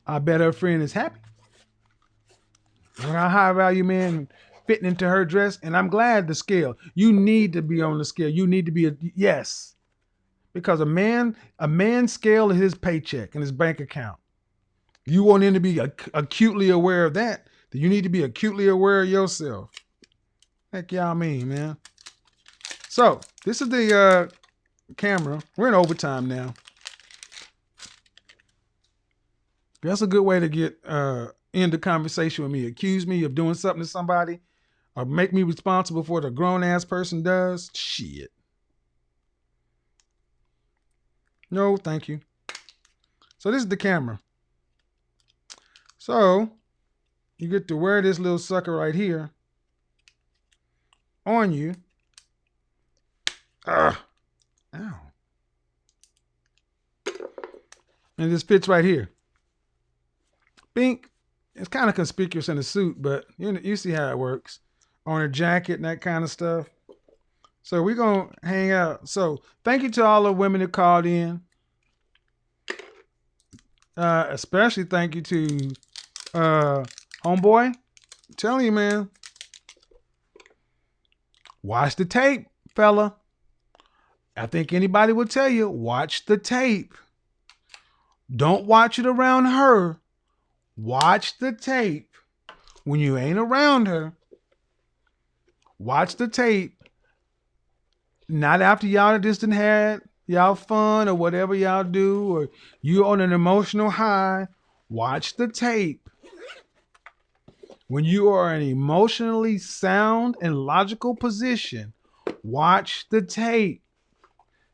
I bet her friend is happy. When a high value man fitting into her dress, and I'm glad the scale. You need to be on the scale. You need to be yes. Because a man's scale is his paycheck and his bank account. You want him to be acutely aware of that, then you need to be acutely aware of yourself. Heck y'all mean, man. So this is the camera. We're in overtime now. That's a good way to get end the conversation with me. Accuse me of doing something to somebody or make me responsible for what a grown-ass person does. Shit. No, thank you. So this is the camera. So you get to wear this little sucker right here on you. Ow. And this fits right here. Pink. It's kind of conspicuous in the suit, but you see how it works. On a jacket and that kind of stuff. So we're going to hang out. So thank you to all the women that called in. Especially thank you to Homeboy. I'm telling you, man. Watch the tape, fella. I think anybody would tell you, watch the tape. Don't watch it around her. Watch the tape. When you ain't around her, watch the tape. Not after y'all just done had y'all fun or whatever y'all do, or you on an emotional high. Watch the tape. When you are in an emotionally sound and logical position, watch the tape.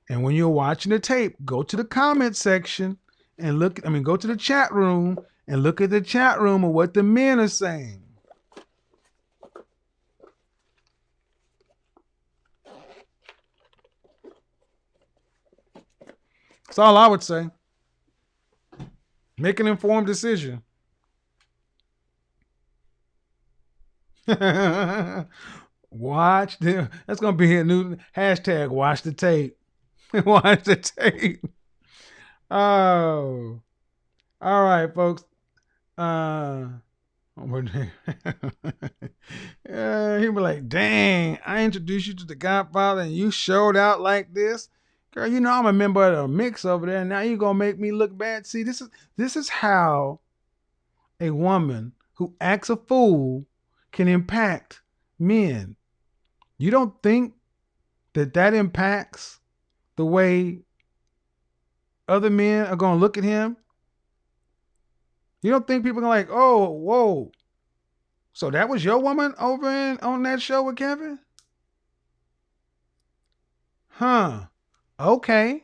And when you're watching the tape, go to the comment section and go to the chat room and look at the chat room of what the men are saying. That's all I would say. Make an informed decision. Watch the. That's gonna be a new hashtag. Watch the tape. Watch the tape. Oh, all right, folks. He be like, "Dang, I introduced you to the Godfather, and you showed out like this, girl. You know I'm a member of the mix over there. And now you gonna make me look bad." See, this is how a woman who acts a fool can impact men. You don't think that impacts the way other men are going to look at him? You don't think people are like, oh, whoa. So that was your woman over on that show with Kevin? Huh. Okay.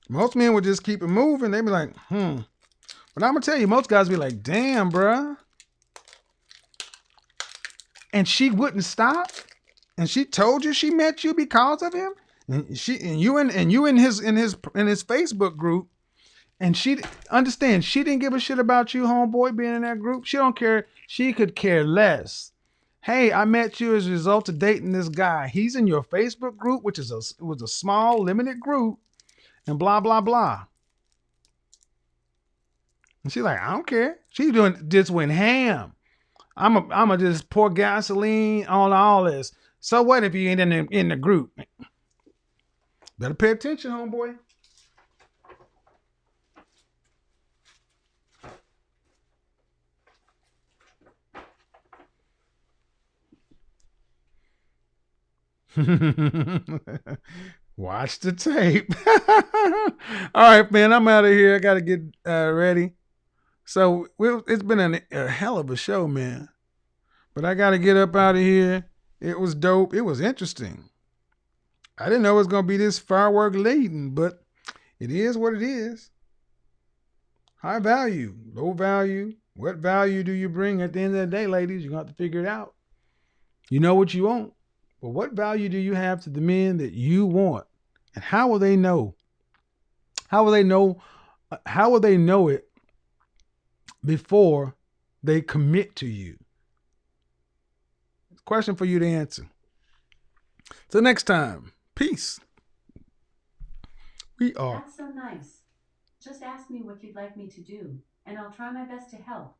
Most men would just keep it moving. They'd be like, But I'm going to tell you, most guys be like, damn, bruh. And she wouldn't stop? And she told you she met you because of him? And you in his Facebook group, and she understand she didn't give a shit about you, homeboy, being in that group. She don't care. She could care less. Hey, I met you as a result of dating this guy. He's in your Facebook group, which was a small, limited group, and blah blah blah. And she's like, I don't care. She's just went ham. I'm just pour gasoline on all this. So what if you ain't in the group? Better pay attention, homeboy. Watch the tape. All right, man, I'm out of here. I got to get ready. So it's been a hell of a show, man. But I got to get up out of here. It was dope. It was interesting. I didn't know it was going to be this firework laden, but it is what it is. High value, low value. What value do you bring at the end of the day, ladies? You're going to have to figure it out. You know what you want. But what value do you have to the men that you want? And how will they know? How will they know? How will they know it before they commit to you? Question for you to answer. Till next time, peace. We are. That's so nice. Just ask me what you'd like me to do, and I'll try my best to help.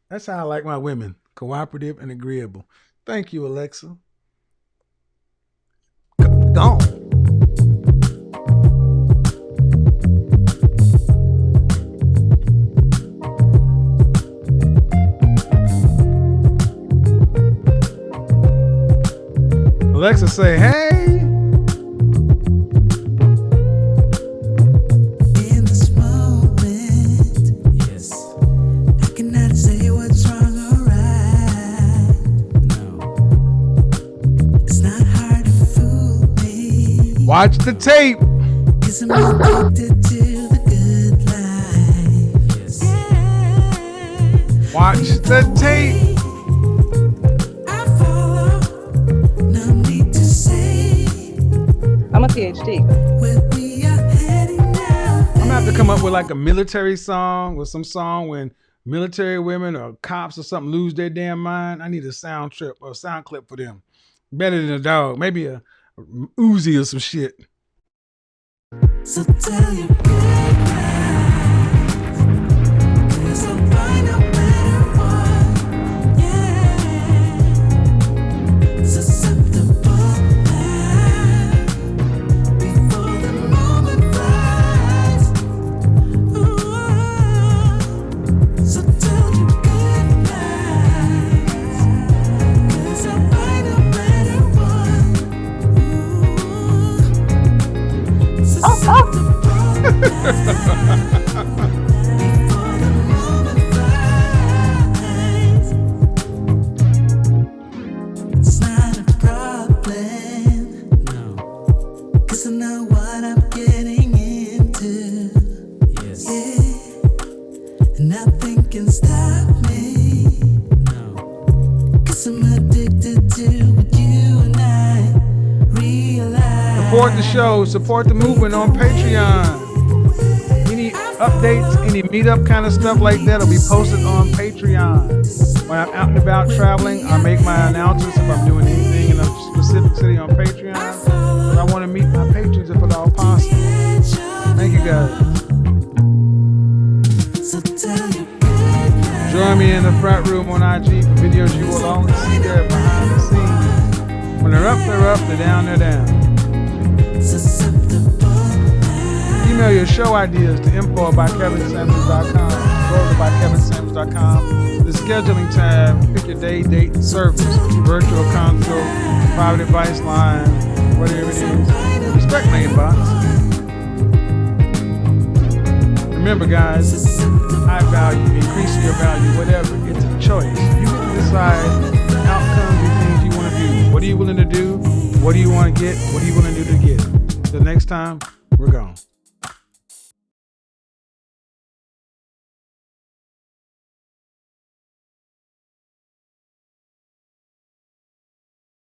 That's how I like my women. Cooperative and agreeable. Thank you, Alexa. Gone. Alexa say, hey. In this moment, yes, I cannot say what's wrong or right. No, it's not hard to fool me. Watch the tape. 'Cause I'm addicted to the good life. Yes. Watch the tape. I'm a PhD. I'm gonna have to come up with like a military song or some song when military women or cops or something lose their damn mind. I need a sound trip or a sound clip for them. Better than a dog. Maybe a Uzi or some shit. So tell your good lies, 'cause I'll find no matter what. Yeah, susceptible now before the moment flies. Ooh, so tell your good lies, 'cause I'll find no matter what. Ooh, susceptible now. It's not a problem, no, 'cause I know what I'm getting into. Yes, yeah, and nothing can stop me. No, 'cause I'm addicted to what you and I realize. Support the show. Support the movement on Patreon. Any updates, any meetup kind of stuff like that will be posted on Patreon. When I'm out and about traveling, I make my announcements if I'm doing anything in a specific city on Patreon. But I want to meet my patrons if at all possible. Thank you guys. Join me in the front room on IG for videos you will only see there behind the scenes. When they're up, they're down, they're down. Email your show ideas to info@kevinsamuels.com. Go to kevinsamuels.com. The scheduling tab, pick your day, date, and service. Virtual consult, private advice line, whatever it is. Respect my inbox. Remember, guys, high value, increasing your value, whatever. It's a choice. You get to decide the outcomes and things you want to do. What are you willing to do? What do you want to get? What are you willing to do to get? Till next time, we're gone.